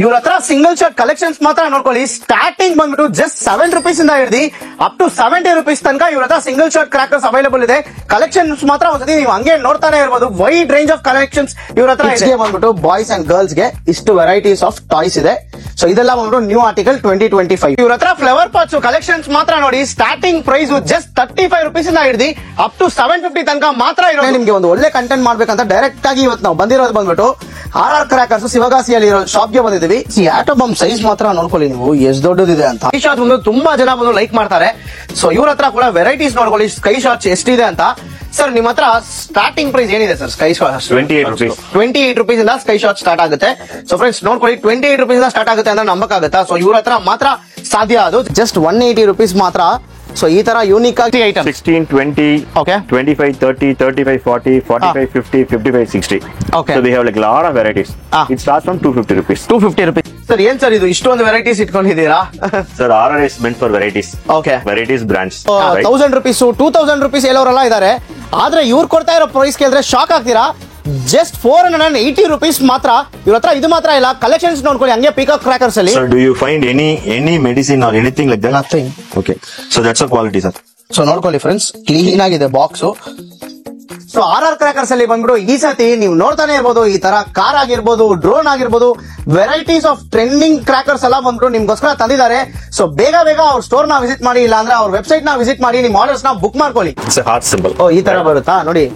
ಇವ್ರ ಹತ್ರ single shot collections ಮಾತ್ರ ನೋಡ್ಕೊಳ್ಳಿ. ಸ್ಟಾರ್ಟಿಂಗ್ ಬಂದ್ಬಿಟ್ಟು ಜಸ್ಟ್ 7 rupees ಇಂದ ಹಿಡಿದು ಅಪ್ ಟು 70 rupees ತನಕ ಇವ್ರ ಹತ್ರ ಸಿಂಗಲ್ ಶಾಟ್ ಕ್ರಾಕರ್ಸ್ ಅವೈಲೇಬಲ್ ಇದೆ. ಕಲೆಕ್ಷನ್ಸ್ ಮಾತ್ರ ಒಂದ್ಸತಿ ನೀವು ಹಂಗೆ ನೋಡ್ತಾನೆ ಇರ್ಬೋದು. ವೈಡ್ ರೇಂಜ್ ಆಫ್ ಕಲೆಕ್ಷನ್ಸ್ ಇವ್ರ ಹತ್ರ ಇದೆ. ಬಂದ್ಬಿಟ್ಟು ಬಾಯ್ಸ್ ಅಂಡ್ ಗರ್ಲ್ಸ್ ಗೆ ಇಷ್ಟು ವೆರೈಟೀಸ್ ಆಫ್ ಟಾಯ್ಸ್ ಇದೆ. ಸೊ ಇದೆಲ್ಲ ಬಂದ್ಬಿಟ್ಟು ನ್ಯೂ ಆರ್ಟಿಕಲ್ 2025. ಇವ್ರ ಹತ್ರ ಫ್ಲವರ್ ಪಾಟ್ಸ್ ಕಲೆಕ್ಷನ್ಸ್ ಮಾತ್ರ ನೋಡಿ. ಸ್ಟಾರ್ಟಿಂಗ್ ಪ್ರೈಸ್ ಜಸ್ಟ್ 35 rupees ಇಂದ ಹಿಡಿದು ಅಪ್ ಟು 750 ತನಕ ಮಾತ್ರ ಇರೋದು. ನಿಮ್ಗೆ ಒಂದು ಒಳ್ಳೆ ಕಂಟೆಂಟ್ ಮಾಡ್ಬೇಕಂತ ಡೈರೆಕ್ಟ್ ಆಗಿ ಇವತ್ತು ನಾವು ಬಂದಿರೋದು ಬಂದ್ಬಿಟ್ಟು RR ಕ್ರಾಕರ್ಸ್ ಶಿವಗಾಸಿಯಲ್ಲಿ ಇರೋ ಶಾಪ್ ಗೆ ಬಂದಿದ್ದೀವಿ. ಆಟೋ ಬಾಂಬ್ ಸೈಜ್ ಮಾತ್ರ ನೋಡ್ಕೊಳ್ಳಿ ನೀವು ಎಷ್ಟು ದೊಡ್ಡದಿದೆ ಅಂತ. ಈ ಶಾಟ್ ಬಂದು ತುಂಬಾ ಜನ ಬಂದು ಲೈಕ್ ಮಾಡ್ತಾರೆ. ಸೊ ಇವ್ರ ಹತ್ರ ಕೂಡ ವೆರೈಟೀಸ್ ನೋಡ್ಕೊಳ್ಳಿ ಸ್ಕೈ ಶಾಟ್ಸ್ ಎಷ್ಟಿದೆ ಅಂತ. ಸರ್ ನಿಮ್ಮ ಹತ್ರ ಸ್ಟಾರ್ಟಿಂಗ್ ಪ್ರೈಸ್ ಏನಿದೆ ಸರ್? ಸ್ಕೈ ಶಾಟ್ 28 rupees ಇಂದ ಸ್ಕೈ ಶಾಟ್ ಸ್ಟಾರ್ಟ್ ಆಗುತ್ತೆ. ಸೊ ಫ್ರೆಂಡ್ಸ್ ನೋಡ್ಕೊಳ್ಳಿ 28 rupees ಇಂದ ಸ್ಟಾರ್ಟ್ ಆಗುತ್ತೆ ಅಂದ್ರೆ ನಂಬಕ್ಕಾಗತ್ತಾ? ಸೊ ಇವ್ರ ಹತ್ರ ಮಾತ್ರ ಸಾಧ್ಯ ಅದು. ಜಸ್ಟ್ 180 rupees ಮಾತ್ರ. ಸೊ ಈ ತರ ಯೂನಿಕ್ ಆಗಿ item 16, 20, okay, 25, 30, 35, 40, 45, 50, 55, 60. Okay. So we have like a lot of varieties. It starts from 250 rupees. 250 rupees. Sir ಏನ್ ಸರ್ ಇದು ಇಷ್ಟೊಂದು varieties ಇಟ್ಕೊಂಡಿದ್ದೀರಾ? Sir, RR is meant for varieties. Okay. Varieties brands. 1000 rupees, 2000 rupees ಹೇಳೋರೆಲ್ಲ ಇದಾರೆ. ಆದ್ರೆ ಇವ್ರು ಕೊಡ್ತಾ ಇರೋ price ಕೇಳಿದ್ರೆ shock ಆಗ್ತೀರಾ. ಜಸ್ಟ್ 480 rupees ಮಾತ್ರ. ಇವ್ರ ಹತ್ರ ಇದು ಮಾತ್ರ ಇಲ್ಲ, ಕಲೆಕ್ಷನ್ಸ್ ನೋಡ್ಕೊಳ್ಳಿ ಹಂಗೆ ಪೀಕಾಕ್ ಕ್ರಾಕರ್ಸ್ ಅಲ್ಲಿ. Sir, do you find any medicine or anything like that? Nothing. Okay. So that's a quality, sir. So ನೋಡ್ಕೊಳ್ಳಿ ಫ್ರೆಂಡ್ಸ್, ಕ್ಲೀನ್ ಆಗಿದೆ ಬಾಕ್ಸ್. ಸೊ RR ಕ್ರಾಕರ್ಸ್ ಅಲ್ಲಿ ಬಂದ್ಬಿಟ್ಟು ಈ ಸತಿ ನೀವು ನೋಡ್ತಾನೆ ಇರ್ಬೋದು, ಈ ತರ ಕಾರ್ ಆಗಿರ್ಬೋದು, ಡ್ರೋನ್ ಆಗಿರ್ಬೋದು, ವೆರೈಟೀಸ್ ಆಫ್ ಟ್ರೆಂಡಿಂಗ್ ಕ್ರಾಕರ್ಸ್ ಎಲ್ಲ ಬಂದ್ಬಿಟ್ಟು ನಿಮ್ಗೋಸ್ಕರ ತಂದಿದ್ದಾರೆ. ಸೊ ಬೇಗ ಅವ್ರ ಸ್ಟೋರ್ ನ ವಿಸಿಟ್ ಮಾಡಿ, ಇಲ್ಲ ಅಂದ್ರೆ ಅವ್ರ ವೆಬ್ಸೈಟ್ ನ ವಿಸಿಟ್ ಮಾಡಿ ನಿಮ್ ಆರ್ಡರ್ಸ್ ನ ಬುಕ್ ಮಾಡ್ಕೊಳ್ಳಿ. It's a heart symbol. ಓ ಈ ತರ ಬರುತ್ತಾ ನೋಡಿ.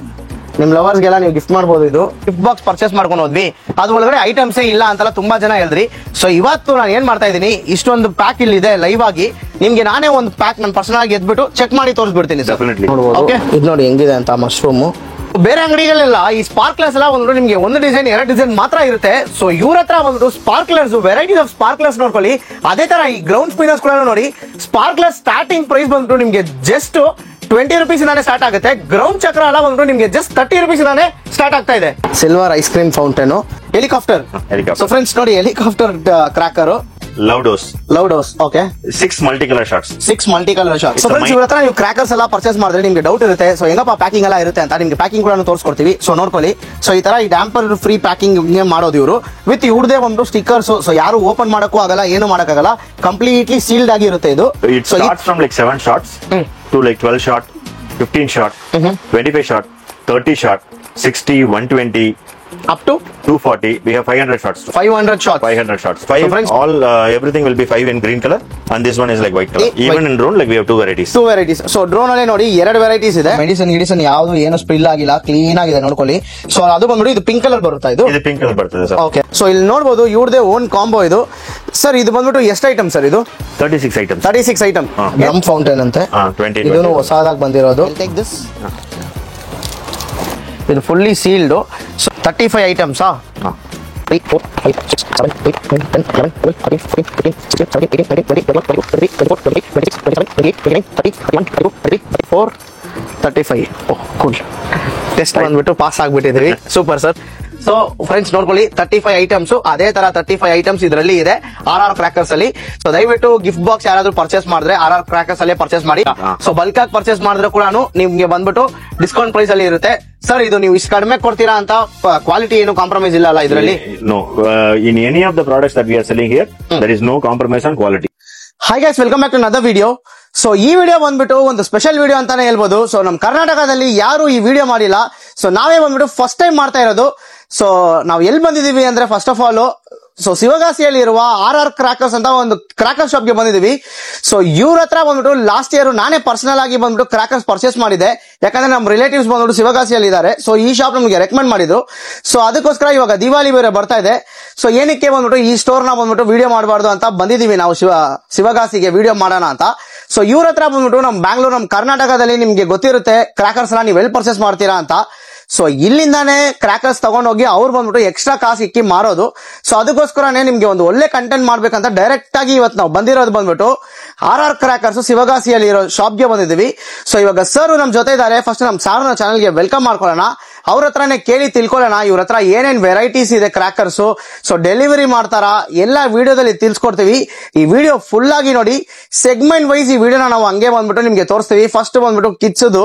ನಿಮ್ ಲವರ್ಸ್ ಗೆಲ್ಲ ನೀವು ಗಿಫ್ಟ್ ಮಾಡಬಹುದು. ಇದು ಗಿಫ್ಟ್ ಬಾಕ್ಸ್ ಪರ್ಚೇಸ್ ಮಾಡ್ಕೊಂಡು ಹೋದ್ವಿ, ಅದ್ರ ಒಳಗಡೆ ಐಟಮ್ಸ್ ಇಲ್ಲ ಅಂತೆಲ್ಲ ತುಂಬಾ ಜನ ಹೇಳಿದ್ರಿ. ಸೊ ಇವತ್ತು ನಾನು ಏನ್ ಮಾಡ್ತಾ ಇದ್ದೀನಿ, ಇಷ್ಟೊಂದು ಪ್ಯಾಕ್ ಇಲ್ಲಿ ಇದೆ ಲೈವ್ ಆಗಿ. ನಿಮ್ಗೆ ನಾನೇ ಒಂದು ಪ್ಯಾಕ್ ನಾನು ಪರ್ಸನಲ್ ಆಗಿ ಎದ್ಬಿಟ್ಟು ಚೆಕ್ ಮಾಡಿ ತೋರಿಸ್ಬಿಡ್ತೀನಿ ಸರ್. ಓಕೆ, ಇದು ನೋಡಿ ಹೆಂಗಿದೆ ಅಂತ ಮಶ್ರೂಮ್. ಬೇರೆ ಅಂಗಡಿಗಳೆಲ್ಲ ಈ ಸ್ಪಾರ್ಕ್ಲರ್ಸ್ ಎಲ್ಲ ಒಂದು ನಿಮ್ಗೆ ಒಂದು ಡಿಸೈನ್ 2 ಡಿಸೈನ್ ಮಾತ್ರ ಇರುತ್ತೆ. ಸೊ ಇವ್ರ ಹತ್ರ ಒಂದು ಸ್ಪಾರ್ಕ್ಲರ್ಸ್ ವೆರೈಟೀಸ್ ಆಫ್ ಸ್ಪಾರ್ಕ್ಲರ್ಸ್ ನೋಡ್ಕೊಳ್ಳಿ. ಅದೇ ತರ ಈ ಗ್ರೌಂಡ್ ಸ್ಪಿನ್ನರ್ಸ್ ಕೂಡ ನೋಡಿ. ಸ್ಪಾರ್ಕ್ಲರ್ ಸ್ಟಾರ್ಟಿಂಗ್ ಪ್ರೈಸ್ ಬಂದ್ಬಿಟ್ಟು ನಿಮ್ಗೆ ಜಸ್ಟ್ 20 rupees ಇಂದಾನೆ ಸ್ಟಾರ್ಟ್ ಆಗುತ್ತೆ. ಗ್ರೌಂಡ್ ಚಕ್ರ ಎಲ್ಲ ಬಂದ್ಬಿಟ್ಟು ನಿಮ್ಗೆ ಜಸ್ಟ್ 30 rupees ಇಂದಾನೆ ಸ್ಟಾರ್ಟ್ ಆಗ್ತಾ ಇದೆ. Silver ice cream fountain, helicopter. So friends ನೋಡಿ, ಹೆಲಿಕಾಪ್ಟರ್ ಕ್ರಾಕರ್, ಲೌಡೋಸ್. Okay, 6 multicolor shots. 6 multicolor shots. So friends ಇವ್ರ ಹತ್ರ ನೀವು ಕ್ರಾಕರ್ಸ್ ಎಲ್ಲ ಪರ್ಚೇಸ್ ಮಾಡಿದ್ರೆ ನಿಮ್ಗೆ ಡೌಟ್ ಇರುತ್ತೆ, ಸೊ ಹೆಂಗಪ್ಪ ಪ್ಯಾಕಿಂಗ್ ಎಲ್ಲ ಇರುತ್ತೆ ಅಂತ. ನಿಮ್ಗೆ ಪ್ಯಾಕಿಂಗ್ ಕೂಡ ತೋರಿಸ್ಕೊಡ್ತೀವಿ. ಸೊ ನೋಡ್ಕೊಳ್ಳಿ. ಸೊ ಈ ತರ ಈ ಡ್ಯಾಂಪರ್ ಫ್ರೀ ಪ್ಯಾಕಿಂಗ್ ಮಾಡೋದು ಇವರು ವಿತ್ ಇವ್ರದೇ ಒಂದು ಸ್ಟಿಕ್ಕರ್ಸ್. ಸೊ ಯಾರು ಓಪನ್ ಮಾಡಕ್ಕೂ ಆಗಲ್ಲ, ಏನು ಮಾಡಕ್ಕಾಗಲ್ಲ, ಕಂಪ್ಲೀಟ್ಲಿ ಸೀಲ್ಡ್ ಆಗಿ ಇರುತ್ತೆ ಇದು. It starts from like 7 shots to like 12 shot, 15 shot, 25 shot, 30 shot, 60, 120, up to 240. We have 500 shots. 500 shots. 500 shots. 5. So friends, all everything will be 5 in green color, and this one is like white color. Even in drone, like we have 2 varieties. 2 varieties. So drone ಅಲ್ಲಿ ನೋಡಿ 2 varieties ಇದೆ. Medicine ಯಾವುದು ಏನು spill ಆಗಿಲ್ಲ, clean ಆಗಿದೆ ನೋಡ್ಕೊಳ್ಳಿ. So ಅದು ಬಂದ್ಬಿಟ್ಟು ಇದು ಪಿಂಕ್ ಕಲರ್ ಬರುತ್ತಾ? ಇದು ಪಿಂಕ್ ಕಲರ್ ಬರ್ತದೆ ಸರ್. ಓಕೆ, ಸೊ ಇಲ್ಲಿ ನೋಡಬಹುದು ಇವ್ರದೇ ಓನ್ ಕಾಂಬೋ ಇದು. ಸರ್ ಇದು ಬಂದ್ಬಿಟ್ಟು ಎಷ್ಟು ಐಟಮ್ ಸರ್? ಇದು 36 items. 36 ಐಟಮ್. ಡ್ರಮ್ ಫೌಂಟೇನ್ ಅಂತೆ. 20. ಇದನ್ನು ಹೊಸದಾಗಿ ಬಂದಿರೋದು. Take this. ಇದು fully sealed. So 35 items. 3, 4, 5, 6, 7, 8, 9, 10, 11, 12, 13, 14, 15, 16, 17, 18, 19, 20, 21, 22, 23, 24, 25, 26, 27, 28, 29, 30, 31, 32, 33, 34, 35. Oh cool. Test ಬಂದ್ಬಿಟ್ಟು ಪಾಸ್ ಆಗ್ಬಿಟ್ಟಿದ್ದೀವಿ. Super sir. ಸೊ ಫ್ರೆಂಡ್ಸ್ ನೋಡ್ಕೊಳ್ಳಿ, 35 ಐಟಮ್ಸ್. ಅದೇ ತರ 35 ಐಟಮ್ಸ್ ಇದರಲ್ಲಿ ಇದೆ RR ಕ್ರಾಕರ್ಸ್ ಅಲ್ಲಿ. ಸೊ ದಯವಿಟ್ಟು ಗಿಫ್ಟ್ ಬಾಕ್ಸ್ ಯಾರಾದ್ರೂ ಪರ್ಚೇಸ್ ಮಾಡಿದ್ರೆ RR ಕ್ರಾಕರ್ಸ್ ಅಲ್ಲೇ ಪರ್ಚೇಸ್ ಮಾಡಿ. ಸೊ ಬಲ್ಕ್ ಆಗಿ ಪರ್ಚೇಸ್ ಮಾಡಿದ್ರೆ ಕೂಡ ನಿಮ್ಗೆ ಬಂದ್ಬಿಟ್ಟು ಡಿಸ್ಕೌಂಟ್ ಪ್ರೈಸ್ ಅಲ್ಲಿ ಇರುತ್ತೆ. ಸರ್ ಇದು ನೀವು ಇಷ್ಟು ಕಡಿಮೆ ಕೊಡ್ತೀರಾ ಅಂತ ಕ್ವಾಲಿಟಿ ಏನು ಕಾಂಪ್ರಮೈಸ್ ಇಲ್ಲ ಅಲ್ಲ ಇದರಲ್ಲಿ? No, in any of the products that we are selling here, there is no compromise on quality. Hi guys, welcome back to another video. So ಈ ವಿಡಿಯೋ ಬಂದ್ಬಿಟ್ಟು ಒಂದು ಸ್ಪೆಷಲ್ ವಿಡಿಯೋ ಅಂತಾನೆ ಹೇಳ್ಬೋದು. ಸೊ ನಮ್ ಕರ್ನಾಟಕದಲ್ಲಿ ಯಾರು ಈ ವಿಡಿಯೋ ಮಾಡಿಲ್ಲ. ಸೊ ನಾವೇ ಬಂದ್ಬಿಟ್ಟು ಫಸ್ಟ್ ಟೈಮ್ ಮಾಡ್ತಾ ಇರೋದು. ಸೊ ನಾವು ಎಲ್ಲಿ ಬಂದಿದೀವಿ ಅಂದ್ರೆ ಫಸ್ಟ್ ಆಫ್ ಆಲ್ ಸೊ ಶಿವಗಾಸಿಯಲ್ಲಿ ಇರುವ RR ಕ್ರಾಕರ್ಸ್ ಅಂತ ಒಂದು ಕ್ರಾಕರ್ ಶಾಪ್ ಗೆ ಬಂದಿದೀವಿ. ಸೊ ಇವ್ರ ಹತ್ರ ಬಂದ್ಬಿಟ್ಟು ಲಾಸ್ಟ್ ಇಯರ್ ನಾನೇ ಪರ್ಸನಲ್ ಆಗಿ ಬಂದ್ಬಿಟ್ಟು ಕ್ರಾಕರ್ಸ್ ಪರ್ಚೇಸ್ ಮಾಡಿದೆ. ಯಾಕಂದ್ರೆ ನಮ್ಮ ರಿಲೇಟಿವ್ಸ್ ಬಂದ್ಬಿಟ್ಟು ಶಿವಗಾಸಿಯಲ್ಲಿ ಇದ್ದಾರೆ. ಸೊ ಈ ಶಾಪ್ ನಮಗೆ ರೆಕಮೆಂಡ್ ಮಾಡಿದ್ರು. ಸೊ ಅದಕ್ಕೋಸ್ಕರ ಇವಾಗ ದಿವಾಲಿ ಬೇರೆ ಬರ್ತಾ ಇದೆ. ಸೊ ಏನಕ್ಕೆ ಬಂದ್ಬಿಟ್ಟು ಈ ಸ್ಟೋರ್ ನ ಬಂದ್ಬಿಟ್ಟು ವಿಡಿಯೋ ಮಾಡಬಾರ್ದು ಅಂತ ಬಂದಿದೀವಿ ನಾವು ಶಿವಗಾಸಿಗೆ ವಿಡಿಯೋ ಮಾಡೋಣ ಅಂತ. ಸೊ ಇವ್ರ ಹತ್ರ ಬಂದ್ಬಿಟ್ಟು ನಮ್ ಬ್ಯಾಂಗ್ಳೂರ್, ನಮ್ ಕರ್ನಾಟಕದಲ್ಲಿ ನಿಮ್ಗೆ ಗೊತ್ತಿರುತ್ತೆ ಕ್ರಾಕರ್ಸ್ ನ ನೀವು ಎಲ್ಲಿ ಪರ್ಚೇಸ್ ಮಾಡ್ತೀರಾ ಅಂತ. ಸೊ ಇಲ್ಲಿಂದಾನೇ ಕ್ರಾಕರ್ಸ್ ತಗೊಂಡೋಗಿ ಅವ್ರು ಬಂದ್ಬಿಟ್ಟು ಎಕ್ಸ್ಟ್ರಾ ಕಾಸು ಇಕ್ಕಿ ಮಾರೋದು. ಸೊ ಅದಕ್ಕೋಸ್ಕರನೇ ನಿಮ್ಗೆ ಒಂದು ಒಳ್ಳೆ ಕಂಟೆಂಟ್ ಮಾಡ್ಬೇಕಂತ ಡೈರೆಕ್ಟ್ ಆಗಿ ಇವತ್ತು ನಾವು ಬಂದಿರೋದು ಬಂದ್ಬಿಟ್ಟು RR ಕ್ರಾಕರ್ಸ್ ಶಿವಗಾಸಿಯಲ್ಲಿ ಇರೋ ಶಾಪ್ ಗೆ ಬಂದಿದ್ದೀವಿ. ಸೊ ಇವಾಗ ಸರ್ ನಮ್ ಜೊತೆ ಇದ್ದಾರೆ. ಫಸ್ಟ್ ನಮ್ ಸಾರ್ ಚಾನಲ್ ಗೆ ವೆಲ್ಕಮ್ ಮಾಡ್ಕೊಳ್ಳೋಣ. ಅವ್ರ ಹತ್ರನೇ ಕೇಳಿ ತಿಳ್ಕೊಳ್ಳೋಣ ಇವ್ರ ಹತ್ರ ಏನೇನ್ ವೆರೈಟೀಸ್ ಇದೆ ಕ್ರಾಕರ್ಸ್. ಸೊ ಡೆಲಿವರಿ ಮಾಡ್ತಾರಾ ಎಲ್ಲ ವಿಡಿಯೋದಲ್ಲಿ ತಿಳಿಸ್ಕೊಡ್ತೀವಿ. ಈ ವಿಡಿಯೋ ಫುಲ್ ಆಗಿ ನೋಡಿ. ಸೆಗ್ಮೆಂಟ್ ವೈಸ್ ಈ ವಿಡಿಯೋನ ನಾವು ಹಂಗೆ ಬಂದ್ಬಿಟ್ಟು ನಿಮ್ಗೆ ತೋರಿಸ್ತೀವಿ. ಫಸ್ಟ್ ಬಂದ್ಬಿಟ್ಟು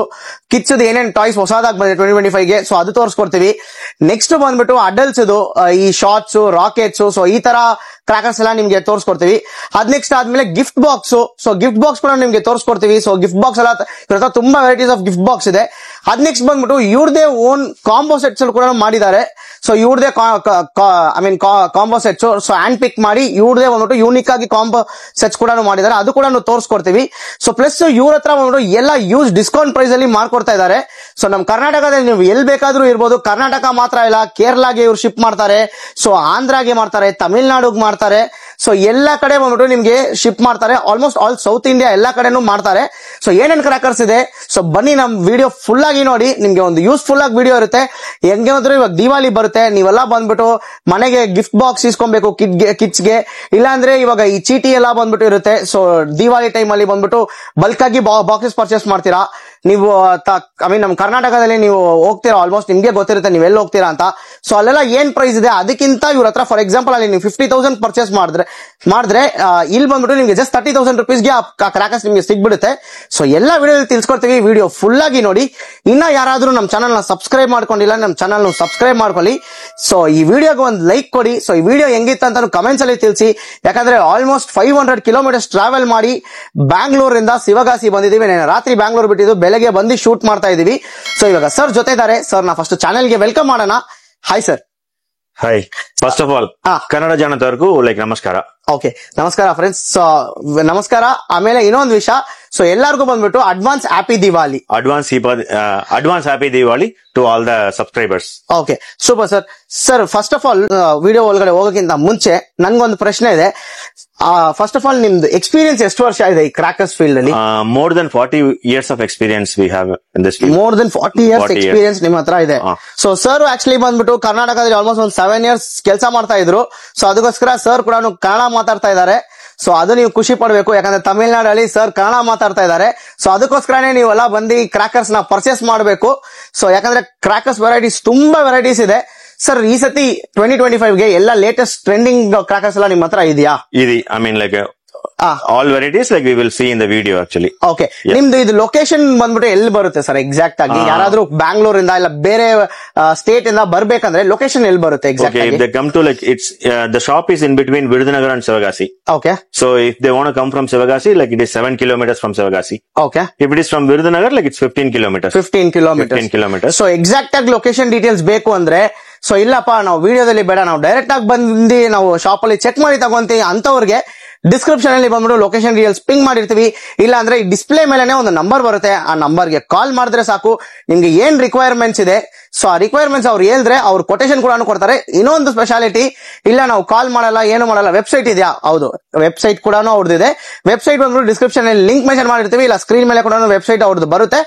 ಕಿಡ್ಸ್ ಏನೇನ್ ಟಾಯ್ಸ್ ಹೊಸದಾಗಿ ಬಂದಿದೆ 2025 ಗೆ, ಸೊ ಅದು ತೋರಿಸ್ಕೊಡ್ತೀವಿ. ನೆಕ್ಸ್ಟ್ ಬಂದ್ಬಿಟ್ಟು ಅಡಲ್ಟ್ಸ್ ಈ ಶಾರ್ಟ್ಸ್, ರಾಕೆಟ್ಸ್, ಸೊ ಈ ತರ ಕ್ರಾಕರ್ಸ್ ಎಲ್ಲ ನಿಮ್ಗೆ ತೋರಿಸ್ಕೊಡ್ತೀವಿ. ಅದ್ ನೆಕ್ಸ್ಟ್ ಆದ್ಮೇಲೆ gift box. So gift box ಕೂಡ ನಿಮ್ಗೆ ತೋರಿಸ್ಕೊಡ್ತೀವಿ. ಸೊ ಗಿಫ್ಟ್ ಬಾಕ್ಸ್ ಎಲ್ಲ ಇವ್ರ ಹತ್ರ ತುಂಬಾ ವೆರೈಟೀಸ್ ಆಫ್ ಗಿಫ್ಟ್ ಬಾಕ್ಸ್ ಇದೆ. ಅದ್ ನೆಕ್ಸ್ಟ್ ಬಂದ್ಬಿಟ್ಟು ಇವ್ರದೇ ಓನ್ ಕಾಂಬೋ ಸೆಟ್ಸ್ ಕೂಡ ಮಾಡಿದ್ದಾರೆ. ಸೊ ಇವ್ರದೇ combo sets. So hand pick ಮಾಡಿ ಇವ್ರದೇ ಬಂದ್ಬಿಟ್ಟು ಯೂನಿಕ್ ಆಗಿ ಕಾಂಬೋ ಸೆಟ್ಸ್ ಕೂಡ ಮಾಡಿದ್ದಾರೆ. ಅದು ಕೂಡ ತೋರಿಸ್ಕೊಡ್ತೀವಿ. ಸೊ ಪ್ಲಸ್ ಇವ್ರ ಹತ್ರ ಬಂದ್ಬಿಟ್ಟು ಎಲ್ಲ ಯೂಸ್ ಡಿಸ್ಕೌಂಟ್ ಪ್ರೈಸ್ ಅಲ್ಲಿ ಮಾಡ್ಕೊಡ್ತಾ ಇದ್ದಾರೆ. ಸೊ ನಮ್ ಕರ್ನಾಟಕದಲ್ಲಿ ನೀವು ಎಲ್ಲಿ ಬೇಕಾದ್ರೂ ಇರ್ಬೋದು. ಕರ್ನಾಟಕ ಮಾತ್ರ ಇಲ್ಲ, ಕೇರಳಗೆ ಇವ್ರು ಶಿಪ್ ಮಾಡ್ತಾರೆ. ಸೊ ಆಂಧ್ರಾಗೆ ಮಾಡ್ತಾರೆ, ತಮಿಳ್ನಾಡುಗೆ ಮಾಡ್ತಾರೆ. ಸೊ ಎಲ್ಲಾ ಕಡೆ ಬಂದ್ಬಿಟ್ಟು ನಿಮ್ಗೆ ಶಿಪ್ ಮಾಡ್ತಾರೆ. ಆಲ್ಮೋಸ್ಟ್ ಆಲ್ ಸೌತ್ ಇಂಡಿಯಾ ಎಲ್ಲಾ ಕಡೆನೂ ಮಾಡ್ತಾರೆ. ಸೊ ಏನೇನ್ ಕ್ರಾಕರ್ಸ್ ಇದೆ, ಸೊ ಬನ್ನಿ ನಮ್ ವಿಡಿಯೋ ಫುಲ್ ಆಗಿ ನೋಡಿ. ನಿಮ್ಗೆ ಒಂದು ಯೂಸ್ಫುಲ್ ಆಗಿ ವಿಡಿಯೋ ಇರುತ್ತೆ. ಹೆಂಗೆ ಅಂದ್ರೆ ಇವಾಗ ದಿವಾಲಿ ಬರುತ್ತೆ, ನೀವೆಲ್ಲ ಬಂದ್ಬಿಟ್ಟು ಮನೆಗೆ ಗಿಫ್ಟ್ ಬಾಕ್ಸ್ ಇಸ್ಕೊಬೇಕು ಕಿಡ್ಸ್ಗೆ. ಇಲ್ಲಾಂದ್ರೆ ಇವಾಗ ಈ ಚೀಟಿ ಎಲ್ಲ ಬಂದ್ಬಿಟ್ಟು ಇರುತ್ತೆ. ಸೊ ದಿವಾಲಿ ಟೈಮ್ ಅಲ್ಲಿ ಬಂದ್ಬಿಟ್ಟು ಬಲ್ಕ್ ಆಗಿ ಬಾಕ್ಸಸ್ ಪರ್ಚೇಸ್ ಮಾಡ್ತೀರಾ ನೀವು. ನಮ್ ಕರ್ನಾಟಕದಲ್ಲಿ ನೀವು ಹೋಗ್ತೀರಾ, ಆಲ್ಮೋಸ್ಟ್ ನಿಮ್ಗೆ ಗೊತ್ತಿರುತ್ತೆ ನೀವ್ ಎಲ್ಲಿ ಹೋಗ್ತೀರಾ ಅಂತ. ಸೊ ಅಲ್ಲೆಲ್ಲ ಏನ್ ಪ್ರೈಸ್ ಇದೆ ಅದಕ್ಕಿಂತ ಇವ್ರ ಹತ್ರ ಫಾರ್ ಎಕ್ಸಾಂಪಲ್ ಅಲ್ಲಿ ನೀವು 50,000 ಪರ್ಚೇಸ್ ಮಾಡಿದ್ರೆ ಇಲ್ಲಿ ಬಂದ್ಬಿಟ್ಟು ನಿಮ್ಗೆ ಜಸ್ಟ್ 30,000 ರುಪೀಸ್ಗೆ ಆ ಕ್ರಾಕರ್ಸ್ ನಿಮ್ಗೆ ಸಿಗ್ಬಿಡುತ್ತೆ. ಸೊ ಎಲ್ಲಾ ವಿಡಿಯೋ ತಿಳ್ಸ್ಕೊಡ್ತೀವಿ. ವಿಡಿಯೋ ಫುಲ್ ಆಗಿ ನೋಡಿ. ಇನ್ನ ಯಾರಾದ್ರೂ ನಮ್ ಚಾನಲ್ ನ ಸಬ್ಸ್ಕ್ರೈಬ್ ಮಾಡ್ಕೊಂಡಿಲ್ಲ, ನಮ್ ಚಾನಲ್ ಸಬ್ಸ್ಕ್ರೈಬ್ ಮಾಡ್ಕೊಳ್ಳಿ. ಸೊ ಈ ವಿಡಿಯೋಗೆ ಒಂದು ಲೈಕ್ ಕೊಡಿ. ಸೊ ಈ ವಿಡಿಯೋ ಹೆಂಗಿತ್ತು ಅಂತ ಕಮೆಂಟ್ಸ್ ಅಲ್ಲಿ ತಿಳಿಸಿ. ಯಾಕಂದ್ರೆ ಆಲ್ಮೋಸ್ಟ್ 500 ಕಿಲೋಮೀಟರ್ಸ್ ಟ್ರಾವೆಲ್ ಮಾಡಿ ಬ್ಯಾಂಗ್ಳೂರಿಂದ ಶಿವಗಾಸಿ ಬಂದಿದ್ದೀವಿ. ನಾನು ರಾತ್ರಿ ಬ್ಯಾಂಗ್ಳೂರ್ ಬಿಟ್ಟಿದ್ದು, ಬೆಳಗ್ಗೆ ಬಂದು ಶೂಟ್ ಮಾಡ್ತಾ ಇದೀವಿ. ಸೊ ಇವಾಗ ಸರ್ ಜೊತೆ ಇದ್ದಾರೆ. ಸರ್ ನಾ ಫಸ್ಟ್ ಚಾನೆಲ್ಗೆ ವೆಲ್ಕಮ್ ಮಾಡೋಣ. Hi sir. Hi. First of all Kannada ಜನತವರೆಗೂ ನಮಸ್ಕಾರ. ಓಕೆ, ನಮಸ್ಕಾರ ಫ್ರೆಂಡ್ಸ್. ಸೊ ನಮಸ್ಕಾರ. ಆಮೇಲೆ ಇನ್ನೊಂದು ವಿಷಯ, ಸೊ ಎಲ್ಲರಿಗೂ ಬಂದ್ಬಿಟ್ಟು advance happy Diwali. Advance happy Diwali to all the subscribers. Okay, super sir. Sir first of all video ಒಳಗಡೆ ಹೋಗೋಕ್ಕಿಂತ ಮುಂಚೆ ನನ್ಗೊಂದು ಪ್ರಶ್ನೆ ಇದೆ. ಫಸ್ಟ್ ಆಫ್ ಆಲ್ ನಿಮ್ದು ಎಕ್ಸ್ಪೀರಿಯನ್ಸ್ ಎಷ್ಟು ವರ್ಷ ಇದೆ ಈ ಕ್ರಾಕರ್ಸ್ ಫೀಲ್ಡ್ ಅಲ್ಲಿ? More than 40 years of experience we have in this field. More than 40 years experience ನಿಮ್ಮ ಹತ್ರ ಇದೆ. ಸೊ ಸರ್ ಆಕ್ಚುಲಿ ಬಂದ್ಬಿಟ್ಟು ಕರ್ನಾಟಕದಲ್ಲಿ ಆಲ್ಮೋಸ್ಟ್ ಒಂದು 7 years ಕೆಲಸ ಮಾಡ್ತಾ ಇದ್ರು. ಸೊ ಅದಕ್ಕೋಸ್ಕರ ಸರ್ ಕೂಡ ಕನ್ನಡ ಮಾತಾಡ್ತಾ ಇದ್ದಾರೆ. ಸೊ ಅದು ನೀವು ಖುಷಿ ಪಡ್ಬೇಕು. ಯಾಕಂದ್ರೆ ತಮಿಳ್ನಾಡಲ್ಲಿ ಸರ್ ಕನ್ನಡ ಮಾತಾಡ್ತಾ ಇದ್ದಾರೆ. ಸೊ ಅದಕ್ಕೋಸ್ಕರನೇ ನೀವೆಲ್ಲ ಬಂದು ಕ್ರಾಕರ್ಸ್ ನ ಪರ್ಚೇಸ್ ಮಾಡಬೇಕು. ಸೊ ಯಾಕಂದ್ರೆ ಕ್ರಾಕರ್ಸ್ ವೆರೈಟೀಸ್ ತುಂಬಾ ವೆರೈಟೀಸ್ ಇದೆ. ಸರ್ ಈ ಸತಿ 2025ಗೆ ಎಲ್ಲ ಲೇಟೆಸ್ಟ್ ಟ್ರೆಂಡಿಂಗ್ ಕ್ರಾಕರ್ಸ್ ಎಲ್ಲ ನಿಮ್ಮ ಹತ್ರ ಇದೆಯಾ? ಇದೆ. I mean all varieties we will see in the video actually. Okay, ನಿಮ್ದು ಇದು ಲೊಕೇಶನ್ ಬಂದ್ಬಿಟ್ಟು ಎಲ್ಲಿ ಬರುತ್ತೆ ಸರ್ ಎಕ್ಸಾಕ್ಟ್ ಆಗಿ? ಯಾರಾದ್ರೂ ಬ್ಯಾಂಗ್ಳೂರ್ ಇಂದ ಇಲ್ಲ ಬೇರೆ ಸ್ಟೇಟ್ ಇಂದ ಬರ್ಬೇಕಂದ್ರೆ ಲೊಕೇಶನ್ ಎಲ್ಲಿ ಬರುತ್ತೆ ಎಕ್ಸಾಕ್ಟ್ ಆಗಿ? If they come to it's the shop is in between Virudhunagar and Sivagasi. Okay. So if they want to come from Sivagasi, it is 7 kilometers from Sivagasi. Okay. If it is from Virudhunagar, it's 15 kilometers. 15 kilometers. So exact ಆಗಿ location details ಬೇಕು ಅಂದ್ರೆ, so ಇಲ್ಲಪ್ಪ ನಾವು ವಿಡಿಯೋದಲ್ಲಿ ಬೇಡ, ನಾವು direct ಆಗಿ ಬಂದು ನಾವು ಶಾಪ್ ಅಲ್ಲಿ ಚೆಕ್ ಮಾಡಿ ತಗೊಂತೀವಿ ಅಂತವ್ರಿಗೆ ಡಿಸ್ಕ್ರಿಪ್ಷನ್ ಅಲ್ಲಿ ಬಂದ್ಬಿಟ್ಟು ಲೊಕೇಶನ್ ಡೀಟೇಲ್ಸ್ ಪಿಂಗ್ ಮಾಡಿರ್ತೀವಿ. ಇಲ್ಲ ಅಂದ್ರೆ ಈ ಡಿಸ್ಪ್ಲೇ ಮೇಲೆ ಒಂದು ನಂಬರ್ ಬರುತ್ತೆ. ಆ ನಂಬರ್ಗೆ ಕಾಲ್ ಮಾಡಿದ್ರೆ ಸಾಕು. ನಿಮ್ಗೆ ಏನ್ ರಿಕ್ವೈರ್ಮೆಂಟ್ಸ್ ಇದೆ, ಸೊ ಆ ರಿಕ್ವೈರ್ಮೆಂಟ್ಸ್ ಅವ್ರು ಹೇಳಿದ್ರೆ ಅವ್ರು ಕೊಟೇಶನ್ ಕೂಡ ಕೊಡ್ತಾರೆ. ಇನ್ನೊಂದು ಸ್ಪೆಷಾಲಿಟಿ, ಇಲ್ಲ ನಾವು ಕಾಲ್ ಮಾಡಲ್ಲ ಏನು ಮಾಡಲ್ಲ, ವೆಬ್ಸೈಟ್ ಇದೆಯಾ? ಹೌದು, ವೆಬ್ಸೈಟ್ ಕೂಡ ಅವ್ರದ್ದಿದೆ. ವೆಬ್ಸೈಟ್ ಬಂದ್ಬಿಟ್ಟು ಡಿಸ್ಕ್ರಿಪ್ಷನ್ ಅಲ್ಲಿ ಲಿಂಕ್ ಮೆನ್ಷನ್ ಮಾಡಿರ್ತೀವಿ. ಇಲ್ಲ ಸ್ಕ್ರೀನ್ ಮೇಲೆ ಕೂಡ ವೆಬ್ಸೈಟ್ ಅವ್ರದ್ದು ಬರುತ್ತೆ.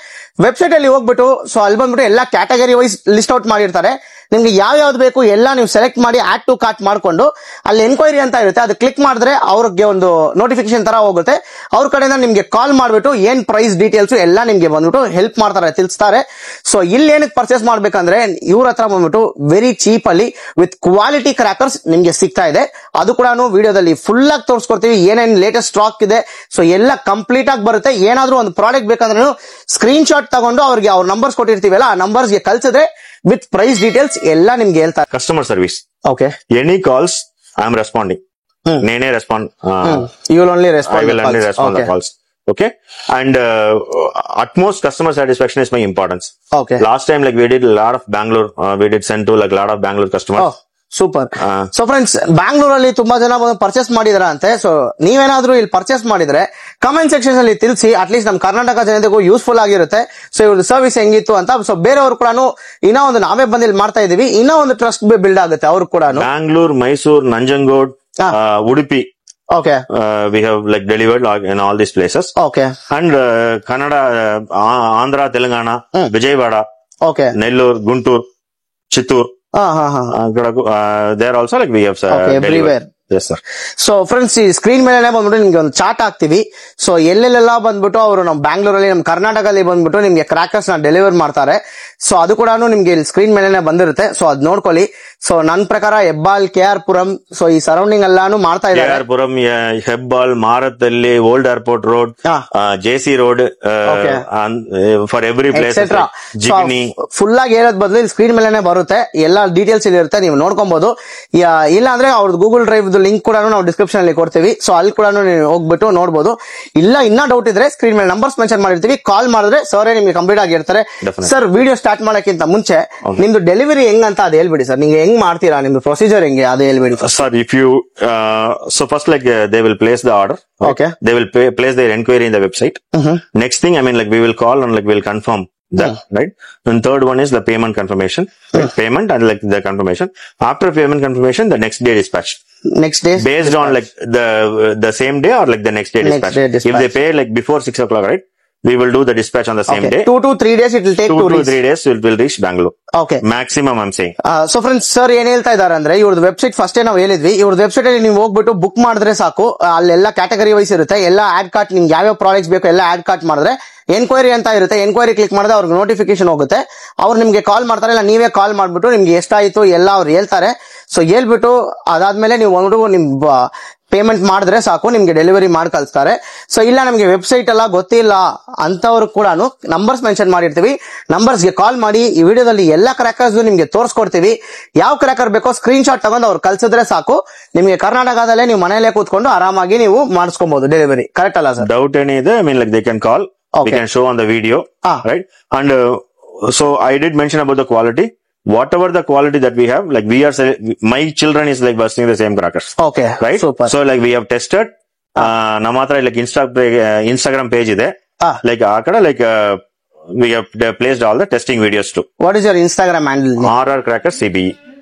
ವೆಬ್ಸೈಟ್ ಅಲ್ಲಿ ಹೋಗ್ಬಿಟ್ಟು ಸೊ ಅಲ್ಲಿ ಬಂದ್ಬಿಟ್ಟು ಎಲ್ಲ ಕ್ಯಾಟಗರಿ ವೈಸ್ ಲಿಸ್ಟ್ ಔಟ್ ಮಾಡಿರ್ತಾರೆ. ನಿಮ್ಗೆ ಯಾವ ಯಾವ್ದು ಬೇಕು ಎಲ್ಲ ನೀವು ಸೆಲೆಕ್ಟ್ ಮಾಡಿ ಆಡ್ ಟು ಕಾರ್ಟ್ ಮಾಡ್ಕೊಂಡು ಅಲ್ಲಿ ಎನ್ಕ್ವೈರಿ ಅಂತ ಇರುತ್ತೆ, ಅದು ಕ್ಲಿಕ್ ಮಾಡಿದ್ರೆ ಅವ್ರಿಗೆ ಒಂದು ನೋಟಿಫಿಕೇಶನ್ ತರ ಹೋಗುತ್ತೆ. ಅವ್ರ ಕಡೆಯಿಂದ ನಿಮ್ಗೆ ಕಾಲ್ ಮಾಡ್ಬಿಟ್ಟು ಏನ್ ಪ್ರೈಸ್ ಡೀಟೇಲ್ಸ್ ಎಲ್ಲ ನಿಮ್ಗೆ ಬಂದ್ಬಿಟ್ಟು ಹೆಲ್ಪ್ ಮಾಡ್ತಾರೆ, ತಿಳಿಸ್ತಾರೆ. ಸೊ ಇಲ್ಲಿ ಏನಕ್ಕೆ ಪರ್ಚೇಸ್ ಮಾಡ್ಬೇಕಂದ್ರೆ ಇವ್ರ ಹತ್ರ ಬಂದ್ಬಿಟ್ಟು ವೆರಿ ಚೀಪ್ ಅಲ್ಲಿ ವಿತ್ ಕ್ವಾಲಿಟಿ ಕ್ರಾಕರ್ಸ್ ನಿಮ್ಗೆ ಸಿಗ್ತಾ ಇದೆ. ಅದು ಕೂಡ ವಿಡಿಯೋದಲ್ಲಿ ಫುಲ್ ಆಗಿ ತೋರಿಸ್ಕೊಡ್ತೀವಿ. ಏನೇನ್ ಲೇಟೆಸ್ಟ್ ಸ್ಟಾಕ್ ಇದೆ, ಸೊ ಎಲ್ಲ ಕಂಪ್ಲೀಟ್ ಆಗಿ ಬರುತ್ತೆ. ಏನಾದ್ರೂ ಒಂದು ಪ್ರಾಡಕ್ಟ್ ಬೇಕಂದ್ರೆ ಸ್ಕ್ರೀನ್ ಶಾಟ್ ತಗೊಂಡು ಅವ್ರಿಗೆ ಅವ್ರ ನಂಬರ್ಸ್ ಕೊಟ್ಟಿರ್ತೀವಲ್ಲ, ಆ ನಂಬರ್ಸ್ಗೆ ಕಳ್ಸಿದ್ರೆ ವಿತ್ ಪ್ರೈಸ್ ಡೀಟೇಲ್ಸ್ ಎಲ್ಲ ನಿಮ್ಗೆ ಹೇಳ್ತಾರೆ. Customer service. Okay. Any calls I am responding. నేనే respond. You will only respond. I will only respond the calls. Okay. And utmost customer satisfaction is my importance. Okay. Last time we did a lot of Bangalore. We did send to a lot of Bangalore customers. Oh. Super. So friends, ಬ್ಯಾಂಗ್ಳೂರಲ್ಲಿ ತುಂಬಾ ಜನ purchase ಮಾಡಿದಾರ ಅಂತೆ. So ನೀವೇನಾದ್ರೂ ಇಲ್ಲಿ purchase ಮಾಡಿದ್ರೆ comment section ಅಲ್ಲಿ ತಿಳಿಸಿ. ಅಟ್ಲೀಸ್ಟ್ ನಮ್ ಕರ್ನಾಟಕ ಜನತೆಗೂ ಯೂಸ್ಫುಲ್ ಆಗಿರುತ್ತೆ. ಸೊ ಇವ್ರ ಸರ್ವಿಸ್ ಹೆಂಗಿತ್ತು ಅಂತ. ಸೊ ಬೇರೆಯವರು ಕೂಡ ಇನ್ನೂ ಒಂದು ನಾವೇ ಬಂದು ಇಲ್ಲಿ ಮಾಡ್ತಾ ಇದೀವಿ, ಇನ್ನೂ ಒಂದು ಟ್ರಸ್ಟ್ ಬಿಲ್ಡ್ ಆಗುತ್ತೆ ಅವ್ರು ಕೂಡ. Bangalore, Mysore, Nanjangud, Udupi. Okay. We have delivered in all these places. Okay. And Kannada, Andhra, Telangana, Vijayawada, okay, Nellore, Guntur, Chittoor. There also we have everywhere. Yes sir. So friends, ಈ ಸ್ಕ್ರೀನ್ ಮೇಲೆ ಬಂದ್ಬಿಟ್ಟು ನಿಮ್ಗೆ ಒಂದು ಚಾರ್ಟ್ ಹಾಕ್ತಿವಿ. So ಎಲ್ಲೆಲ್ಲ ಬಂದ್ಬಿಟ್ಟು ಅವರು ನಮ್ಮ ಬ್ಯಾಂಗ್ಳೂರಲ್ಲಿ, ನಮ್ಮ ಕರ್ನಾಟಕದಲ್ಲಿ ಬಂದ್ಬಿಟ್ಟು ನಿಮ್ಗೆ ಕ್ರಾಕರ್ಸ್ ನ ಡೆಲಿವರ್ ಮಾಡ್ತಾರೆ. ಸೊ ಅದು ಕೂಡ ನಿಮ್ಗೆ ಇಲ್ಲಿ ಸ್ಕ್ರೀನ್ ಮೇಲೆ ಬಂದಿರುತ್ತೆ. ಸೊ ಅದ್ ನೋಡ್ಕೊಳ್ಳಿ. ಸೊ ನನ್ ಪ್ರಕಾರ ಹೆಬ್ಬಾಲ್, KR ಪುರಂ, ಸೊ ಈ ಸರೌಂಡಿಂಗ್ ಎಲ್ಲಾನು ಮಾಡ್ತಾ ಇದ್ದಾರೆ. KR Puram, Hebbal, Marathahalli, old airport road, JC road, for every place. Full ಆಗಿ ಹೇಳೋದ್ ಬದಲು ಇಲ್ಲಿ ಸ್ಕ್ರೀನ್ ಮೇಲೆ ಬರುತ್ತೆ, ಎಲ್ಲಾ ಡೀಟೇಲ್ಸ್ ಇಲ್ಲಿ ಇರುತ್ತೆ, ನೀವು ನೋಡ್ಕೊಬಹುದು. ಇಲ್ಲ ಅಂದ್ರೆ ಅವ್ರದ್ದು ಗೂಗಲ್ ಡ್ರೈವ್ ಇದ್ರದ್ದು ಲಿಂಕ್ ಕೂಡ ನಾವು ಡಿಸ್ಕ್ರಿಪ್ಷನ್ ಅಲ್ಲಿ ಕೊಡ್ತೀವಿ. ಸೊ ಅಲ್ಲಿ ಕೂಡ ನೀವು ಹೋಗ್ಬಿಟ್ಟು ನೋಡಬಹುದು. ಇಲ್ಲ ಇನ್ನ ಡೌಟ್ ಇದ್ರೆ ಸ್ಕ್ರೀನ್ ಮೇಲೆ ನಂಬರ್ಸ್ ಮೆನ್ಷನ್ ಮಾಡಿರ್ತೀವಿ, ಕಾಲ್ ಮಾಡಿದ್ರೆ ಸರ್ ನಿಮ್ಗೆ ಕಂಪ್ಲೀಟ್ ಆಗಿರ್ತಾರೆ. ಸರ್ ವಿಡಿಯೋ ಸ್ಟಾರ್ಟ್ ಮಾಡಕ್ಕಿಂತ ಮುಂಚೆ ನಿಮ್ದು ಡೆಲಿವರಿ ಹೆಂಗ್ ಅಂತ ಅದು ಹೇಳ್ಬಿಡಿ ಸರ್. ನೀವು ಹೆಂಗ್ ಮಾಡ್ತೀರಾ, ನಿಮ್ದು ಪ್ರೊಸೀಜರ್ ಹೆಂಗೆ ಅದು ಹೇಳ್ಬಿಡಿ sir. If you so first like they will place the order. Okay. They will place their enquiry in the website. Next thing, I mean, like we will call and like we'll confirm that, right? And third one is the payment confirmation, right? Payment and like the confirmation. After payment confirmation, the next day dispatch. Next day Based on like the same day or like the next day dispatch. If they pay like before 6 o'clock, right? We will do the dispatch on the same day. 2 to 3 days it will take 2 to 3 days it will reach Bangalore. Okay. Maximum I'm saying. So friends, sir ಏನ್ ಹೇಳ್ತಾ ಇದಾರೆ ಅಂದ್ರೆ ಇವ್ರದ್ದು website first ನಾವು ಹೇಳಿದ್ವಿ. ಇವ್ರದ್ದು website ಅಲ್ಲಿ ನೀವು ಹೋಗ್ಬಿಟ್ಟು ಬುಕ್ ಮಾಡಿದ್ರೆ ಸಾಕು. ಅಲ್ಲೆಲ್ಲ ಕ್ಯಾಟಗರಿ ವೈಸ್ ಇರುತ್ತೆ. ಎಲ್ಲ ಆಡ್ ಕಾರ್ಟ್ ನಿಮ್ಗೆ ಯಾವ್ಯಾವ ಪ್ರಾಡಕ್ಟ್ಸ್ ಬೇಕು ಎಲ್ಲ ಆಡ್ ಕಾರ್ಟ್ ಮಾಡಿದ್ರೆ ಎನ್ಕ್ವೈರಿ ಅಂತ ಇರುತ್ತೆ. ಎನ್ಕ್ವೈರಿ ಕ್ಲಿಕ್ ಮಾಡಿದ್ರೆ ಅವ್ರಿಗೆ ನೋಟಿಫಿಕೇಶನ್ ಹೋಗುತ್ತೆ. ಅವ್ರು ನಿಮ್ಗೆ ಕಾಲ್ ಮಾಡ್ತಾರೆ, ಇಲ್ಲ ನೀವೇ ಕಾಲ್ ಮಾಡ್ಬಿಟ್ಟು ನಿಮ್ಗೆ ಎಷ್ಟಾಯ್ತು ಎಲ್ಲ ಅವ್ರು ಹೇಳ್ತಾರೆ. ಸೊ ಹೇಳ್ಬಿಟ್ಟು ಅದಾದ್ಮೇಲೆ ನೀವು ಒಂದು ನಿಮ್ ಪೇಮೆಂಟ್ ಮಾಡಿದ್ರೆ ಸಾಕು, ನಿಮ್ಗೆ ಡೆಲಿವರಿ ಮಾಡಿ ಕಳಿಸ್ತಾರೆ. ಸೊ ಇಲ್ಲ ನಮ್ಗೆ ವೆಬ್ಸೈಟ್ ಎಲ್ಲ ಗೊತ್ತಿಲ್ಲ ಅಂತವ್ರು ಕೂಡ ನಂಬರ್ಸ್ ಮೆನ್ಷನ್ ಮಾಡಿರ್ತೀವಿ. ನಂಬರ್ಸ್ಗೆ ಕಾಲ್ ಮಾಡಿ ಈ ವಿಡಿಯೋದಲ್ಲಿ ಎಲ್ಲ ಕ್ರ್ಯಾಕರ್ಸ್ ನಿಮ್ಗೆ ತೋರಿಸ್ಕೊಡ್ತೀವಿ. ಯಾವ ಕ್ರ್ಯಾಕರ್ ಬೇಕೋ ಸ್ಕ್ರೀನ್ ಶಾಟ್ ತಗೊಂಡು ಅವ್ರು ಕಳ್ಸಿದ್ರೆ ಸಾಕು, ನಿಮ್ಗೆ ಕರ್ನಾಟಕದಲ್ಲೇ ನೀವು ಮನೆಯಲ್ಲೇ ಕೂತ್ಕೊಂಡು ಆರಾಮಾಗಿ ನೀವು ಮಾಡಿಸ್ಕೊಬಹುದು ಡೆಲಿವರಿ. ಕರೆಕ್ಟ್ ಅಲ್ಲ ಸರ್? Doubt any ಇದೆ, I mean like they can call. We can show on the video, right? And so I did mention about the quality. Whatever the quality that we have, like we are, my children is like bursting the same crackers. Okay, right? Super. So like we have tested. Namatra like Instagram page ide. Like akada like we have placed all the testing videos too. What is your Instagram handle? RR Crackers CBE.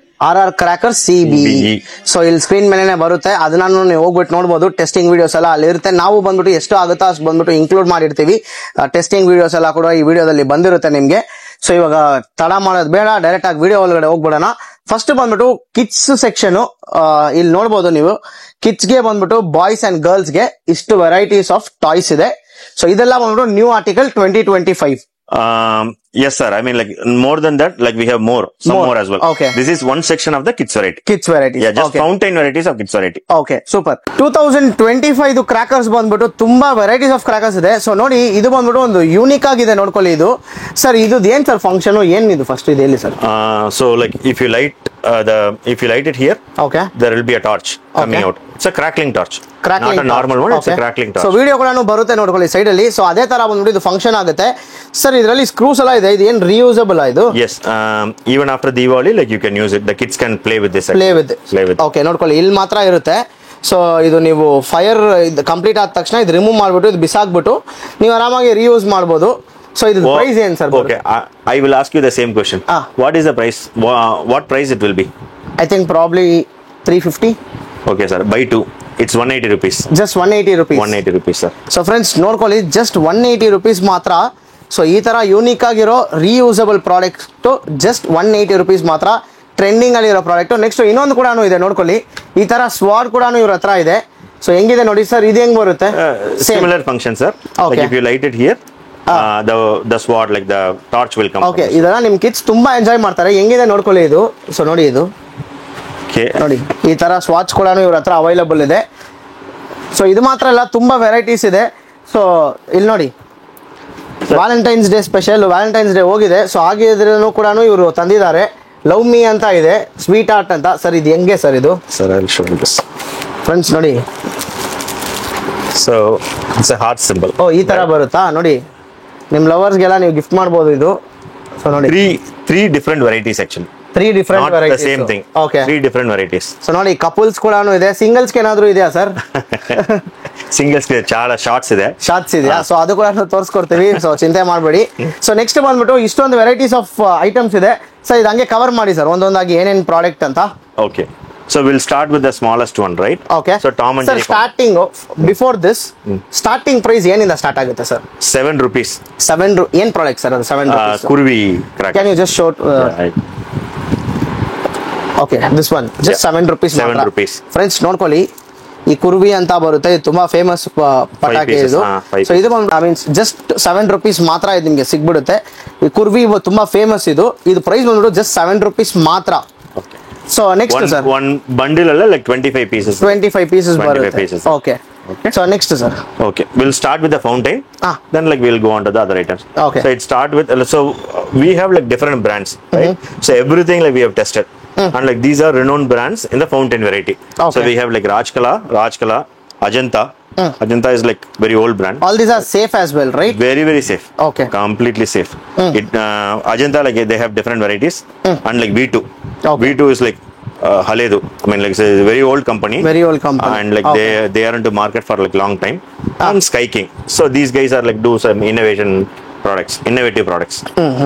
RR Crackers CBE. So ಇಲ್ಲಿ screen ಮೇಲೆನೆ ಬರುತ್ತೆ, ಅದನ್ನ ನೀವು ಹೋಗ್ಬಿಟ್ಟು ನೋಡಬಹುದು. Testing videos ಎಲ್ಲ ಅಲ್ಲಿ ಇರುತ್ತೆ. ನಾವು ಬಂದ್ಬಿಟ್ಟು ಎಷ್ಟು ಆಗುತ್ತೋ ಅಷ್ಟು ಬಂದ್ಬಿಟ್ಟು ಇನ್ಕ್ಲೂಡ್ ಮಾಡಿರ್ತೀವಿ. ಟೆಸ್ಟಿಂಗ್ ವಿಡಿಯೋಸ್ ಎಲ್ಲ ಕೂಡ ಈ ವಿಡಿಯೋದಲ್ಲಿ ಬಂದಿರುತ್ತೆ ನಿಮ್ಗೆ. ಸೊ ಇವಾಗ ತಡ ಮಾಡೋದು ಬೇಡ, ಡೈರೆಕ್ಟ್ ಆಗಿ ವಿಡಿಯೋ ಒಳಗಡೆ ಹೋಗ್ಬಿಡೋಣ. ಫಸ್ಟ್ ಬಂದ್ಬಿಟ್ಟು ಕಿಡ್ಸ್ ಸೆಕ್ಷನ್ ಇಲ್ಲಿ ನೋಡಬಹುದು ನೀವು. ಕಿಡ್ಸ್ ಗೆ ಬಂದ್ಬಿಟ್ಟು ಬಾಯ್ಸ್ ಅಂಡ್ ಗರ್ಲ್ಸ್ ಗೆ ಇಷ್ಟು ವೆರೈಟೀಸ್ ಆಫ್ ಟಾಯ್ಸ್ ಇದೆ. ಸೊ ಇದೆಲ್ಲ ಬಂದ್ಬಿಟ್ಟು new article 2025. Yes sir, I mean like more than that, like we have some more as well. Okay. This is one section of the kids variety. Kids varieties. Yeah, just fountain varieties of kids variety. Okay, super. 2025 crackers ಬಂದ್ಬಿಟ್ಟು ತುಂಬಾ varieties of crackers ಇದೆ. So ನೋಡಿ ಇದು ಬಂದ್ಬಿಟ್ಟು ಒಂದು unique ಆಗಿದೆ, ನೋಡ್ಕೊಳ್ಳಿ. ಇದು ಸರ್ ಇದು ಏನ್ ಸರ್ ಫಂಕ್ಷನ್ ಏನ್ ಇದು ಫಸ್ಟ್ ಇದು ಹೇಳಿ sir. So like if you light it here, okay, there will be a torch coming out. It's a crackling torch. Not a normal one, it's a crackling torch. So video ಕೂಡ ಬರುತ್ತೆ ನೋಡ್ಕೊಳ್ಳಿ side ಅಲ್ಲಿ. So ಅದೇ ತರ ಬಂದ್ಬಿಟ್ಟು ಇದು function ಆಗುತ್ತೆ. Sir ಇದರಲ್ಲಿ ಸ್ಕ್ರೂಸ್ ಎಲ್ಲ ಇದೆ, ಇದು ಏನ್ ರಿಯೂಸಬಲ್ ಇದು? Yes, even after Diwali like you can use it. The kids can play with this. Play with. Okay, ನೋಡ್ಕೊಳ್ಳಿ ಇಲ್ಲಿ ಮಾತ್ರ ಇರುತ್ತೆ. ಸೊ ಇದು ನೀವು ಫೈರ್ ಕಂಪ್ಲೀಟ್ ಆದ ತಕ್ಷಣ ಇದು ರಿಮೂವ್ ಮಾಡ್ಬಿಟ್ಟು ಇದು ಬಿಸಾಕ್ಬಿಟ್ಟು ನೀವು ಆರಾಮಾಗಿ ರಿಯೂಸ್ ಮಾಡಬಹುದು. ಸೊ ಇದು ಪ್ರೈಸ್ ಏನ್ sir? Okay, I will ask you the same question. What is the price? What price it will be? I think probably 350. Okay sir, buy two. It's 180 rupees. Just 180 rupees. 180 rupees sir. So friends ನೋಡ್ಕೊಳ್ಳಿ, just 180 rupees ಮಾತ್ರ. So ಈ ತರ unique ಆಗಿರೋ reusable product just 180 rupees ಮಾತ್ರ. Trending ಅಲ್ಲಿ ಇರೋ product. Next ಇನ್ನೊಂದು ಕೂಡ ಇದೆ ನೋಡ್ಕೊಳ್ಳಿ, ಈ ತರ ಸ್ವಾಡ್ ಕೂಡ ಇವ್ರ ಹತ್ರ ಇದೆ. ಸೊ ಹೆಂಗಿದೆ ನೋಡಿ ಸರ್, ಇದು ಹೆಂಗ್ ಬರುತ್ತೆ? Similar function sir. Okay. Like if you light it here, the sword like the torch will come. Okay, ಇದೆಲ್ಲ ನಿಮ್ ಕಿಡ್ಸ್ ತುಂಬಾ ಎಂಜಾಯ್ ಮಾಡ್ತಾರೆ. ಹೆಂಗಿದೆ ನೋಡ್ಕೊಳ್ಳಿ ಇದು. ಸೊ ನೋಡಿ ಇದು ನೋಡಿ ಈ ತರ ಸ್ವಾಚ್ ಕೂಡ ಇವ್ರ ಹತ್ರ ಅವೈಲಬಲ್ ಇದೆ. ಸೊ ಇದು ಮಾತ್ರ ಅಲ್ಲ, ತುಂಬಾ ವೆರೈಟೀಸ್ ಇದೆ. ಸೊ ಇಲ್ಲಿ ನೋಡಿ Valentine's day special, Valentine's day ಹೋಗಿದೆ. ಸೊ ಆಗಿದ್ರೂ ಕೂಡ ಇವರು ತಂದಿದ್ದಾರೆ. ಲವ್ ಮೀ ಅಂತ ಇದೆ, ಸ್ವೀಟ್ ಆರ್ಟ್ ಅಂತ. ಸರ್ ಇದು ಹೆಂಗೆ ಸರ್ ಇದು? Sir, I'll show you this. Friends ನೋಡಿ, So it's a heart symbol. ಓ ಈ ತರ ಬರುತ್ತಾ ನೋಡಿ, ನಿಮ್ ಲವರ್ಸ್ಗೆಲ್ಲ ನೀವು ಗಿಫ್ಟ್ ಮಾಡ್ಬೋದು ಇದು. ಸೊ ನೋಡಿ three different varieties actually. 3 different Not varieties. the same thing. Okay. 3 different varieties. So ನೋಡಿ ಕಪಲ್ಸ್ ಕೂಡ ಇದೆ. ಸಿಂಗಲ್ಸ್ ಏನಾದ್ರು ಇದೆಯಾ ಸರ್? Singles ಗೆ చాలా ಶಾರ್ಟ್ಸ್ ಇದೆ. ಶಾರ್ಟ್ಸ್ ಇದೆಯಾ? ಸೊ ಅದು ಕೂಡ ತೋರಿಸ್ಕೊಡ್ತೀವಿ. ಸೊ ಚಿಂತೆ ಮಾಡಬೇಡಿ. ಸೊ ನೆಕ್ಸ್ಟ್ ಬಂದ್ಬಿಟ್ಟು ಇಷ್ಟೊಂದು ವೆರೈಟೀಸ್ ಆಫ್ ಐಟಮ್ಸ್ ಇದೆ. ಸೊ ಇದು ಹಂಗೆ ಕವರ್ ಮಾಡಿ ಸರ್ ಒಂದೊಂದಾಗಿ ಏನೇನ್ ಪ್ರಾಡಕ್ಟ್ ಅಂತ. Okay. So we'll start with the smallest one, right? Okay. So Tom and Jerry. Sir, starting before this, starting price ಏನಿಂದ ಸ್ಟಾರ್ಟ್ ಆಗುತ್ತೆ ಸರ್? 7 rupees. 7 ಏನ್ ಪ್ರಾಡಕ್ಟ್ ಸರ್ ಅದು? 7 rupees. Kurvi cracker. Can you just show? Okay, this one just 7 rupees. 7 rupees. Friends ನೋಡ್ಕೊಳ್ಳಿ, ಈ ಕುರ್ವಿ ಅಂತ ಬರುತ್ತೆ, ಇದು ತುಂಬಾ ಫೇಮಸ್ ಪಟಾಕಿ ಇದು. ಸೊ ಇದು ಮೀನ್ಸ್ ಜಸ್ಟ್ 7 rupees ಮಾತ್ರ ಇದು ನಿಮ್ಗೆ ಸಿಗ್ಬಿಡುತ್ತೆ. ಈ ಕುರ್ವಿ ತುಂಬಾ ಫೇಮಸ್ ಇದು. ಇದು ಪ್ರೈಸ್ ಬಂದ್ಬಿಟ್ಟು ಜಸ್ಟ್ 7 rupees ಮಾತ್ರ. So next sir, one bundle ಅಲ್ಲ like 25 pieces. 25 pieces ಬರುತ್ತೆ. Okay. So next sir. Okay, we'll start with the fountain. Then like we'll go on to the other items. Okay. So it start with, so we have like different brands, right? So everything like we have tested. and like these are renowned brands in the fountain variety. So Okay. we have like Rajkala, Ajanta. Ajanta is like very old brand. All these are safe as well, right? Very, very safe. Okay. Completely safe. Ajanta, like they have different varieties. And like V2. Okay. V2 is like Haledu. I mean, like it's a very old company. Very old company. And like Okay. they are into market for like long time. And Sky King. So these guys are like do some innovative products.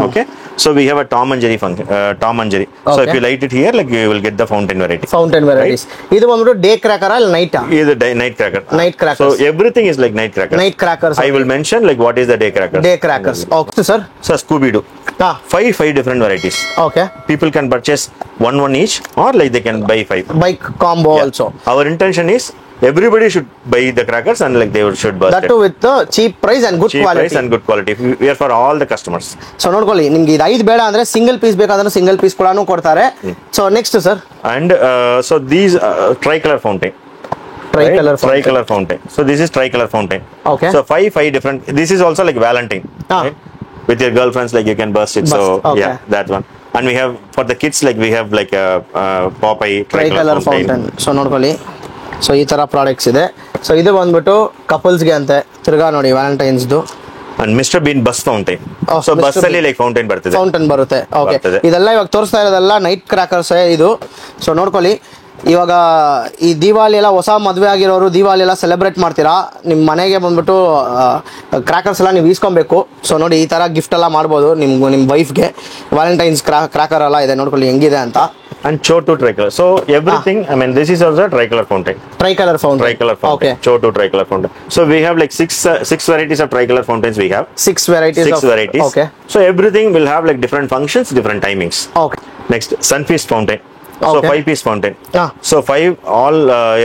Okay. So we have a Tom and Jerry function. Tom and Jerry. So if Okay. you light it here, like you will get the fountain variety. Fountain varieties. ಇದು ಬಂದ್ಬಿಟ್ಟು day Crocker ಅಲ್ಲಿ night Is a night cracker. Night crackers. So everything is like night cracker. Night crackers. I will mention like what is the day cracker. Day crackers. Okay sir. So Scooby Doo. ಹಾ Five different varieties. Okay. People can purchase one each, or like they can buy 5. Bike combo also. Our intention is everybody should buy the crackers and like they should burst that it. With cheap price and good Cheap price quality. and good quality. We are for all the customers. So ನೋಡ್ಕೊಳ್ಳಿ, ನಿಮ್ಗೆ ಇದು 5 ಬೇಡ ಅಂದ್ರೆ single piece ಬೇಕಾದ್ರೆ single piece ಕೂಡ ಕೊಡ್ತಾರೆ. So next sir, And so these tricolor fountain. Tri Right? Colour Tricolor fountain. So this is tricolor fountain. Okay. So five different. This is also like Valentine. Ah. Right? With your girlfriends, like you can burst it. So Burst, okay. yeah, that one. And we have for the kids, like we have like a Popeye try tricolor colour fountain. Fountain. So ನೋಡ್ಕೊಳ್ಳಿ, so ಈ ತರ products ಇದೆ. So ಇದು ಬಂದ್ಬಿಟ್ಟು ಕಪಲ್ಸ್ಗೆ ಅಂತೆ. ತಿರ್ಗಾ ನೋಡಿ ವ್ಯಾಲೆಂಟೈನ್ಸ್ದು And Mr. Bean bus fountain. Oh, So Mr. bus ಅಲ್ಲಿ Bean. like fountain ಬರ್ತದೆ. ಫೌಂಟೈನ್ ಬರುತ್ತೆ. ಓಕೆ, ಬರ್ತದೆ. ಇದೆಲ್ಲ ಇವಾಗ ತೋರಿಸ್ತಾ ಇರೋದೆಲ್ಲ ನೈಟ್ ಕ್ರಾಕರ್ಸ್ ಇದು. ಸೊ ನೋಡ್ಕೊಳ್ಳಿ, ಇವಾಗ ಈ ದಿವಾಲಿ ಎಲ್ಲ ಹೊಸ ಮದುವೆ ಆಗಿರೋರು ದಿವಾಲಿ ಎಲ್ಲ ಸೆಲೆಬ್ರೇಟ್ ಮಾಡ್ತೀರಾ, ನಿಮ್ಮ ಮನೆಗೆ ಬಂದ್ಬಿಟ್ಟು ಕ್ರಾಕರ್ಸ್ ಎಲ್ಲ ನೀವು ಈಸ್ಕೊಬೇಕು. ಸೊ ನೋಡಿ, ಈ ತರ ಗಿಫ್ಟ್ ಎಲ್ಲ ಮಾಡ್ಬೋದು ನಿಮ್ಮ ವೈಫ್ಗೆ. ವ್ಯಾಲೆಂಟೈನ್ಸ್ ಕ್ರಾಕರ್ ಎಲ್ಲ ಇದೆ, ನೋಡ್ಕೊಳ್ಳಿ ಹೆಂಗಿದೆ ಅಂತ. And Chotu tricolor. So everything. I mean, this is also a tricolor fountain. Try colour fountain. Tricolor fountain. Okay, Chotu tricolor fountain. So we have like six varieties of tricolor fountains. We have 6 varieties. 6 varieties. Okay So everything will have like different functions, different timings. Okay Next, Sunfeast fountain. So Okay. 5-piece fountain. Ah. So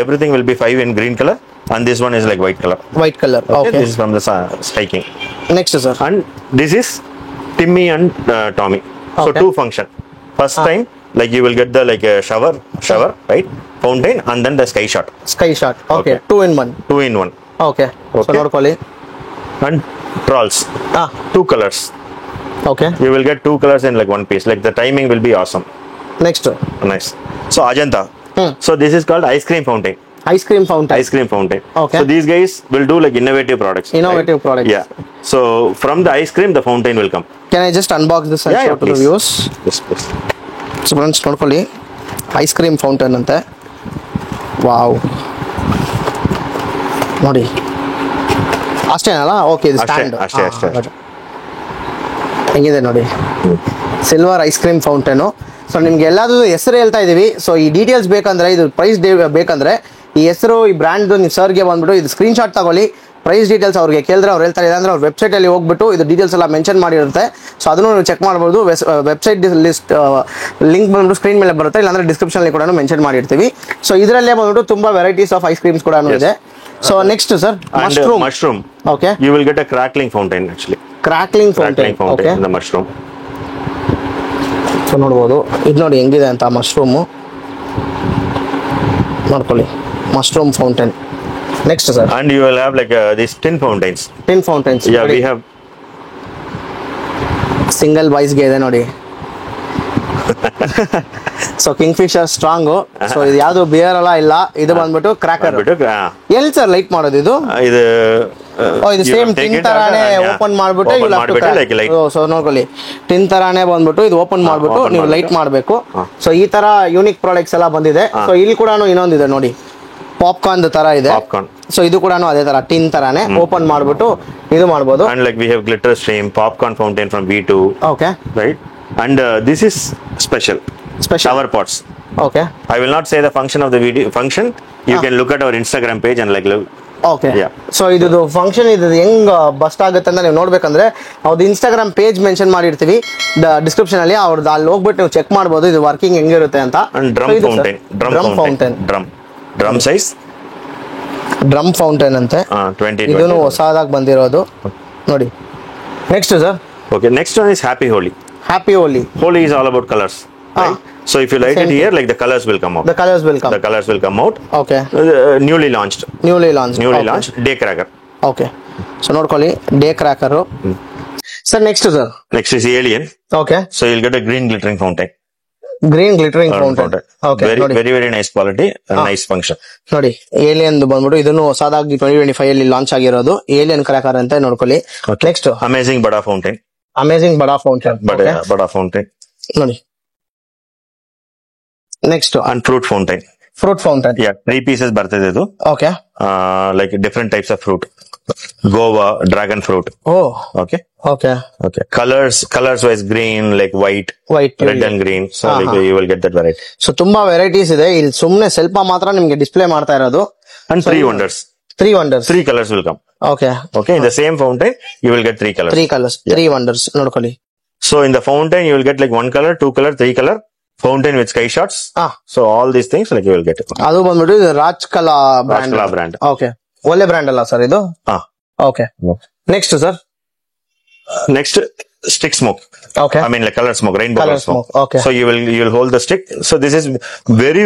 everything will be 5 in green color, and this one is like white color. White colour. Okay. Okay, This is from the Sky King. Next sir. And this is Timmy and Tommy. So Okay. 2 function. First time, like you will get the like a shower, right? Fountain, and then the sky shot. Sky shot. Okay, Okay. 2 in 1. 2 in 1. Okay, so Okay. ನೋಡ್ಕೊಳ್ಳಿ. And trolls. ಹಾ 2 colors. Okay, You will get 2 colors in like one piece. Like the timing will be awesome. Next Nice. So Ajanta. So this is called ice cream fountain. Ice cream fountain. Ice cream fountain. Okay. So these guys will do like innovative products. Innovative products. Yeah. So from the ice cream, the fountain will come. Can I just unbox this and Yeah, show yeah, to the please. Views? Yes, please. So friends ನೋಡ್ಕೊಳ್ಳಿ, ice cream fountain ಅಂತೆ. Wow, ನೋಡಿ ಅಷ್ಟೇನಲ್ಲ? Okay, ಇದು ಅಷ್ಟೇ, stand ಅಷ್ಟೇ. ಹೆಂಗಿದೆ ನೋಡಿ, silver ice cream fountain. So ನಿಮ್ಗೆ ಎಲ್ಲಾದ್ರೂ ಹೆಸರು ಹೇಳ್ತಾ ಇದೀವಿ. ಸೊ ಈ ಡೀಟೇಲ್ಸ್ ಬೇಕಂದ್ರೆ, ಇದು ಪ್ರೈಸ್ ಬೇಕಂದ್ರೆ ಈ ಹೆಸರು, ಈ ಬ್ರ್ಯಾಂಡ್ ನೀವು ಸರ್ಗೆ ಬಂದ್ಬಿಟ್ಟು ಇದು ಸ್ಕ್ರೀನ್ ಶಾಟ್ ತಗೊಳ್ಳಿ. ಪ್ರೈಸ್ ಡೀಟೇಲ್ಸ್ ಅವ್ರಿಗೆ ಕೇಳಿದ್ರೆ ಅವ್ರು ಹೇಳ್ತಾರೆ, ಇಲ್ಲಾಂದ್ರೆ ಅವ್ರ ವೆಬ್ಸೈಟಲ್ಲಿ ಹೋಗ್ಬಿಟ್ಟು ಇದು ಡೀಟೇಲ್ಸ್ ಎಲ್ಲ ಮೆನ್ಷನ್ ಮಾಡಿರುತ್ತೆ. ಸೊ ಅದನ್ನು ನೀವು ಚೆಕ್ ಮಾಡ್ಬೋದು. ವೆಬ್ಸೈಟ್ ಲಿಸ್ಟ್ ಲಿಂಕ್ ಬಂದ್ಬಿಟ್ಟು ಸ್ಕ್ರೀನ್ ಮೇಲೆ ಬರುತ್ತೆ, ಇಲ್ಲಾಂದ್ರೆ ಡಿಸ್ಕ್ರಿಪ್ಷನಲ್ಲಿ ಕೂಡ ಮೆನ್ಷನ್ ಮಾಡಿರ್ತೀವಿ. ಸೊ ಇದರಲ್ಲೇ ಬಂದ್ಬಿಟ್ಟು ತುಂಬಾ ವೆರೈಟೀಸ್ ಆಫ್ ಐಸ್ ಕ್ರೀಮ್ಸ್ ಕೂಡ ಇದೆ. So next sir, And mushroom. Okay, You will get a crackling fountain actually. Crackling Crackling fountain. Okay, fountain in the mushroom. So ನೋಡ್ಬೋದು, ಇದು ನೋಡಿ ಹೆಂಗಿದೆ ಅಂತ ಮಶ್ರೂಮು. ನೋಡ್ಕೊಳ್ಳಿ, mushroom fountain. Next sir, And you will have like these tin fountains. Tin fountains. Yeah, we have. Single ಬಾಯ್ಸ್ಗೆ ಇದೆ ನೋಡಿ. So Kingfisher strong. So ಇದು ಯಾವ್ದು ಬಿಯರ್ ಎಲ್ಲ ಇಲ್ಲ, ಇದು ಬಂದ್ಬಿಟ್ಟು ಕ್ರಾಕರ್. ಎಲ್ಲಿ ಸರ್ ಲೈಟ್ ಮಾಡೋದು ಇದು? ಇದು ಇದು ಸೇಮ್ ಟಿನ್ ತರಾನೇ ಓಪನ್ ಮಾಡ್ಬಿಟ್ಟು ಸೊ ನೋಡ್ಕೊಳ್ಳಿ, ಟಿನ್ ತರಾನೇ ಬಂದ್ಬಿಟ್ಟು ಇದು ಓಪನ್ ಮಾಡ್ಬಿಟ್ಟು open ನೀವು ಮಾಡ್ಬಿಟ್ಟು. ಲೈಟ್ ಮಾಡಬೇಕು. ಸೊ ಈ ತರ ಯೂನಿಕ್ ಪ್ರಾಡಕ್ಟ್ಸ್ ಎಲ್ಲ ಬಂದಿದೆ. ಸೊ ಇಲ್ಲಿ ಕೂಡ ಇನ್ನೊಂದಿದೆ ನೋಡಿ, ಪಾಪ್ಕಾರ್ನ್ ತರ ಇದೆ. Popcorn. ಸೊ ಇದು ಕೂಡ ಅದೇ ತರ ಟಿನ್ ತರಾನೇ ಓಪನ್ ಮಾಡ್ಬಿಟ್ಟು ಇದು ಮಾಡ್ಬೋದು. And like we have glitter stream, popcorn fountain from V2. Okay, Right. And this is special. Special. Shower pots. Okay, I will not say the function of the video function. You can look at our Instagram page and like look. Okay. Yeah. So ಇದು function ಇದು ಹೆಂಗ್ bust ಆಗುತ್ತೆ ಅಂತ ನೀವು ನೋಡ್ಬೇಕಂದ್ರೆ ಅವ್ರದ್ದು Instagram page mention ಮಾಡಿರ್ತೀವಿ description ಅಲ್ಲಿ. ಅವ್ರದ್ದು ಅಲ್ಲಿ ಹೋಗ್ಬಿಟ್ಟು ನೀವು ಚೆಕ್ ಮಾಡ್ಬೋದು ಇದು ವರ್ಕಿಂಗ್ ಹೆಂಗಿರುತ್ತೆ ಅಂತ. And drum fountain. Drum fountain. Drum size. Drum fountain ಅಂತೆ. 20. ಇದನ್ನು ಹೊಸದಾಗಿ ಬಂದಿರೋದು ನೋಡಿ. Next sir, Okay. Next one is Happy Holi. Happy Holi. Holi is all about colors. Right? So if you light Same it here, like the colors will come out. The colours will come. The colors will come out. Okay, Newly launched. Newly launch. Day cracker. Okay, so ನೋಡ್ಕೊಳ್ಳಿ, day cracker. Sir next sir. Next is Alien. Okay, So you'll get a green glittering fountain. Green glittering fountain. Okay, very very very nice quality, nice function. ನೋಡಿ alien ಬಂದ್ಬಿಟ್ಟು ಇದನ್ನು ಹೊಸದಾಗಿ 2025 ಅಲ್ಲಿ launch ಆಗಿರೋದು alien cracker ಅಂತ ನೋಡ್ಕೊಳ್ಳಿ. Next amazing ಬಡಾ fountain. Amazing ಬಡಾ ಫೌಂಟೇನ್. ಬಡಾ ಫೌಂಟೇನ್ ನೋಡಿ. Next and fruit fountain. Fruit fountain. 3 pieces ಬರ್ತದೆ ಇದು. Okay, like different types of fruit. Guava, dragon fruit. Okay okay okay. Colours wise green, like white, red and green. So you will get that variety. So ತುಂಬಾ varieties ಇದೆ ಇಲ್ಲಿ. ಸುಮ್ನೆ ಸ್ವಲ್ಪ ಮಾತ್ರ ನಿಮ್ಗೆ display ಮಾಡ್ತಾ ಇರೋದು. And 3 wonders. 3 colors will come. Okay. In the same fountain you will get 3 colors. 3 wonders ನೋಡ್ಕೊಳ್ಳಿ. So in the fountain you will get like 1 color, 2 color, 3 color fountain with sky shots. So all these things like you will get it. ಅದು ಬಂದ್ಬಿಟ್ಟು ರಾಜ್ ಕಲಾ brand. Okay, ಒಳ್ಳೆ brand ಅಲ್ಲ sir ಇದು? Okay. Next sir, next stick smoke. Okay, I mean like color smoke, rainbow color smoke. Okay. So you will hold the stick. So this is very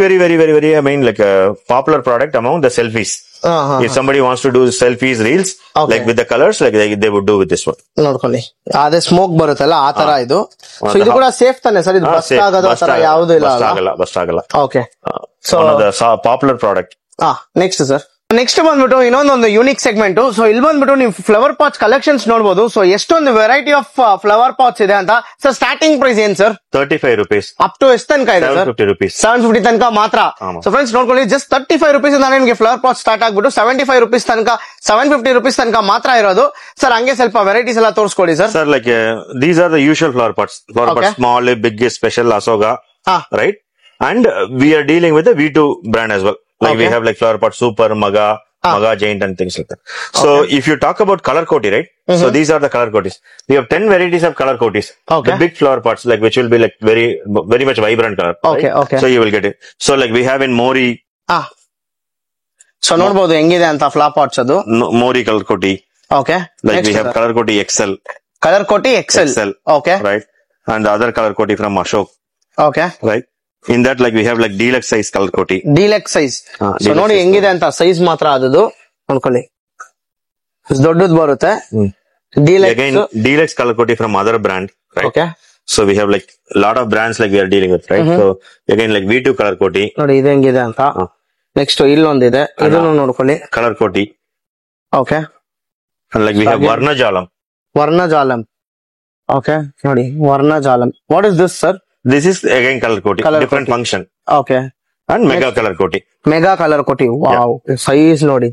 I mean like a popular product among the selfies. If somebody wants to do selfies, reels, like with the colors, like they would do with this one. ನೋಡ್ಕೊಳ್ಳಿ, ಅದೇ smoke ಬರುತ್ತಲ್ಲ ಆ ತರ ಇದು. So ಇದು ಕೂಡ safe ತಾನೆ sir? ಇದು ಬಸ್ಟ್ ಆಗೋದು ಆ ತರ ಯಾವುದು ಇಲ್ಲ ಅಲ್ಲ? ಬಸ್ಟ್ ಆಗಲ್ಲ. Okay, so one of the popular product. Next sir, next ಬಂದ್ಬಿಟ್ಟು ಇನ್ನೊಂದೊಂದು ಯೂನಿಕ್ ಸೆಗ್ಮೆಂಟ್. ಸೊ ಇಲ್ಲಿ ಬಂದ್ಬಿಟ್ಟು ನೀವು ಫ್ಲವರ್ ಪಾಟ್ಸ್ ಕಲೆಕ್ಷನ್ಸ್ ನೋಡಬಹುದು. ಸೊ ಎಷ್ಟೊಂದು ವೆರೈಟಿ ಆಫ್ ಫ್ಲವರ್ ಪಾಟ್ಸ್ ಇದೆ ಅಂತ. ಸರ್ ಸ್ಟಾರ್ಟಿಂಗ್ ಪ್ರೈಸ್ ಏನ್ ಸರ್? 35 rupees. ಅಪ್ ಟು ಎಷ್ಟು ತನಕ ಇದೆ ಸರ್? 750 ತನಕ ಮಾತ್ರ. ಸೊ ಫ್ರೆಂಡ್ಸ್ ನೋಡ್ಕೊಳ್ಳಿ, ಜಸ್ಟ್ 35 rupees ಇಂದ ನಿಮಗೆ ಫ್ಲವರ್ ಪಾಟ್ ಸ್ಟಾರ್ಟ್ ಆಗ್ಬಿಟ್ಟು 75 rupees ತನಕ, 750 rupees ತನಕ ಮಾತ್ರ ಇರೋದು. ಸರ್ ಹಂಗೆ ಸ್ವಲ್ಪ ವೆರೈಟೀಸ್ ಎಲ್ಲ ತೋರಿಸ್ಕೊಡಿ sir. Sir like these are the usual flower pots. Small, big, special, ಅಸೋಗಾ, right? And we are dealing with V2 brand as well. Like we have like flower pot, super, maga, giant and things like that. So if you talk about color koti, right? So these are the color kotis. We have 10 varieties of color kotis. The big flower pots, like which will be like very much vibrant color. Okay, right? Okay. So you will get it. So like we have in Mori. So ನೋಡಬಹುದು ಹೆಂಗಿದೆ ಅಂತ flower pats ಅದು. Mori color koti. Okay. Like we have color koti XL. Color koti XL. Okay. Right. And the other color koti from Ashok. Okay. Right. In that like we have like deluxe size color koti. Deluxe size. So ನೋಡಿ ಹೆಂಗಿದೆ ಅಂತ size ಮಾತ್ರ ಅದದು ನೋಡ್ಕೊಳ್ಳಿ, ದೊಡ್ಡದು ಬರುತ್ತೆ. Again deluxe color koti from other brand, right? Okay. So we have like lot of brands like we are dealing with, right? So again like V2 color koti. ನೋಡಿ ಇದು ಹೆಂಗಿದೆ ಅಂತ. ನೆಕ್ಸ್ಟ್ ಇಲ್ಲೊಂದಿದೆ, ಇದನ್ನು ನೋಡ್ಕೊಳ್ಳಿ, color koti. Okay. And like we have Varnajalam. Okay. ನೋಡಿ Varnajalam. What is this sir? This is again color koti, different function. Okay. And mega color koti. Mega color koti. Wow. Size ನೋಡಿ,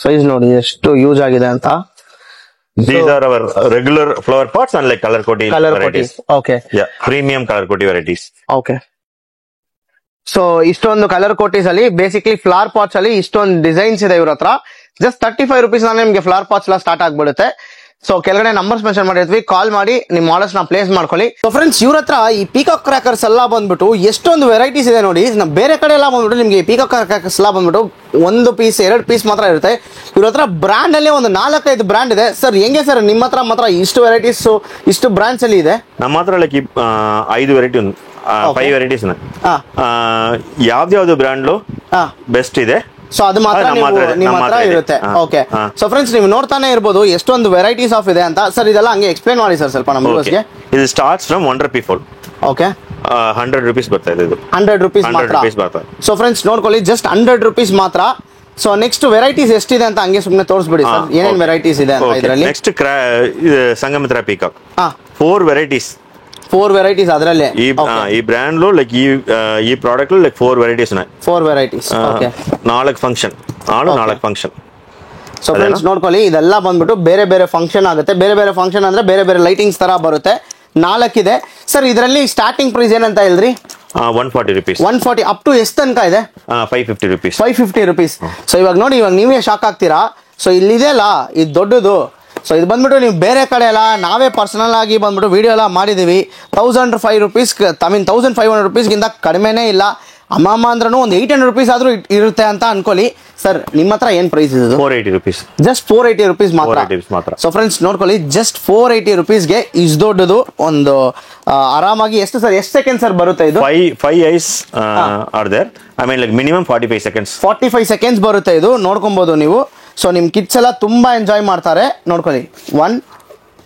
size ನೋಡಿ ಎಷ್ಟು use ಆಗಿದೆ ಅಂತ. These are our regular flower pots and like color koti varieties. Okay. Yeah, premium color koti varieties. Okay. So ಇಷ್ಟೊಂದು colour ಕೋಟೀಸ್ ಅಲ್ಲಿ basically flower pats ಅಲ್ಲಿ ಇಷ್ಟೊಂದು designs ಇದೆ ಇವ್ರ ಹತ್ರ. ಜಸ್ಟ್ 35 rupees ನಿಮ್ಗೆ ಫ್ಲವರ್ ಪಾಟ್ಸ್ ಎಲ್ಲ ಸ್ಟಾರ್ಟ್ ಆಗ್ಬಿಡುತ್ತೆ. ಸೊ ಕೆಳಗಡೆ ನಂಬರ್ಸ್ ಮೆನ್ಷನ್ ಮಾಡಿರ್ತೀವಿ, ಕಾಲ್ ಮಾಡಿ ನಿಮ್ಮ ಆರ್ಡರ್ಸ್ ನ ಪ್ಲೇಸ್ ಮಾಡ್ಕೊಳ್ಳಿ. ಸೊ ಫ್ರೆಂಡ್ಸ್ ಇವ್ರ ಹತ್ರ ಈ ಪೀಕಾಕ್ ಕ್ರ್ಯಾಕರ್ಸ್ ಎಲ್ಲ ಬಂದ್ಬಿಟ್ಟು ಎಷ್ಟೊಂದು ವೆರೈಟೀಸ್ ಇದೆ ನೋಡಿ. ಬೇರೆ ಕಡೆ ಎಲ್ಲ ಬಂದ್ಬಿಟ್ಟು ನಿಮ್ಗೆ ಪೀಕಾಕ್ ಕ್ರ್ಯಾಕರ್ಸ್ ಎಲ್ಲ ಬಂದ್ಬಿಟ್ಟು 1 piece 2 piece ಮಾತ್ರ ಇರುತ್ತೆ. ಇವ್ರ ಹತ್ರ ಬ್ರ್ಯಾಂಡ್ ಅಲ್ಲಿ ಒಂದು 4-5 ಬ್ರ್ಯಾಂಡ್ ಇದೆ. ಸರ್ ಹೆಂಗೆ ಸರ್ ನಿಮ್ಮ ಹತ್ರ ಮಾತ್ರ ಇಷ್ಟು ವೆರೈಟೀಸ್, ಇಷ್ಟು ಬ್ರ್ಯಾಂಡ್ಸ್ ಅಲ್ಲಿ ಇದೆ? ನಮ್ಮ ಹತ್ರ ಲೈಕ್ 5 ವೆರೈಟಿ ಒಂದು 5 ವೆರೈಟೀಸ್ ಯಾವ್ದು ಬ್ರ್ಯಾಂಡ್ ಬೆಸ್ಟ್ ಇದೆ. ಸೊ ಅದು ಮಾತ್ರ ನಿಮ್ಮ ಹತ್ರ ಇರುತ್ತೆ. ಓಕೆ. ಸೊ ಫ್ರೆಂಡ್ಸ್ ನೀವು ನೋಡ್ತಾನೆ ಇರ್ಬೋದು ಎಷ್ಟೊಂದು ವೆರೈಟೀಸ್ ಆಫ್ ಇದೆ ಅಂತ. ಸರ್ ಇದೆಲ್ಲ ಹಂಗೆ ಎಕ್ಸ್ಪ್ಲೇನ್ ಮಾಡಿ ಸರ್ ಸ್ವಲ್ಪ ನಮ್ಮ ವ್ಯೂವರ್ಸ್ಗೆ. ಇದು starts from 1 rupee fold. Okay. 100 rupees ಬರ್ತಾ ಇದೆ ಇದು. 100 rupees ಮಾತ್ರ. ಸೊ ಫ್ರೆಂಡ್ಸ್ ನೋಡ್ಕೊಳ್ಳಿ, ಜಸ್ಟ್ 100 rupees ಮಾತ್ರ. ಸೊ ನೆಕ್ಸ್ಟ್ ವೆರೈಟೀಸ್ ಎಷ್ಟಿದೆ ಅಂತ ಹಂಗೆ ಸುಮ್ಮನೆ ತೋರಿಸ್ಬಿಡಿ ಸರ್, ಏನೇನ್ ವೆರೈಟೀಸ್ ಇದೆ ಅಂತ ಇದರಲ್ಲಿ. Next Sangamitra peacock 4 varieties. 4 varieties ಅದರಲ್ಲೇ ಈ ಬ್ರ್ಯಾಂಡ್ ಲೋ ಲೈಕ್ ಈ product like 4 varieties 4 varieties. Okay. 4 function 4 function. So friends ನೋಡ್ಕೊಳ್ಳಿ, ಇದೆಲ್ಲ ಬಂದ್ಬಿಟ್ಟು ಬೇರೆ ಬೇರೆ ಫಂಕ್ಷನ್ ಆಗುತ್ತೆ. ಬೇರೆ ಬೇರೆ ಫಂಕ್ಷನ್ ಅಂದ್ರೆ ಬೇರೆ ಬೇರೆ ಲೈಟಿಂಗ್ಸ್ ತರ ಬರುತ್ತೆ. 4 ಇದೆ ಸರ್. ಇದರಲ್ಲಿ ಸ್ಟಾರ್ಟಿಂಗ್ ಪ್ರೈಸ್ ಏನಂತ ಹೇಳಿದ್ರಿ? 140 rupees. 140 ಅಪ್ ಟು ಎಷ್ಟು ತನಕ ಇದೆ? 550 rupees. 550 rupees. ಸೊ ಇವಾಗ ನೋಡಿ, ಇವಾಗ ನೀವೇ ಶಾಕ್ ಆಗ್ತೀರಾ. ಸೊ ಇಲ್ಲಿದೆ ಅಲ್ಲ ಇದು ದೊಡ್ಡದು. ಸೊ ಇದು ಬಂದ್ಬಿಟ್ಟು ನೀವು ಬೇರೆ ಕಡೆ ಎಲ್ಲ ನಾವೇ ಪರ್ಸನಲ್ ಆಗಿ ಬಂದ್ಬಿಟ್ಟು ವಿಡಿಯೋ ಎಲ್ಲ ಮಾಡಿದೀವಿ. 1005 rupees, ಐ ಮೀನ್ 1500 rupees ಗಿಂತ ಕಡಿಮೆನೇ ಇಲ್ಲ. ಅಮ್ಮಮ್ಮ ಅಂದ್ರೂ ಒಂದು 800 rupees ಆದ್ರೂ ಇರುತ್ತೆ ಅಂತ ಅನ್ಕೊಳ್ಳಿ. ಸರ್ ನಿಮ್ಮ ಹತ್ರ ಏನ್ ಪ್ರೈಸ್ ಇದೆ? 480 rupees. ಜಸ್ಟ್ 480 rupees ಮಾತ್ರ. ಸೊ ಫ್ರೆಂಡ್ಸ್ ನೋಡ್ಕೊಳ್ಳಿ, ಜಸ್ಟ್ 480 rupeesಗೆ ಇಷ್ಟು ದೊಡ್ಡದು ಒಂದು ಆರಾಮಾಗಿ ಎಷ್ಟು ಸೆಕೆಂಡ್ ಸರ್ ಬರುತ್ತೆ ಇದು? 5 eyes are there. I mean like minimum 45 seconds. 45 seconds ಬರುತ್ತೆ ಇದು, ನೋಡ್ಕೊಬಹುದು ನೀವು. ಸೊ ನಿಮ್ ಕಿಡ್ಸ್ ಎಲ್ಲ ತುಂಬಾ ಎಂಜಾಯ್ ಮಾಡ್ತಾರೆ. ನೋಡ್ಕೊಳ್ಳಿ, 1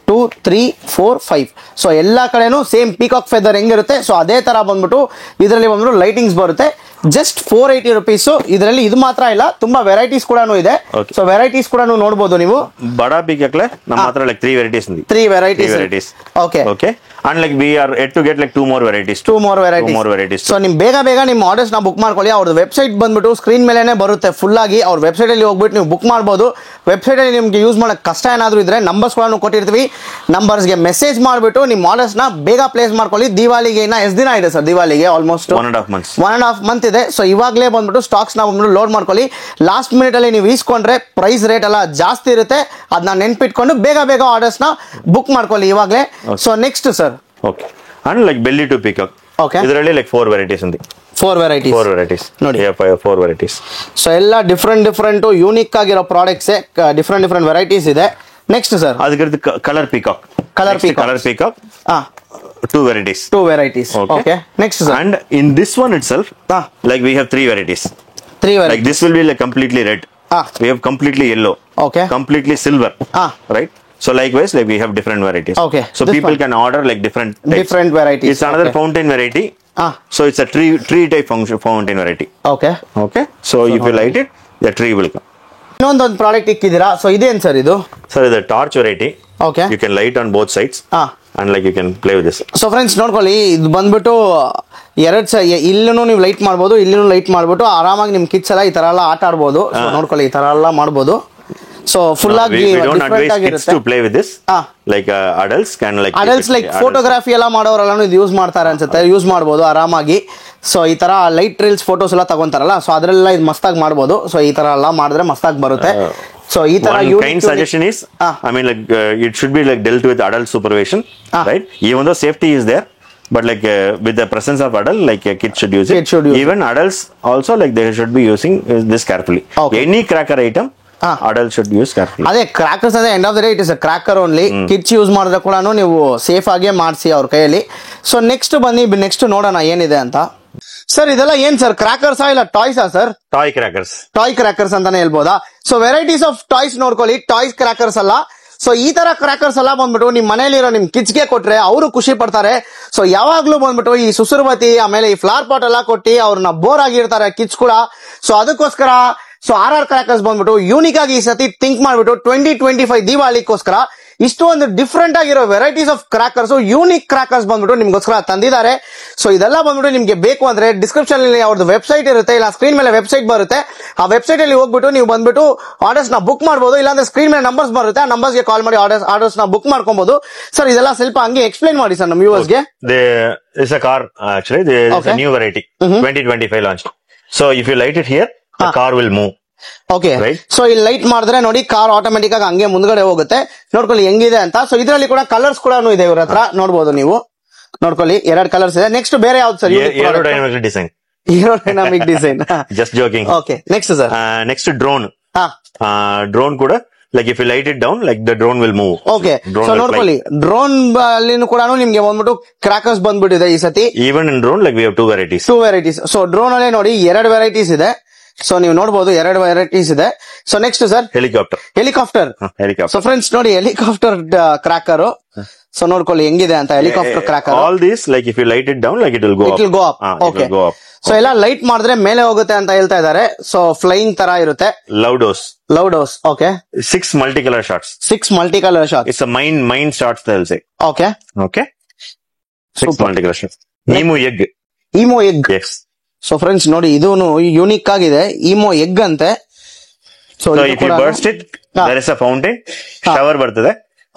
2 3 4 5 ಸೊ ಎಲ್ಲಾ ಕಡೆನೂ ಸೇಮ್ ಪೀಕಾಕ್ ಫೆದರ್ ಹೆಂಗಿರುತ್ತೆ ಸೊ ಅದೇ ತರ ಬಂದ್ಬಿಟ್ಟು ಇದರಲ್ಲಿ ಬಂದ್ಬಿಟ್ಟು ಲೈಟಿಂಗ್ಸ್ ಬರುತ್ತೆ. Just 480 rupees. ಇದರಲ್ಲಿ ಇದು ಮಾತ್ರ ಇಲ್ಲ, ತುಂಬಾ ವೆರೈಟೀಸ್ ಕೂಡ ಇದೆ. ಸೊ ವೆರೈಟೀಸ್ ಕೂಡ ನೋಡಬಹುದು ನೀವು. ಬಡಾ ಪೀಕಾಕ್ಲೆ ನಮ್ಮ ಹತ್ರ like 3 varieties ఉంది. 3 varieties. Okay. And like we are yet to get like 2 more varieties. 2 more varieties. So ನಿಮ್ ಬೇಗ ನಿಮ್ಮ ಆರ್ಡರ್ಸ್ ನ ಬುಕ್ ಮಾಡ್ಕೊಳ್ಳಿ. ಅವ್ರ ವೆಬ್ಸೈಟ್ ಬಂದ್ಬಿಟ್ಟು ಸ್ಕ್ರೀನ್ ಮೇಲೆನೆ ಬರುತ್ತೆ ಫುಲ್ ಆಗಿ. ಅವ್ರ ವೆಬ್ಸೈಟ್ ಅಲ್ಲಿ ಹೋಗ್ಬಿಟ್ಟು ನೀವು ಬುಕ್ ಮಾಡಬಹುದು. ವೆಬ್ಸೈಟ್ ಅಲ್ಲಿ ನಿಮ್ಗೆ ಯೂಸ್ ಮಾಡಕ್ ಕಷ್ಟ ಏನಾದ್ರು ಇದ್ರೆ ನಂಬರ್ಸ್ ಗಳನ್ನು ಕೊಟ್ಟಿರ್ತೀವಿ. ನಂಬರ್ಸ್ ಗೆ ಮೆಸೇಜ್ ಮಾಡ್ಬಿಟ್ಟು ನಿಮ್ ಆರ್ಡರ್ಸ್ ನ ಬೇಗ ಪ್ಲೇಸ್ ಮಾಡ್ಕೊಳ್ಳಿ. ದಿವಾಲಿಗೆ ಇನ್ನ ಎಷ್ಟು ದಿನ ಇದೆ ಸರ್? ದಿವಾಲಿಗೆ ಆಲ್ಮೋಸ್ಟ್ 1.5 months ಇದೆ. ಸೊ ಇವಾಗಲೇ ಬಂದ್ಬಿಟ್ಟು ಸ್ಟಾಕ್ಸ್ ನ ಬಂದ್ಬಿಟ್ಟು ಲೋಡ್ ಮಾಡ್ಕೊಳ್ಳಿ. ಲಾಸ್ಟ್ ಮಿನಿಟ್ ಅಲ್ಲಿ ನೀವು ಈಸ್ಕೊಂಡ್ರೆ ಪ್ರೈಸ್ ರೇಟ್ ಎಲ್ಲ ಜಾಸ್ತಿ ಇರುತ್ತೆ. ಅದನ್ನ ನೆನ್ಪಿಟ್ಕೊಂಡು ಬೇಗ ಆರ್ಡರ್ಸ್ ನ ಬುಕ್ ಮಾಡ್ಕೊಳ್ಳಿ ಇವಾಗಲೇ. So next sir. Okay. And like belly to peacock. Okay. ಇದರಲ್ಲಿ like 4 varieties ఉంది. 4 varieties ನೋಡಿ. 4 varieties. ಸೊ ಎಲ್ಲ ಡಿಫರೆಂಟ್ ಯೂನಿಕ್ ಆಗಿರೋ ಪ್ರಾಡಕ್ಟ್ಸ್, ಡಿಫರೆಂಟ್ ವೆರೈಟೀಸ್ ಇದೆ. Next sir. ಅದಕ್ಕೆ colour peacock. Colour peacock. 2 varieties. Okay. Next sir. And in this one itself, like we have 3 varieties. Like this will be like completely red. We have completely yellow. Okay. Completely silver. Right. So likewise, like we have different varieties. Okay. So this people can order like different varieties. It's another fountain variety. So it's a tree type fountain variety. Okay. So if you light it, the tree will come. ಇನ್ನೊಂದು product ಇಕ್ಕಿದ್ದೀರಾ. So ಇದೇನು sir ಇದು? Sir, the torch variety. Okay. You can light on both sides. And like you can play with this. So friends ನೋಡ್ಕೊಳ್ಳಿ, ಇದು ಬಂದ್ಬಿಟ್ಟು ಇಲ್ಲೂ ನೀವು light ಮಾಡ್ಬೋದು, ಇಲ್ಲೂ ಲೈಟ್ ಮಾಡ್ಬಿಟ್ಟು ಆರಾಮಾಗಿ ನಿಮ್ ಕಿಡ್ಸ್ ಎಲ್ಲ ಈ ತರ ಎಲ್ಲ ಆಟ ಆಡ್ಬೋದು. ನೋಡ್ಕೊಳ್ಳಿ, ಈ ತರ ಎಲ್ಲ ಮಾಡ್ಬೋದು. ಸೊ ಫುಲ್ ಆಗಿ we don't advise kids to play with this. Like adults can like photography ಎಲ್ಲ ಮಾಡೋರೆಲ್ಲ ಇದು ಯೂಸ್ ಮಾಡ್ತಾರೆ ಅನ್ಸುತ್ತೆ. ಯೂಸ್ ಮಾಡ್ಬೋದು ಆರಾಮಾಗಿ. ಸೊ ಈ ತರ ಲೈಟ್ ರೀಲ್ಸ್ ಫೋಟೋಸ್ ಎಲ್ಲ ತಗೊಂತಾರಲ್ಲ, ಸೊ ಅದ್ರೆಲ್ಲ ಇದು ಮಸ್ತಾಗಿ ಮಾಡ್ಬೋದು. ಸೊ ಈ ತರ ಎಲ್ಲ ಮಾಡಿದ್ರೆ ಮಸ್ತಾಗಿ ಬರುತ್ತೆ. So one kind suggestion is, I mean like it should be like dealt with adult supervision, right? Even though safety is there, but like with the presence of adult, like kids should use it. Even adults also, like they should be using this carefully. Any cracker item, adults should use carefully. ಅದೇ crackers ಅಂದ್ರೆ end of the day it is a Crocker only. Kids use ಮಾಡಿದ್ರೆ ಕೂಡ ನೀವು safe ಆಗೇ ಮಾಡಿಸಿ ಅವ್ರ ಕೈಯಲ್ಲಿ. So next ಬನ್ನಿ, ನೆಕ್ಸ್ಟ್ ನೋಡೋಣ ಏನಿದೆ ಅಂತ. ಸರ್ ಇದೆಲ್ಲ ಏನ್ ಸರ್? ಕ್ರಾಕರ್ಸಾ ಇಲ್ಲ ಟಾಯ್ಸಾ ಸರ್? ಟಾಯ್ ಕ್ರಾಕರ್ಸ್ ಅಂತಾನೆ ಹೇಳ್ಬೋದಾ? ಸೊ ವೆರೈಟೀಸ್ ಆಫ್ ಟಾಯ್ಸ್ ನೋಡ್ಕೊಳ್ಳಿ. ಟಾಯ್ಸ್ ಕ್ರಾಕರ್ಸ್ ಅಲ್ಲ. ಸೊ ಈ ತರ ಕ್ರಾಕರ್ಸ್ ಎಲ್ಲ ಬಂದ್ಬಿಟ್ಟು ನಿಮ್ ಮನೇಲಿರೋ ನಿಮ್ ಕಿಡ್ಸ್ಗೆ ಕೊಟ್ರೆ ಅವರು ಖುಷಿ ಪಡ್ತಾರೆ. ಸೊ ಯಾವಾಗ್ಲೂ ಬಂದ್ಬಿಟ್ಟು ಈ ಸುಸುರುಬತಿ ಆಮೇಲೆ ಈ ಫ್ಲವರ್ ಪಾಟ್ ಎಲ್ಲ ಕೊಟ್ಟಿ ಅವ್ರನ್ನ ಬೋರ್ ಆಗಿರ್ತಾರೆ ಕಿಡ್ಸ್ ಕೂಡ. ಸೊ ಅದಕ್ಕೋಸ್ಕರ ಸೊ RR ಕ್ರಾಕರ್ಸ್ ಬಂದ್ಬಿಟ್ಟು ಯೂನಿಕ್ ಆಗಿ ಈ ಸತಿ ಥಿಂಕ್ ಮಾಡ್ಬಿಟ್ಟು 2025 ದಿವಾಳಿಗೋಸ್ಕರ ಇಷ್ಟೊಂದು ಡಿಫ್ರೆಂಟ್ ಆಗಿರೋ varieties of crackers, unique crackers ಬಂದ್ಬಿಟ್ಟು ನಿಮ್ಗೋಸ್ಕರ ತಂದಿದ್ದಾರೆ. ಸೊ ಇದೆಲ್ಲ ಬಂದ್ಬಿಟ್ಟು ನಿಮ್ಗೆ ಬೇಕು ಅಂದ್ರೆ ಡಿಸ್ಕ್ರಿಪ್ಷನ್ ಅಲ್ಲಿ ಅವ್ರದ್ದು ವೆಬ್ಸೈಟ್ ಇರುತ್ತೆ, ಇಲ್ಲ ಸ್ಕ್ರೀನ್ ಮೇಲೆ ವೆಬ್ಸೈಟ್ ಬರುತ್ತೆ. ಆ ವೆಬ್ಸೈಟ್ ಅಲ್ಲಿ ಹೋಗ್ಬಿಟ್ಟು ನೀವು ಬಂದ್ಬಿಟ್ಟು ಆರ್ಡರ್ಸ್ ನ ಬುಕ್ ಮಾಡಬಹುದು. ಇಲ್ಲಾಂದ್ರೆ ಸ್ಕ್ರೀನ್ ಮೇಲೆ ನಂಬರ್ಸ್ ಬರುತ್ತೆ, ಆ ನಂಬರ್ಸ್ ಗೆ ಕಾಲ್ ಮಾಡಿ ಆರ್ಡರ್ಸ್ ನ ಬುಕ್ ಮಾಡ್ಕೊಬಹುದು. ಸರ್ ಇದೆಲ್ಲ ಸ್ವಲ್ಪ ಹಂಗೆ ಎಕ್ಸ್ಪ್ಲೈನ್ ಮಾಡಿ ಸರ್ ನಮ್ಮ ವ್ಯೂವರ್ಸ್ ಗೆ. It's a car actually. It's a new variety, 2025 launched. So if you light it here, the car will move. Okay. So ಇಲ್ಲಿ ಲೈಟ್ ಮಾಡಿದ್ರೆ ನೋಡಿ ಕಾರ್ ಆಟೋಮೆಟಿಕ್ ಆಗಿ ಹಂಗೆ ಮುಂದ್ಗಡೆ ಹೋಗುತ್ತೆ. ನೋಡ್ಕೊಳ್ಳಿ ಹೆಂಗಿದೆ ಅಂತ. ಸೊ ಇದರಲ್ಲಿ ಕೂಡ ಕಲರ್ಸ್ ಕೂಡ ಇದೆ ಇವ್ರ ಹತ್ರ, ನೋಡ್ಬೋದು ನೀವು. ನೋಡ್ಕೊಳ್ಳಿ 2 ಕಲರ್ಸ್ ಇದೆ. ನೆಕ್ಸ್ಟ್ ಬೇರೆ ಯಾವ್ದು sir? Aerodynamic design. Just joking. Okay. Next sir. Next drone. Drone ಕೂಡ like if you light it down, like the drone will move. Okay. So ನೋಡ್ಕೊಳ್ಳಿ ಡ್ರೋನ್ ಅಲ್ಲಿನೂ ಕೂಡ ನಿಮ್ಗೆ ಬಂದ್ಬಿಟ್ಟು ಕ್ರಾಕರ್ಸ್ ಬಂದ್ಬಿಟ್ಟಿದೆ ಈ ಸತಿ. Even in drone, like we have 2 varieties. So drone ಅಲ್ಲೇ ನೋಡಿ 2 ವೆರೈಟೀಸ್ ಇದೆ. ಸೊ ನೀವು ನೋಡಬಹುದು 2 ವೆರೈಟೀಸ್ ಇದೆ. So next sir helicopter. So friends ನೋಡಿ ಹೆಲಿಕಾಪ್ಟರ್ ಕ್ರಾಕರ್. ಸೊ ನೋಡ್ಕೊಳ್ಳಿ ಹೆಂಗಿದೆ ಅಂತ helicopter Crocker. All these, like if you light it down, like it will go up. Okay. So ಎಲ್ಲ ಲೈಟ್ ಮಾಡಿದ್ರೆ ಮೇಲೆ ಹೋಗುತ್ತೆ ಅಂತ ಹೇಳ್ತಾ ಇದ್ದಾರೆ. ಸೊ ಫ್ಲೈಯಿಂಗ್ ತರ ಇರುತ್ತೆ. ಲೌಡೋಸ್. Okay. 6 multicolor shots. 6 multicolor shots. It's a mine shots they'll say. Okay. 6 multicolor shots. Emo egg. Yes. So friends ನೋಡಿ ಇದು ಯೂನಿಕ್ ಆಗಿದೆ. ಈಮೋ ಎಗ್ ಅಂತೆ. So if you burst it, there is a fountain. Shower ಬರ್ತದೆ.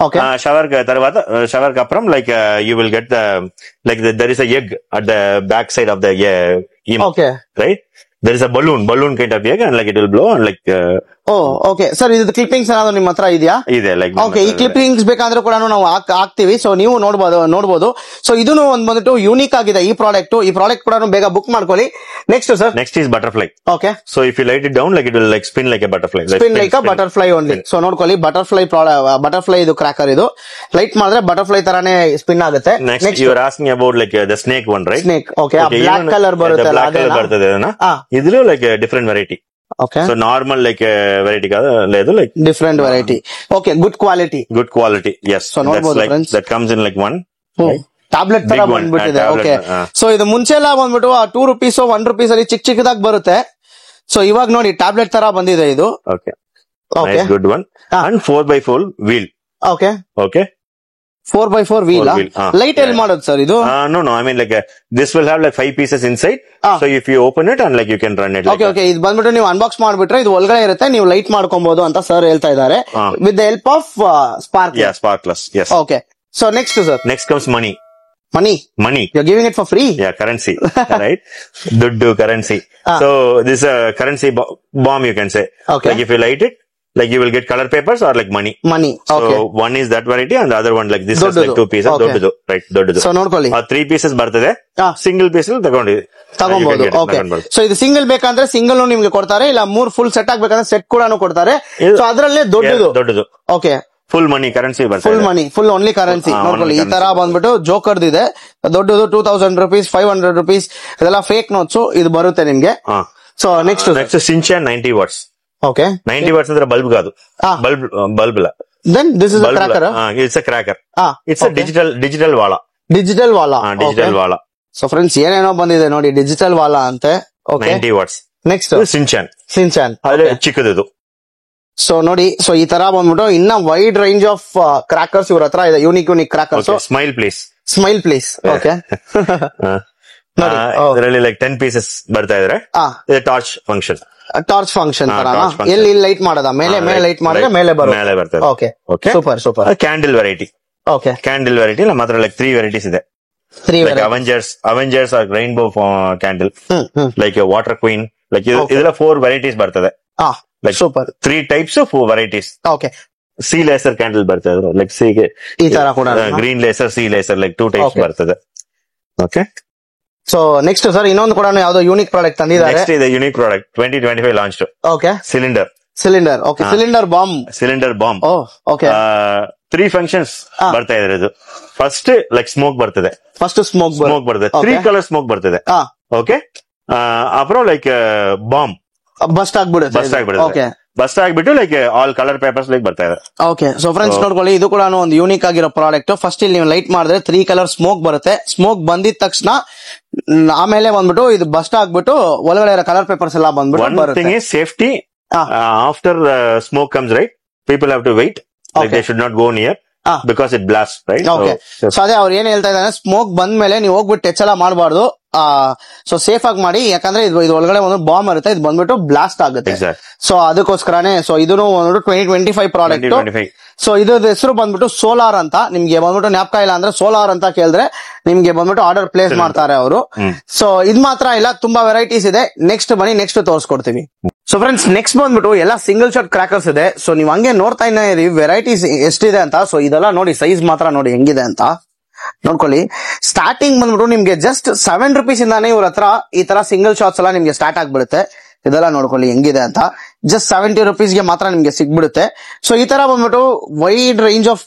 Shower తర్వాత shower ಅಪ್ರಮ್ like you will get there is a egg at the back side of the emo. Okay. Right? There is a balloon kind of egg and like it will blow and like okay sir. ಇದು clippings ಏನಾದ್ರು ನಿಮ್ಮ ಹತ್ರ ಇದೆಯಾ? ಇದೆ. Like okay. ಈ clippings ಬೇಕಾದ್ರೆ ಕೂಡ ನಾವು ಹಾಕ್ತಿವಿ. ಸೊ ನೀವು ನೋಡಬಹುದು. ಸೊ ಇದನ್ನು ಬಂದ್ಬಿಟ್ಟು ಯೂನಿಕ್ ಆಗಿದೆ ಈ ಪ್ರಾಡಕ್ಟ್ ಕೂಡ ಬೇಗ ಬುಕ್ ಮಾಡ್ಕೊಳ್ಳಿ. Next sir. Next is butterfly. Okay. So if you light it down, like it will like spin like a butterfly. Spin like a butterfly only. So ನೋಡ್ಕೊಳ್ಳಿ ಬಟರ್ಫ್ಲೈ ಇದು cracker. ಇದು light ಮಾಡಿದ್ರೆ butterfly ತರಾನೇ spin ಆಗುತ್ತೆ. Next you are asking about like the snake one, right? Snake. Okay. Black colour ಬರುತ್ತೆ. ಇದ್ರೂ like different variety. Okay so normal like variety కాదు లేదు like different variety okay good quality good quality yes So, ನೋಡ್ಬೋದು like friends. That comes in like one tablet ತರ Big one, ಬಂದ್ಬಿಟ್ಟಿದೆ tablet, okay ಹಾ. ಸೊ ಇದು ಮುಂಚೆ ಎಲ್ಲ ಬಂದ್ಬಿಟ್ಟು ಆ ₹2 ₹1 ಅಲ್ಲಿ ಚಿಕ್ಕ ಚಿಕ್ಕದಾಗಿ ಬರುತ್ತೆ ಸೊ ಇವಾಗ ನೋಡಿ ಟ್ಯಾಬ್ಲೆಟ್ ತರ ಬಂದಿದೆ ಇದು ಓಕೆ ಓಕೆ ಗುಡ್ ಒನ್ ಹಾ. And 4x4 wheel. Okay Okay. 4x4 wheel Four wheel, ಹಾ. ಲೈಟ್ ಎಲ್ಲಿ ಮಾಡೋದು ಸರ್ ಇದು No, I mean like this will have like 5 pieces inside. Ah. So if you open it and like you can run it. Like okay okay ಇದು ಬಂದ್ಬಿಟ್ಟು ನೀವು unbox ಮಾಡ್ಬಿಟ್ರೆ ಇದು ಒಳಗಡೆ ಇರುತ್ತೆ ನೀವು ಲೈಟ್ ಮಾಡ್ಕೊಬಹುದು ಅಂತ ಸರ್ ಹೇಳ್ತಾ ಇದ್ದಾರೆ ಹಾ. With the help of spark Yeah, sparkless. Yes. Okay so next sir Next comes money. Money Money. You are giving it for free Yeah, currency. Right? Duddu currency. Ah. So this is a currency bomb you can say. Okay. Like if you light it, like you will get color papers or like money. Money So okay one is that variety and the other one like this is ದೊಡ್ಡದು. like 2 pieces. Okay. Doddudu. Right? Doddudu. So ನೋಡ್ಕೊಳ್ಳಿ 3 pieces ಬರ್ತದೆ. ಹಾ. Single piece ತಗೊಂಡಿ ತಗೊಬಹುದು okay so ಇದು single ಬೇಕಂದ್ರೆ single ನಿಮ್ಗೆ ಕೊಡ್ತಾರೆ ಇಲ್ಲ 3 ಫುಲ್ ಸೆಟ್ ಆಗ್ಬೇಕಂದ್ರೆ ಸೆಟ್ ಕೂಡ ಕೊಡ್ತಾರೆ ಇದು- ಸೊ ಅದ್ರಲ್ಲೇ ದೊಡ್ಡದು ಓಕೆ ಫುಲ್ ಮನಿ ಕರೆನ್ಸಿ ಬರ್ತದೆ. ಫುಲ್ ಮನಿ ಫುಲ್ ಓನ್ಲಿ ಕರೆನ್ಸಿ ಹಾ, ನೋಡ್ಕೊಳ್ಳಿ ಈ only ತರ ಬಂದ್ಬಿಟ್ಟು ಜೋಕರ್ದ್ ಇದೆ ದೊಡ್ಡದು ₹2,000 ₹500 ಇದೆಲ್ಲ ಫೇಕ್ ನೋಟ್ಸ್ ಇದು ಬರುತ್ತೆ ನಿಮ್ಗೆ so next next Shinchan 90 watts. Okay 90 watts ಅಂದ್ರೆ ಬಲ್ಬ್ ಕಾದು, Ah. ಬಲ್ಬ್ ಇಲ್ಲ, then this is cracker it's a cracker. It's a digital ವಾಲ. ಡಿಜಿಟಲ್ ವಾಲಾ ಡಿಜಿಟಲ್ ವಾಲ ಸೊ ಫ್ರೆಂಡ್ಸ್ ಏನೇನೋ ಬಂದಿದೆ ನೋಡಿ ಡಿಜಿಟಲ್ ವಾಲಾ ಅಂತೆ okay 90 watts. Next Shinchan Shinchan ಅದೇ ಚಿಕ್ಕದು. ಸೊ ನೋಡಿ ಸೊ ಈ ತರ ಬಂದ್ಬಿಟ್ಟು ಇನ್ನ ವೈಡ್ ರೇಂಜ್ ಆಫ್ ಕ್ರಾಕರ್ಸ್ ಇವ್ರ ಹತ್ರ ಇದೆ unique crackers smile please. Smile please okay ನೋಡಿ, ಇದರಲ್ಲಿ ಲೈಕ್ 10 ಪೀಸಸ್ ಬರ್ತಾ ಇದ್ರೆ ಟಾರ್ಚ್ ಫಂಕ್ಷನ್. ಟಾರ್ಚ್ ಫಂಕ್ಷನ್ ತರ torch function. ಎಲ್ಲಿ ಲೈಟ್ ಮಾಡೋದ ಮೇಲೆ ಲೈಟ್ ಮಾಡಿದ್ರೆ ಮೇಲೆ ಮೇಲೆ ಬರ್ತದೆ. Okay Okay. Super candle variety. Okay candle variety ನಮ್ಮ ಹತ್ರ ಲೈಕ್ 3 ವೆರೈಟೀಸ್ ಇದೆ. 3 like Avengers or rainbow candle, like water queen, like Okay. ಇದೆಲ್ಲ 4 ವೆರೈಟೀಸ್ ಬರ್ತದೆ. Like super 3 types of varieties. Okay C laser candle ಬರ್ತದೆ, ಲೈಕ್ ಸಿಗೆ ಈ ತರ ಕೂಡ green laser, C laser, like 2 types Okay. ಬರ್ತದೆ. ಓಕೆ ಸೊ ನೆಕ್ಸ್ಟ್ ಸರ್ ಇನ್ನೊಂದು ಕೂಡ ಯಾವ್ದೋ ಯೂನಿಕ್ ಪ್ರಾಡಕ್ಟ್ ತಂದಿದ್ದಾರೆ ನೆಕ್ಸ್ಟ್ ಇದೆ unique product 2025 launched okay cylinder. Okay cylinder bomb bomb okay 3 functions ಬರ್ತಾ ಇದೆ. ಇದು ಫಸ್ಟ್ ಲೈಕ್ ಸ್ಮೋಕ್ ಬರ್ತದೆ, ಫಸ್ಟ್ ಸ್ಮೋಕ್ ಬರ್ತದೆ, 3 ಕಲರ್ ಸ್ಮೋಕ್ ಬರ್ತದೆ. ಓಕೆ ಅப்புறம் ಲೈಕ್ ಬಾಂಬ್ ಬಸ್ಟ್ ಆಗ್ಬಿಡುತ್ತೆ ಓಕೆ ಬಸ್ಟ್ ಆಗ್ಬಿಟ್ಟು like all colour papers like ಬರ್ತಾ ಇದೆ. ಓಕೆ ಸೊ ಫ್ರೆಂಡ್ಸ್ ನೋಡ್ಕೊಳ್ಳಿ ಇದು ಕೂಡ ಒಂದು ಯೂನಿಕ್ ಆಗಿರೋ ಪ್ರಾಡಕ್ಟ್. ಫಸ್ಟ್ ಇಲ್ಲಿ ನೀವು ಲೈಟ್ ಮಾಡಿದ್ರೆ 3 ಕಲರ್ ಸ್ಮೋಕ್ ಬರುತ್ತೆ. ಸ್ಮೋಕ್ ಬಂದಿದ ತಕ್ಷಣ ಆಮೇಲೆ ಬಂದ್ಬಿಟ್ಟು ಇದು ಬಸ್ಟ್ ಆಗ್ಬಿಟ್ಟು ಒಳಗಡೆ ಇರೋ ಕಲರ್ ಪೇಪರ್ಸ್ ಎಲ್ಲ ಬಂದ್ಬಿಟ್ಟು one thing is safety. After smoke comes right, people have to wait, like they should not go near because it blast right. Okay so ಅದೇ ಅವ್ರು ಏನ್ ಹೇಳ್ತಾ ಇದ್ದಾರೆ, ಸ್ಮೋಕ್ ಬಂದ್ಮೇಲೆ ನೀವು ಹೋಗ್ಬಿಟ್ಟು ಟಚ್ ಎಲ್ಲ ಮಾಡಬಾರ್ದು, ಸೊ ಸೇಫ್ ಆಗಿ ಮಾಡಿ, ಯಾಕಂದ್ರೆ ಇದು ಒಳಗಡೆ ಒಂದು ಬಾಂಬ್ ಇರುತ್ತೆ, ಇದು ಬಂದ್ಬಿಟ್ಟು ಬ್ಲಾಸ್ಟ್ ಆಗುತ್ತೆ. ಸೊ ಅದಕ್ಕೋಸ್ಕರನೇ ಸೊ ಇದನ್ನು 2025 ಪ್ರಾಡಕ್ಟ್. ಸೊ ಇದ್ರ ಹೆಸರು ಬಂದ್ಬಿಟ್ಟು ಸೋಲಾರ್ ಅಂತ. ನಿಮ್ಗೆ ಬಂದ್ಬಿಟ್ಟು ಜ್ಞಾಪಕ ಇಲ್ಲ ಅಂದ್ರೆ ಸೋಲಾರ್ ಅಂತ ಕೇಳಿದ್ರೆ ನಿಮ್ಗೆ ಬಂದ್ಬಿಟ್ಟು ಆರ್ಡರ್ ಪ್ಲೇಸ್ ಮಾಡ್ತಾರೆ ಅವರು. ಸೊ ಇದ್ ಮಾತ್ರ ಇಲ್ಲ, ತುಂಬಾ ವೆರೈಟೀಸ್ ಇದೆ. ನೆಕ್ಸ್ಟ್ ತೋರಿಸ್ಕೊಡ್ತೀವಿ. ಸೊ ಫ್ರೆಂಡ್ಸ್ ನೆಕ್ಸ್ಟ್ ಬಂದ್ಬಿಟ್ಟು ಎಲ್ಲ ಸಿಂಗಲ್ ಶಾಟ್ ಕ್ರಾಕರ್ಸ್ ಇದೆ. ಸೊ ನೀವ್ ಹಂಗೆ ನೋಡ್ತಾ ಇರಿ ವೆರೈಟೀಸ್ ಎಷ್ಟಿದೆ ಅಂತ. ಸೊ ಇದೆಲ್ಲ ನೋಡಿ ಸೈಜ್ ಮಾತ್ರ ನೋಡಿ ಹೆಂಗಿದೆ ಅಂತ ನೋಡ್ಕೊಳ್ಳಿ. ಸ್ಟಾರ್ಟಿಂಗ್ ಬಂದ್ಬಿಟ್ಟು ನಿಮ್ಗೆ ಜಸ್ಟ್ ₹7 ಇಂದಾನೆ ಇವ್ರ ಹತ್ರ ಈ ತರ ಸಿಂಗಲ್ ಶಾಟ್ಸ್ ಎಲ್ಲ ನಿಮ್ಗೆ ಸ್ಟಾರ್ಟ್ ಆಗ್ಬಿಡುತ್ತೆ. ಇದೆಲ್ಲ ನೋಡ್ಕೊಳ್ಳಿ ಹೆಂಗಿದೆ ಅಂತ. ಜಸ್ಟ್ ₹70 ಮಾತ್ರ ನಿಮ್ಗೆ ಸಿಗ್ಬಿಡುತ್ತೆ. ಸೊ ಈ ತರ ಬಂದ್ಬಿಟ್ಟು wide range of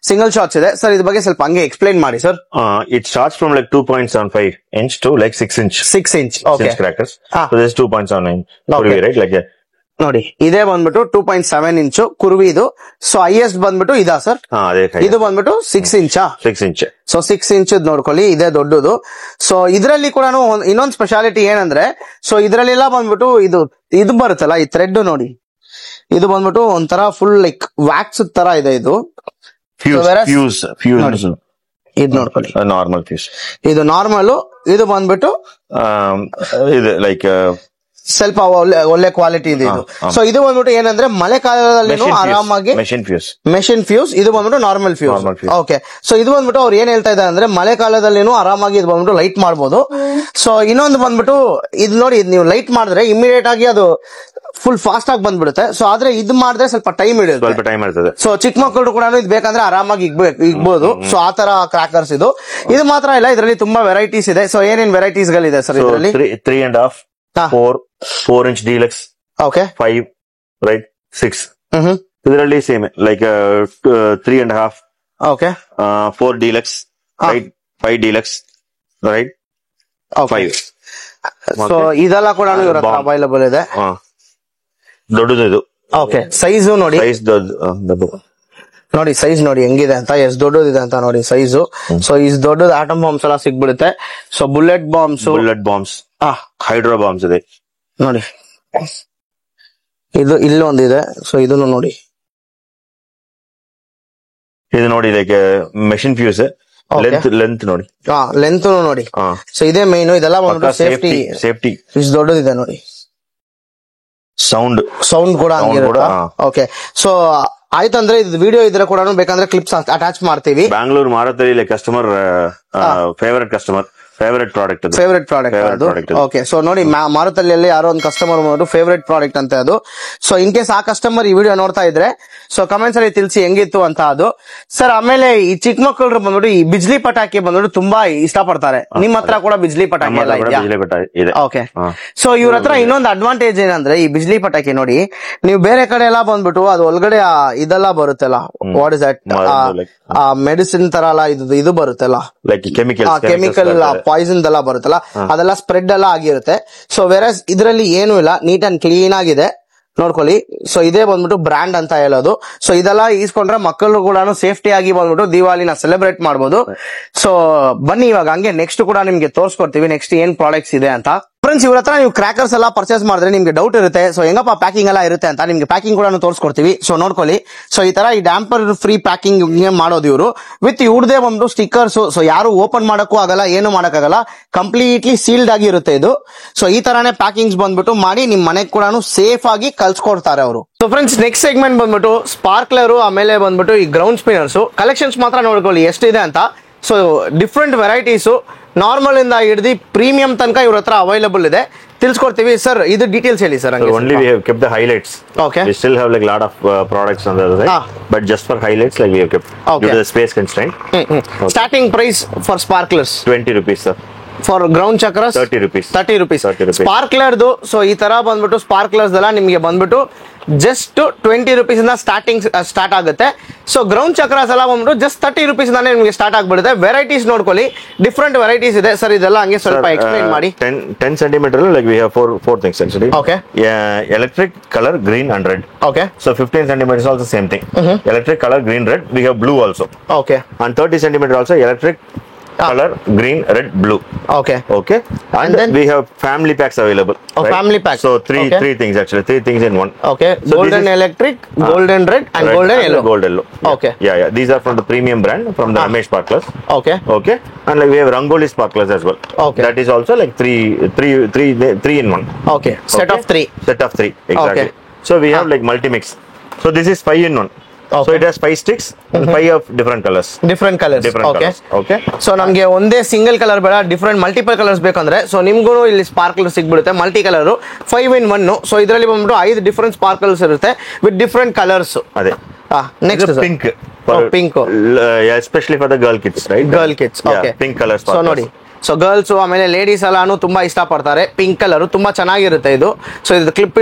single shots ಇದೆ. ಸರ್ ಇದ್ರ ಬಗ್ಗೆ ಸ್ವಲ್ಪ ಹಂಗೆ ಎಕ್ಸ್ಪ್ಲೈನ್ ಮಾಡಿ sir. It starts from like 2.75 inch to like 6 inch. 6 inch okay crackers. So this is 2.79 Okay. right, like ನೋಡಿ ಇದೇ ಬಂದ್ಬಿಟ್ಟು 2.7 ಇಂಚ್ ಕುರ್ವಿದು. ಸೊ ಹೈಯೆಸ್ಟ್ ಬಂದ್ಬಿಟ್ಟು ಇದಾ ಸರ್? ಅದೇ ಇದು ಬಂದ್ಬಿಟ್ಟು 6 ಇಂಚಾ? 6 inch. ಸೊ 6 ಇಂಚ್ ನೋಡ್ಕೊಳ್ಳಿ, ಇದೇ ದೊಡ್ಡದು. ಸೊ ಇದರಲ್ಲಿ ಕೂಡ ಇನ್ನೊಂದು ಸ್ಪೆಷಾಲಿಟಿ ಏನಂದ್ರೆ, ಸೊ ಇದರಲ್ಲೆಲ್ಲ ಬಂದ್ಬಿಟ್ಟು ಇದು ಬರುತ್ತಲ್ಲ ಈ ಥ್ರೆಡ್ ನೋಡಿ, ಇದು ಬಂದ್ಬಿಟ್ಟು ಒಂಥರ ಫುಲ್ ಲೈಕ್ ವ್ಯಾಕ್ಸ್ ತರ ಇದೆ ಇದು. ಫ್ಯೂಸ್ ಇದು ನೋಡ್ಕೊಳ್ಳಿ, ನಾರ್ಮಲ್ ಫ್ಯೂಸ್. ಇದು ನಾರ್ಮಲ್, ಇದು ಬಂದ್ಬಿಟ್ಟು ಇದು ಲೈಕ್ ಸ್ವಲ್ಪ ಒಳ್ಳೆ ಕ್ವಾಲಿಟಿ ಇದೆ ಇದು. ಸೊ ಇದು ಬಂದ್ಬಿಟ್ಟು ಏನಂದ್ರೆ ಮಳೆಗಾಲದಲ್ಲಿ ಆರಾಮಾಗಿ ಮೆಷಿನ್ ಫ್ಯೂಸ್, ಇದು ಬಂದ್ಬಿಟ್ಟು ನಾರ್ಮಲ್ ಫ್ಯೂಸ್. ಓಕೆ ಸೊ ಇದು ಬಂದ್ಬಿಟ್ಟು ಅವ್ರು ಏನ್ ಹೇಳ್ತಾ ಇದ್ದಾರೆ ಅಂದ್ರೆ ಮಳೆಗಾಲದಲ್ಲಿನೂ ಆರಾಮಾಗಿ ಇದು ಬಂದ್ಬಿಟ್ಟು ಲೈಟ್ ಮಾಡ್ಬೋದು. ಸೊ ಇನ್ನೊಂದು ಬಂದ್ಬಿಟ್ಟು ಇದು ನೋಡಿ, ಇದು ನೀವು ಲೈಟ್ ಮಾಡಿದ್ರೆ ಇಮಿಡಿಯೇಟ್ ಆಗಿ ಅದು ಫುಲ್ ಫಾಸ್ಟ್ ಆಗಿ ಬಂದ್ಬಿಡುತ್ತೆ. ಸೊ ಆದ್ರೆ ಇದು ಮಾಡಿದ್ರೆ ಸ್ವಲ್ಪ ಟೈಮ್ ಹಿಡಿಯುತ್ತೆ. ಸೊ ಚಿಕ್ಕ ಮಕ್ಕಳು ಕೂಡ ಇದು ಬೇಕಂದ್ರೆ ಆರಾಮಾಗಿ ಇಗ್ಬೋದು. ಸೊ ಆ ತರ ಕ್ರಾಕರ್ಸ್ ಇದು ಮಾತ್ರ ಇಲ್ಲ, ಇದರಲ್ಲಿ ತುಂಬಾ ವೆರೈಟೀಸ್ ಇದೆ. ಸೊ ಏನೇನ್ ವೆರೈಟೀಸ್ ಗಳಿದೆ ಸರ್ ಇದರಲ್ಲಿ? 3.5, 4 inch deluxe, ಓಕೆ 5 right, 6. ಇದರಲ್ಲಿ same like 3.5, okay 4 deluxe, right, 5 deluxe, right, 5. So ಇದೆಲ್ಲ ಕೂಡ ಅವೈಲಬಲ್ ಇದೆ. ದೊಡ್ಡದು ಇದು. ಓಕೆ, ಸೈಜು ನೋಡಿ, ಸೈಜ್ ದೊಡ್ಡದು ನೋಡಿ ಸೈಜ್ ನೋಡಿ ಹೆಂಗಿದೆ ಅಂತ, ಎಷ್ಟು ದೊಡ್ಡದಿದೆ ಅಂತ ನೋಡಿ ಸೈಜು. ಸೊ ಇಸ್ ದೊಡ್ಡದು ಆಟಮ್ ಬಾಂಬ್ಸ್ ಎಲ್ಲ ಸಿಗ್ಬಿಡುತ್ತೆ. So bullet bombs, hydro bombs ಇದೆ ನೋಡಿ. ಇದು ಇಲ್ಲೊಂದಿದೆ. ಸೊ ಇದನ್ನು ನೋಡಿ, ಇದು ನೋಡಿ ಲೈಕ್ ಮೆಷಿನ್ ಫ್ಯೂಸ್. ಲೆಂತ್ ನೋಡಿ, ಲೆಂತ್ ನೋಡಿ. ಸೊ ಇದೇ ಮೈನ್, ಇದೆಲ್ಲ ಸೇಫ್ಟಿ. ಇಷ್ಟು ದೊಡ್ಡದಿದೆ ನೋಡಿ. ಸೌಂಡ್ ಕೂಡ ಓಕೆ. ಸೊ ಆಯ್ತಂದ್ರೆ ಇದು ವಿಡಿಯೋ ಇದ್ರೆ ಕೂಡ ಬೇಕಂದ್ರೆ ಕ್ಲಿಪ್ಸ್ ಅಟ್ಯಾಚ್ ಮಾಡ್ತೀವಿ. Bangalore Marathahalli customer favourite product. Okay, so ನೋಡಿ ಮಾರುತಲ್ಲಿ ಯಾರೋ ಒಂದು ಕಸ್ಟಮರ್ ಫೇವರೇಟ್ ಪ್ರಾಡಕ್ಟ್ ಅಂತ ಅದು. ಸೊ ಇನ್ ಕೇಸ್ ಆ ಕಸ್ಟಮರ್ ಈ ವಿಡಿಯೋ ನೋಡ್ತಾ ಇದ್ರೆ ಸೊ ಕಮೆಂಟ್ಸ್ ಅಲ್ಲಿ ತಿಳಿಸಿ ಹೆಂಗಿತ್ತು ಅಂತ ಅದು. ಸರ್ ಆಮೇಲೆ ಈ ಚಿಕ್ಕ ಮಕ್ಕಳು ಬಂದ್ಬಿಟ್ಟು ಈ ಬಿಜ್ಲಿ ಪಟಾಕಿ ಬಂದ್ಬಿಟ್ಟು ತುಂಬಾ ಇಷ್ಟಪಡ್ತಾರೆ. ನಿಮ್ಮ ಹತ್ರ ಕೂಡ ಬಿಜ್ಲಿ ಪಟಾಕಿ ಎಲ್ಲ ಇದೆಯಾ? ಓಕೆ. ಸೊ ಇವ್ರ ಹತ್ರ ಇನ್ನೊಂದು ಅಡ್ವಾಂಟೇಜ್ ಏನಂದ್ರೆ ಈ ಬಿಜ್ಲಿ ಪಟಾಕಿ ನೋಡಿ, ನೀವು ಬೇರೆ ಕಡೆ ಎಲ್ಲ ಬಂದ್ಬಿಟ್ಟು ಅದು ಒಳಗಡೆ ಇದೆಲ್ಲ ಬರುತ್ತಲ್ಲ, ವಾಟ್ ಇಸ್ ದಟ್, ಮೆಡಿಸಿನ್ ತರ ಎಲ್ಲ ಇದು ಬರುತ್ತಲ್ಲ, ಕೆಮಿಕಲ್ ಪಾಯ್ಸನ್ ಎಲ್ಲ ಬರುತ್ತಲ್ಲ, ಅದೆಲ್ಲ ಸ್ಪ್ರೆಡ್ ಎಲ್ಲ ಆಗಿರುತ್ತೆ. ಸೊ ವೆರಸ್ ಇದರಲ್ಲಿ ಏನು ಇಲ್ಲ, ನೀಟ್ ಅಂಡ್ ಕ್ಲೀನ್ ಆಗಿದೆ ನೋಡ್ಕೊಳ್ಳಿ. ಸೊ ಇದೇ ಬಂದ್ಬಿಟ್ಟು ಬ್ರ್ಯಾಂಡ್ ಅಂತ ಹೇಳೋದು. ಸೊ ಇದೆಲ್ಲ ಈಸ್ಕೊಂಡ್ರೆ ಮಕ್ಕಳು ಕೂಡ ಸೇಫ್ಟಿ ಆಗಿ ಬಂದ್ಬಿಟ್ಟು ದಿವಾಲಿನ ಸೆಲೆಬ್ರೇಟ್ ಮಾಡಬಹುದು. ಸೊ ಬನ್ನಿ ಇವಾಗ ಹಂಗೆ ನೆಕ್ಸ್ಟ್ ಕೂಡ ನಿಮ್ಗೆ ತೋರಿಸ್ಕೊಡ್ತೀವಿ ನೆಕ್ಸ್ಟ್ ಏನ್ ಪ್ರಾಡಕ್ಟ್ಸ್ ಇದೆ ಅಂತ. ಫ್ರೆಂಡ್ಸ್, ಇವ್ರ ಹತ್ರ ನೀವು ಕ್ರ್ಯಾಕರ್ಸ್ ಎಲ್ಲ ಪರ್ಚೇಸ್ ಮಾಡಿದ್ರೆ ನಿಮ್ಗೆ ಡೌಟ್ ಇರುತ್ತೆ, ಸೊ ಹೆಂಗಪ್ಪ ಪ್ಯಾಕಿಂಗ್ ಎಲ್ಲ ಇರುತ್ತೆ ಅಂತ. ನಿಮ್ಗೆ ಪ್ಯಾಕಿಂಗ್ ಕೂಡ ತೋರಿಸ್ಕೊಡ್ತೀವಿ. ಸೊ ನೋಡ್ಕೊಳ್ಳಿ, ಸೊ ಈ ತರ ಈ ಡ್ಯಾಂಪರ್ ಫ್ರೀ ಪ್ಯಾಕಿಂಗ್ ಮಾಡೋದು ಇವರು ವಿತ್ ಇವ್ರದೇ ಒಂದು ಸ್ಟಿಕ್ಕರ್ಸ್. ಸೊ ಯಾರು ಓಪನ್ ಮಾಡಕ್ಕೂ ಆಗಲ್ಲ, ಏನು ಮಾಡಕ್ಕಾಗಲ್ಲ, ಕಂಪ್ಲೀಟ್ಲಿ ಸೀಲ್ಡ್ ಆಗಿ ಇರುತ್ತೆ ಇದು. ಸೊ ಈ ತರಾನೇ ಪ್ಯಾಕಿಂಗ್ಸ್ ಬಂದ್ಬಿಟ್ಟು ಮಾಡಿ ನಿಮ್ ಮನೆಗೆ ಕೂಡ ಸೇಫ್ ಆಗಿ ಕಳ್ಸ್ಕೊಡ್ತಾರೆ ಅವರು. ಸೊ ಫ್ರೆಂಡ್ಸ್, ನೆಕ್ಸ್ಟ್ ಸೆಗ್ಮೆಂಟ್ ಬಂದ್ಬಿಟ್ಟು ಸ್ಪಾರ್ಕ್ಲರ್, ಆಮೇಲೆ ಬಂದ್ಬಿಟ್ಟು ಈ ಗ್ರೌಂಡ್ ಸ್ಪಿನ್ನರ್ಸ್ ಕಲೆಕ್ಷನ್ಸ್ ಮಾತ್ರ ನೋಡ್ಕೊಳ್ಳಿ ಎಷ್ಟಿದೆ ಅಂತ. ಸೊ ಡಿಫ್ರೆಂಟ್ ವೆರೈಟೀಸ್ ನಾರ್ಮಲ್ ಇಂದ ಹಿಡಿದು ಪ್ರೀಮಿಯಂ ತನಕ ಇವ್ರ ಹತ್ರ ಅವೈಲಬಲ್ ಇದೆ. ತಿಳಿಸ್ಕೊಡ್ತೀವಿ ಸರ್. ಇದು ಡೀಟೇಲ್ಸ್ ಹೇಳಿ sir. Only we have kept the highlights. Okay. We still have like lot of products on the other side, but just for highlights like we have kept due to the space constraint. Okay. Starting price for sparklers 20 rupees sir. For ground chakras 30 rupees. ಸ್ಪಾರ್ಕ್ಲರ್ದು so ಈ ತರ ಬಂದ್ಬಿಟ್ಟು sparklers ಎಲ್ಲ ನಿಮಗೆ ಬಂದ್ಬಿಟ್ಟು just 20 rupees ಇಂದ start ಆಗುತ್ತೆ. So ground chakras ಎಲ್ಲ ಬಂದ್ಬಿಟ್ಟು ಜಸ್ಟ್ 30 rupees ಇಂದಾನೆ ನಿಮಗೆ ಸ್ಟಾರ್ಟ್ ಆಗ್ಬಿಡುತ್ತೆ. ವೆರೈಟೀಸ್ ನೋಡ್ಕೊಳ್ಳಿ, ಡಿಫ್ರೆಂಟ್ ವೆರೈಟೀಸ್ ಇದೆ ಸರ್. ಇದೆಲ್ಲ ಹಂಗೆ ಸ್ವಲ್ಪ ಎಕ್ಸ್ಪ್ಲೈನ್ ಮಾಡಿ. 10 centimeter like we have four things actually. Okay. Yeah, electric, color, green and red. Okay. So 15 centimeters also same thing. Electric, color, green, red. We have blue also. Okay. And 30 centimeter also electric, color, green, red, blue. Okay. Okay. And then we have family packs available. Oh, right? Family packs. So three things actually. 3 things in one. Okay. So golden electric, golden red and red golden and yellow. Gold yellow. Yeah. Okay. Yeah. These are from the premium brand from the Ramesh Sparklers. Okay. Okay. And like we have Rangoli Sparklers as well. Okay. That is also like three in one. Okay. Set of 3. Set of 3. Exactly. Okay. So we have like multi mix. So this is 5 in 1. Okay. So it has 5 sticks and 5 of different colors. Different colors. Okay. Okay. So ನಮಗೆ ಒಂದೇ single colour ಬೇಡ, different multiple colours ಬೇಕಂದ್ರೆ so ನಿಮ್ಗೂ ಇಲ್ಲಿ sparkle ಸಿಗ್ಬಿಡುತ್ತೆ multi colour 5 in 1. So ಇದರಲ್ಲಿ ಬಂದ್ಬಿಟ್ಟು 5 different sparkles ಇರುತ್ತೆ ವಿತ್ ಡಿಫ್ರೆಂಟ್ ಕಲರ್ಸ್. ಅದೇ next pink. Pink especially for the girl kids, right? Girl kids. Okay. Pink colour. So ನೋಡಿ, ಸೊ ಗರ್ಲ್ಸ್ ಆಮೇಲೆ ಲೇಡೀಸ್ ಎಲ್ಲಾನು ತುಂಬಾ ಇಷ್ಟಪಡ್ತಾರೆ. ಪಿಂಕ್ ಕಲರ್ ತುಂಬಾ ಚೆನ್ನಾಗಿರುತ್ತೆ ಇದು. ಸೊ ಇದು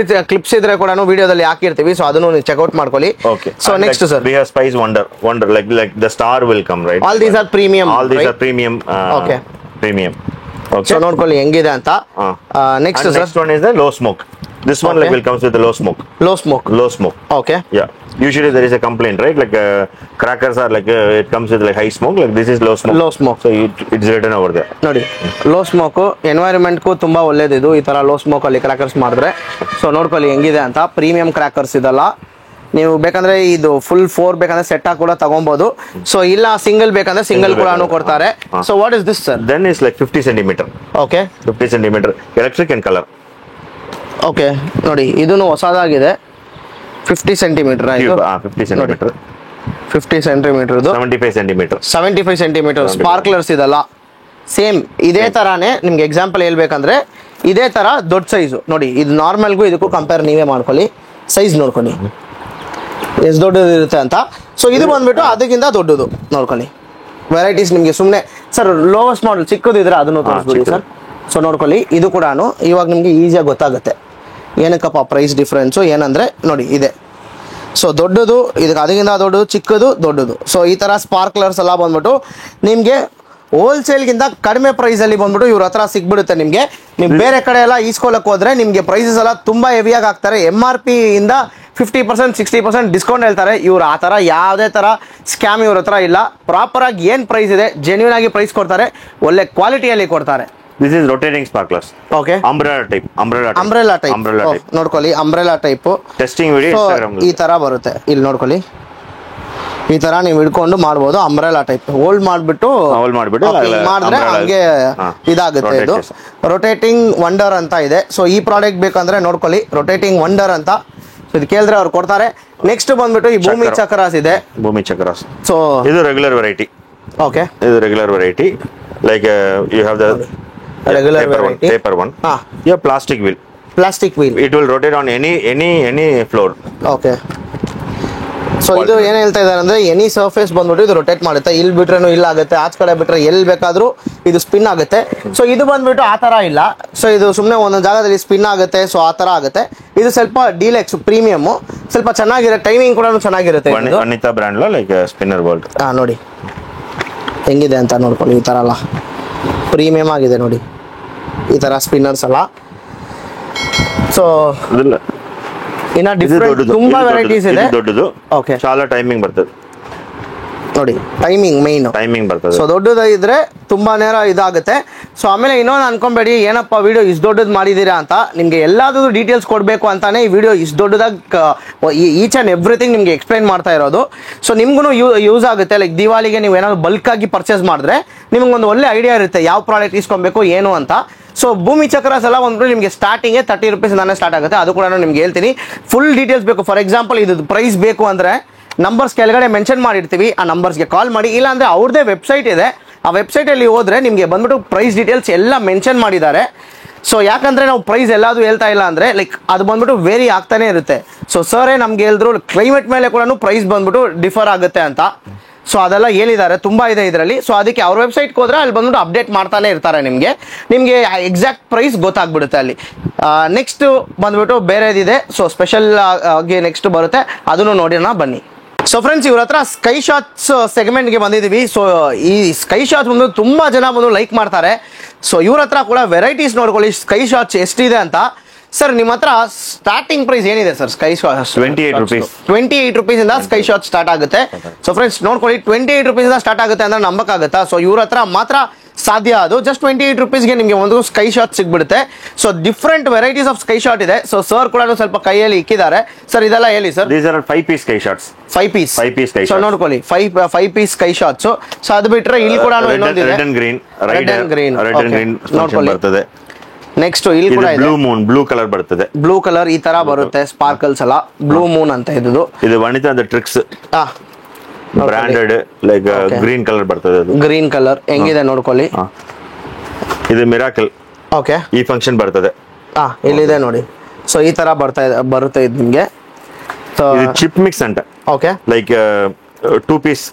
ಕ್ಲಿಪ್ಸ್ ಇದ್ರೆ ಕೂಡ ವಿಡಿಯೋದಲ್ಲಿ ಹಾಕಿರ್ತೀವಿ, ಸೊ ಅದನ್ನು ನೀವು ಚೆಕ್ಔಟ್ ಮಾಡ್ಕೊಳ್ಳಿ. Okay. So next sir, we have Spice Wonder like the star will come, right? All these are premium. All these are premium. Okay. Premium. Okay. So ನೋಡ್ಕೊಳ್ಳಿ ಹೆಂಗಿದೆ ಅಂತ. Next sir, next one is the low smoke. This one like will comes with the low smoke. Low smoke. Okay. Yeah. Usually there is a complaint, right? Like crackers are like it comes with like high smoke. Like this is low smoke. So it's written over there. ನೋಡಿ, low smoke environment ಗೂ ತುಂಬಾ ಒಳ್ಳೇದಿದು ಈ ತರ low smoke ಅಲ್ಲಿ crackers ಮಾಡಿದ್ರೆ. So ನೋಡ್ಕೊಳ್ಳಿ ಹೆಂಗಿದೆ ಅಂತ. ಪ್ರೀಮಿಯಂ ಕ್ರಾಕರ್ಸ್ ಇದಲ್ಲ. ನೀವು ಬೇಕಂದ್ರೆ ಇದು ಫುಲ್ 4 ಬೇಕಂದ್ರೆ ಸೆಟ್ ಆಗಿ ಕೂಡ ತಗೊಬಹುದು. ಸೊ ಇಲ್ಲ ಸಿಂಗಲ್ ಬೇಕಂದ್ರೆ ಸಿಂಗಲ್ ಕೂಡ ಕೊಡ್ತಾರೆ. So what is this sir? Then is like 50 centimeter. Okay. 50 centimeter electric and color. Okay. ನೋಡಿ ಇದನ್ನು ಹೊಸದಾಗಿದೆ. 50 ಸೆಂಟಿಮೀಟರ್ ಆಯ್ತು. 50 centimeter. 50 ಸೆಂಟಿಮೀಟರ್. 75 ಸೆಂಟಿಮೀಟರ್ ಸ್ಪಾರ್ಕ್ಲರ್ಸ್ ಇದಲ್ಲ. ಸೇಮ್ ಇದೇ ತರಾನೇ ನಿಮ್ಗೆ ಎಕ್ಸಾಂಪಲ್ ಹೇಳ್ಬೇಕಂದ್ರೆ ಇದೇ ತರ ದೊಡ್ಡ ಸೈಜು ನೋಡಿ. ಇದು ನಾರ್ಮಲ್ಗೂ ಇದಕ್ಕೂ ಕಂಪೇರ್ ನೀವೇ ಮಾಡ್ಕೊಳ್ಳಿ. ಸೈಜ್ ನೋಡ್ಕೊಳ್ಳಿ ಎಷ್ಟು ದೊಡ್ಡದು ಇರುತ್ತೆ ಅಂತ. ಸೊ ಇದು ಬಂದ್ಬಿಟ್ಟು ಅದಕ್ಕಿಂತ ದೊಡ್ಡದು ನೋಡ್ಕೊಳ್ಳಿ. ವೆರೈಟೀಸ್ ನಿಮಗೆ ಸುಮ್ಮನೆ ಸರ್ ಲೋವೆಸ್ಟ್ ಮಾಡಲ್ ಚಿಕ್ಕದಿದ್ರೆ ಅದನ್ನು ತೋರಿಸ್ಬಿಡಿ ಸರ್. ಸೊ ನೋಡ್ಕೊಳ್ಳಿ, ಇದು ಕೂಡ ಇವಾಗ ನಿಮಗೆ ಈಸಿಯಾಗಿ ಗೊತ್ತಾಗುತ್ತೆ ಏನಕ್ಕಪ್ಪ ಪ್ರೈಸ್ ಡಿಫ್ರೆನ್ಸು ಏನಂದರೆ. ನೋಡಿ ಇದೆ. ಸೊ ದೊಡ್ಡದು ಇದಕ್ಕೆ ಅದಕ್ಕಿಂತ ದೊಡ್ಡದು, ಚಿಕ್ಕದು, ದೊಡ್ಡದು. ಸೊ ಈ ಥರ ಸ್ಪಾರ್ಕ್ಲರ್ಸ್ ಎಲ್ಲ ಬಂದ್ಬಿಟ್ಟು ನಿಮಗೆ ಹೋಲ್ಸೇಲ್ಗಿಂತ ಕಡಿಮೆ ಪ್ರೈಸ್ ಅಲ್ಲಿ ಬಂದ್ಬಿಟ್ಟು ಇವ್ರ ಹತ್ರ ಸಿಗ್ಬಿಡುತ್ತೆ ನಿಮ್ಗೆ. ನೀವು ಬೇರೆ ಕಡೆ ಎಲ್ಲ ಈಸ್ಕೊಳಕ್ ಹೋದ್ರೆ ನಿಮ್ಗೆ ಪ್ರೈಸಸ್ ಎಲ್ಲ ತುಂಬಾ ಹೆವಿಯಾಗಿ ಹಾಕ್ತಾರೆ. MRP ಇಂದ 50% 60% ಡಿಸ್ಕೌಂಟ್ ಹೇಳ್ತಾರೆ. ಇವ್ರು ಆ ತರ ಯಾವುದೇ ತರ ಸ್ಕ್ಯಾಮ್ ಇವ್ರ ಹತ್ರ ಇಲ್ಲ. ಪ್ರಾಪರ್ ಆಗಿ ಏನ್ ಪ್ರೈಸ್ ಇದೆ ಜೆನ್ಯೂನ್ ಆಗಿ ಪ್ರೈಸ್ ಕೊಡ್ತಾರೆ, ಒಳ್ಳೆ ಕ್ವಾಲಿಟಿಯಲ್ಲಿ ಕೊಡ್ತಾರೆ. This is rotating sparklers. Okay, Umbrella type. ನೋಡ್ಕೊಳ್ಳಿ, umbrella type. Testing video Instagram. ಈ ತರ ಬರುತ್ತೆ, ಇಲ್ಲಿ ನೋಡ್ಕೊಳ್ಳಿ. ಈ ತರ ನೀವು ಹಿಡ್ಕೊಂಡು ಮಾಡ್ಬೋದು. ಅಂಬ್ರೆಲಾ ಟೈಪ್ ಹೋಲ್ಡ್ ಮಾಡ್ಬಿಟ್ಟು ಮಾಡಿದ್ರೆ ಹಂಗೆ ಇದಾಗುತ್ತೆ. ಇದು ರೊಟೇಟಿಂಗ್ ವಂಡರ್ ಅಂತ ಇದೆ. ಸೊ ಈ ಪ್ರಾಡಕ್ಟ್ ಬೇಕಂದ್ರೆ ನೋಡ್ಕೊಳ್ಳಿ, ರೊಟೇಟಿಂಗ್ ವಂಡರ್ ಅಂತ. ಇದು ಕೇಳಿದ್ರೆ ಅವ್ರು ಕೊಡ್ತಾರೆ. ನೆಕ್ಸ್ಟ್ ಬಂದ್ಬಿಟ್ಟು ಈ ಭೂಮಿ ಚಕ್ರಾಸ್ ಇದೆ. ಭೂಮಿ ಚಕ್ರಾಸ್. ಸೊ ಇದು ರೆಗ್ಯುಲರ್ ವೆರೈಟಿ. ಓಕೆ, ಇದು regular variety. Like you have the regular variety. paper one. You have plastic wheel. It will rotate on any floor. Okay. So ಇದು ಏನ್ ಹೇಳ್ತಾ ಇದ್ದಾರೆ ಅಂದ್ರೆ ಎನಿ ಸರ್ಫೇಸ್ ಬಂದ್ಬಿಟ್ಟು ಇದು ರೊಟೇಟ್ ಮಾಡುತ್ತೆ. ಇಲ್ಲಿ ಬಿಟ್ರೇನು ಇಲ್ಲ ಆಗುತ್ತೆ, ಆಚ ಕಡೆ ಬಿಟ್ರೆ ಎಲ್ಲಿ ಬೇಕಾದ್ರೂ ಇದು ಸ್ಪಿನ್ ಆಗುತ್ತೆ. ಸೊ ಇದು ಬಂದ್ಬಿಟ್ಟು ಆ ತರ ಇಲ್ಲ. ಸೊ ಇದು ಸುಮ್ಮನೆ ಒಂದೊಂದು ಜಾಗದಲ್ಲಿ ಸ್ಪಿನ್ ಆಗುತ್ತೆ. ಸೊ ಆ ತರ ಆಗುತ್ತೆ. ಇದು ಸ್ವಲ್ಪ ಡೀಲೆಕ್ಸ್ ಪ್ರೀಮಿಯಮ್, ಸ್ವಲ್ಪ ಚೆನ್ನಾಗಿರುತ್ತೆ. ಟೈಮಿಂಗ್ ಕೂಡ ಚೆನ್ನಾಗಿರುತ್ತೆ. Anita brand like spinner bolt. ನೋಡಿ ಹೆಂಗಿದೆ ಅಂತ ನೋಡ್ಕೊಳ್ಳಿ. ಈ ತರ ಅಲ್ಲ, ಪ್ರೀಮಿಯಂ ಆಗಿದೆ ನೋಡಿ ಈ ತರ ಸ್ಪಿನ್ನರ್ಸ್ ಅಲ್ಲ. ಸೊ ಇನ್ನ ಡಿಫರೆಂಟ್ ತುಂಬಾ ವೆರೈಟೀಸ್ ಇದೆ. ದೊಡ್ಡದು. ಓಕೆ, చాలా ಟೈಮಿಂಗ್ ಬರ್ತದೆ ನೋಡಿ. ಟೈಮಿಂಗ್ ಬರ್ತದೆ. ಸೊ ದೊಡ್ಡದ ಇದ್ರೆ ತುಂಬಾ ನೇರ ಇದಾಗುತ್ತೆ. ಸೊ ಆಮೇಲೆ ಇನ್ನೊಂದು ಅನ್ಕೊಂಬೇಡಿ, ಏನಪ್ಪ ವಿಡಿಯೋ ಇಷ್ಟು ದೊಡ್ಡದು ಮಾಡಿದೀರಾ ಅಂತ. ನಿಮ್ಗೆ ಎಲ್ಲಾದ್ರೂ ಡೀಟೇಲ್ಸ್ ಕೊಡಬೇಕು ಅಂತಾನೆ ಈ ವಿಡಿಯೋ ಇಷ್ಟು ದೊಡ್ಡದಾಗಿ ಈಚ್ ಅಂಡ್ ಎವ್ರಿಥಿಂಗ್ ನಿಮ್ಗೆ ಎಕ್ಸ್ಪ್ಲೈನ್ ಮಾಡ್ತಾ ಇರೋದು. ಸೊ ನಿಮ್ಗೂ ಯೂಸ್ ಆಗುತ್ತೆ. ಲೈಕ್ ದಿವಾಲಿಗೆ ನೀವು ಏನಾದ್ರು ಬಲ್ಕ್ ಆಗಿ ಪರ್ಚೇಸ್ ಮಾಡಿದ್ರೆ ನಿಮ್ಗೊಂದು ಒಳ್ಳೆ ಐಡಿಯಾ ಇರುತ್ತೆ ಯಾವ ಪ್ರಾಡಕ್ಟ್ ಇಸ್ಕೊಬೇಕು ಏನು ಅಂತ. ಸೊ ಭೂಮಿ ಚಕ್ರಾಸ್ ಎಲ್ಲ ಒಂದು ನಿಮಗೆ ಸ್ಟಾರ್ಟಿಂಗ್ 30 ರೂಪೀಸ್ ಸ್ಟಾರ್ಟ್ ಆಗುತ್ತೆ. ಅದು ಕೂಡ ನಿಮ್ಗೆ ಹೇಳ್ತೀನಿ. ಫುಲ್ ಡೀಟೇಲ್ಸ್ ಬೇಕು. ಫಾರ್ ಎಕ್ಸಾಂಪಲ್ ಇದು ಪ್ರೈಸ್ ಬೇಕು ಅಂದ್ರೆ ನಂಬರ್ಸ್ ಕೆಳಗಡೆ ಮೆನ್ಷನ್ ಮಾಡಿರ್ತೀವಿ. ಆ ನಂಬರ್ಸ್ಗೆ ಕಾಲ್ ಮಾಡಿ. ಇಲ್ಲಾಂದ್ರೆ ಅವ್ರದೇ ವೆಬ್ಸೈಟ್ ಇದೆ, ಆ ವೆಬ್ಸೈಟಲ್ಲಿ ಹೋದ್ರೆ ನಿಮಗೆ ಬಂದ್ಬಿಟ್ಟು ಪ್ರೈಸ್ ಡೀಟೇಲ್ಸ್ ಎಲ್ಲ ಮೆನ್ಷನ್ ಮಾಡಿದ್ದಾರೆ. ಸೊ ಯಾಕಂದ್ರೆ ನಾವು ಪ್ರೈಸ್ ಎಲ್ಲಾದರೂ ಹೇಳ್ತಾ ಇಲ್ಲ ಅಂದ್ರೆ ಲೈಕ್ ಅದು ಬಂದ್ಬಿಟ್ಟು ವೇರಿ ಆಗ್ತಾನೆ ಇರುತ್ತೆ. ಸೊ ಸರೇ ನಮ್ಗೆ ಹೇಳಿದ್ರು ಕ್ಲೈಮೇಟ್ ಮೇಲೆ ಕೂಡ ಪ್ರೈಸ್ ಬಂದ್ಬಿಟ್ಟು ಡಿಫರ್ ಆಗುತ್ತೆ ಅಂತ. ಸೊ ಅದೆಲ್ಲ ಹೇಳಿದ್ದಾರೆ, ತುಂಬಾ ಇದೆ ಇದರಲ್ಲಿ. ಸೊ ಅದಕ್ಕೆ ಅವ್ರ ವೆಬ್ಸೈಟ್ಗೆ ಹೋದ್ರೆ ಅಲ್ಲಿ ಬಂದ್ಬಿಟ್ಟು ಅಪ್ಡೇಟ್ ಮಾಡ್ತಾನೆ ಇರ್ತಾರೆ. ನಿಮಗೆ ಎಕ್ಸಾಕ್ಟ್ ಪ್ರೈಸ್ ಗೊತ್ತಾಗ್ಬಿಡುತ್ತೆ ಅಲ್ಲಿ. ನೆಕ್ಸ್ಟ್ ಬಂದ್ಬಿಟ್ಟು ಬೇರೆದಿದೆ. ಸೊ ಸ್ಪೆಷಲ್ ಆಗಿ ನೆಕ್ಸ್ಟ್ ಬರುತ್ತೆ, ಅದನ್ನು ನೋಡೋಣ ಬನ್ನಿ. ಸೊ ಫ್ರೆಂಡ್ಸ್, ಇವ್ರ ಹತ್ರ ಸ್ಕೈ ಶಾಟ್ಸ್ ಸೆಗ್ಮೆಂಟ್ಗೆ ಬಂದಿದ್ದೀವಿ. ಸೊ ಈ ಸ್ಕೈ ಶಾಟ್ಸ್ ಬಂದು ತುಂಬಾ ಜನ ಬಂದು ಲೈಕ್ ಮಾಡ್ತಾರೆ. ಸೊ ಇವ್ರ ಹತ್ರ ಕೂಡ ವೆರೈಟೀಸ್ ನೋಡ್ಕೊಳ್ಳಿ ಸ್ಕೈ ಶಾಟ್ಸ್ ಎಷ್ಟಿದೆ ಅಂತ. ಸರ್ ನಿಮ್ಮ ಹತ್ರ ಸ್ಟಾರ್ಟಿಂಗ್ ಪ್ರೈಸ್ ಏನಿದೆ ಸರ್? ಸ್ಕೈ ಶಾಟ್ಸ್ 28 ರೂಪೀಸ್ ಇಂದ ಸ್ಕೈ ಶಾಟ್ ಸ್ಟಾರ್ಟ್ ಆಗುತ್ತೆ. ಸೊ ಫ್ರೆಂಡ್ಸ್ ನೋಡ್ಕೊಳ್ಳಿ, 28 ರೂಪೀಸ್ ಇಂದ ಸ್ಟಾರ್ಟ್ ಆಗುತ್ತೆ ಅಂದ್ರೆ ನಂಬಕ್ಕಾಗುತ್ತಾ? ಸೊ ಇವ್ರ ಹತ್ರ ಮಾತ್ರ ಸಾಧ್ಯ ಅದು. ಜಸ್ಟ್ 28 ರೂಪೀಸ್ಗೆ ನಿಮಗೆ ಒಂದು ಸ್ಕೈ ಶಾಟ್ ಸಿಗ್ಬಿಡುತ್ತೆ. So different varieties of sky shot ಇದೆ. ಸೊ ಸರ್ ಕೂಡ ಸ್ವಲ್ಪ ಕೈಯಲ್ಲಿ ಇಕ್ಕಿದ್ದಾರೆ. ಸರ್ ಇದೆಲ್ಲ ಹೇಳಿ sir. These are 5 piece sky shots. 5 piece sky shots. So ನೋಡ್ಕೊಳ್ಳಿ 5 piece ಸ್ಕೈ ಶಾಟ್ಸ್. ಸೊ ಅದು ಬಿಟ್ರೆ ಇಲ್ಲಿ ಕೂಡ ಇನ್ನೊಂದಿದೆ, ರೆಡ್ ಅಂಡ್ ಗ್ರೀನ್ ನೋಡ್ಕೊಳ್ಳಿ ಬರ್ತದೆ. ನೆಕ್ಸ್ಟ್ ಇಲ್ಲಿ ಕೂಡ ಇದೆ ಬ್ಲೂ ಕಲರ್ ಬರ್ತದೆ. ಬ್ಲೂ ಕಲರ್ ಈ ತರ ಬರುತ್ತೆ. ಸ್ಪಾರ್ಕಲ್ಸ್ ಎಲ್ಲ ಬ್ಲೂ ಮೂನ್ ಅಂತ ಇದು. ಇದು Vanitha tricks branded like green colour ಬರ್ತದೆ. ಅದು ಗ್ರೀನ್ ಕಲರ್ ಹೆಂಗಿದೆ ನೋಡ್ಕೊಳ್ಳಿ. ಇದು ಮಿರಾಕಲ್. ಓಕೆ, ಈ ಫಂಕ್ಷನ್ ಬರ್ತದೆ. ಇಲ್ಲಿದೆ ನೋಡಿ. ಸೊ ಈ ತರ ಬರುತ್ತೆ ಇದು ನಿಮ್ಗೆ. ಇದು ಚಿಪ್ ಮಿಕ್ಸ್ ಅಂತ. Okay, like 2 piece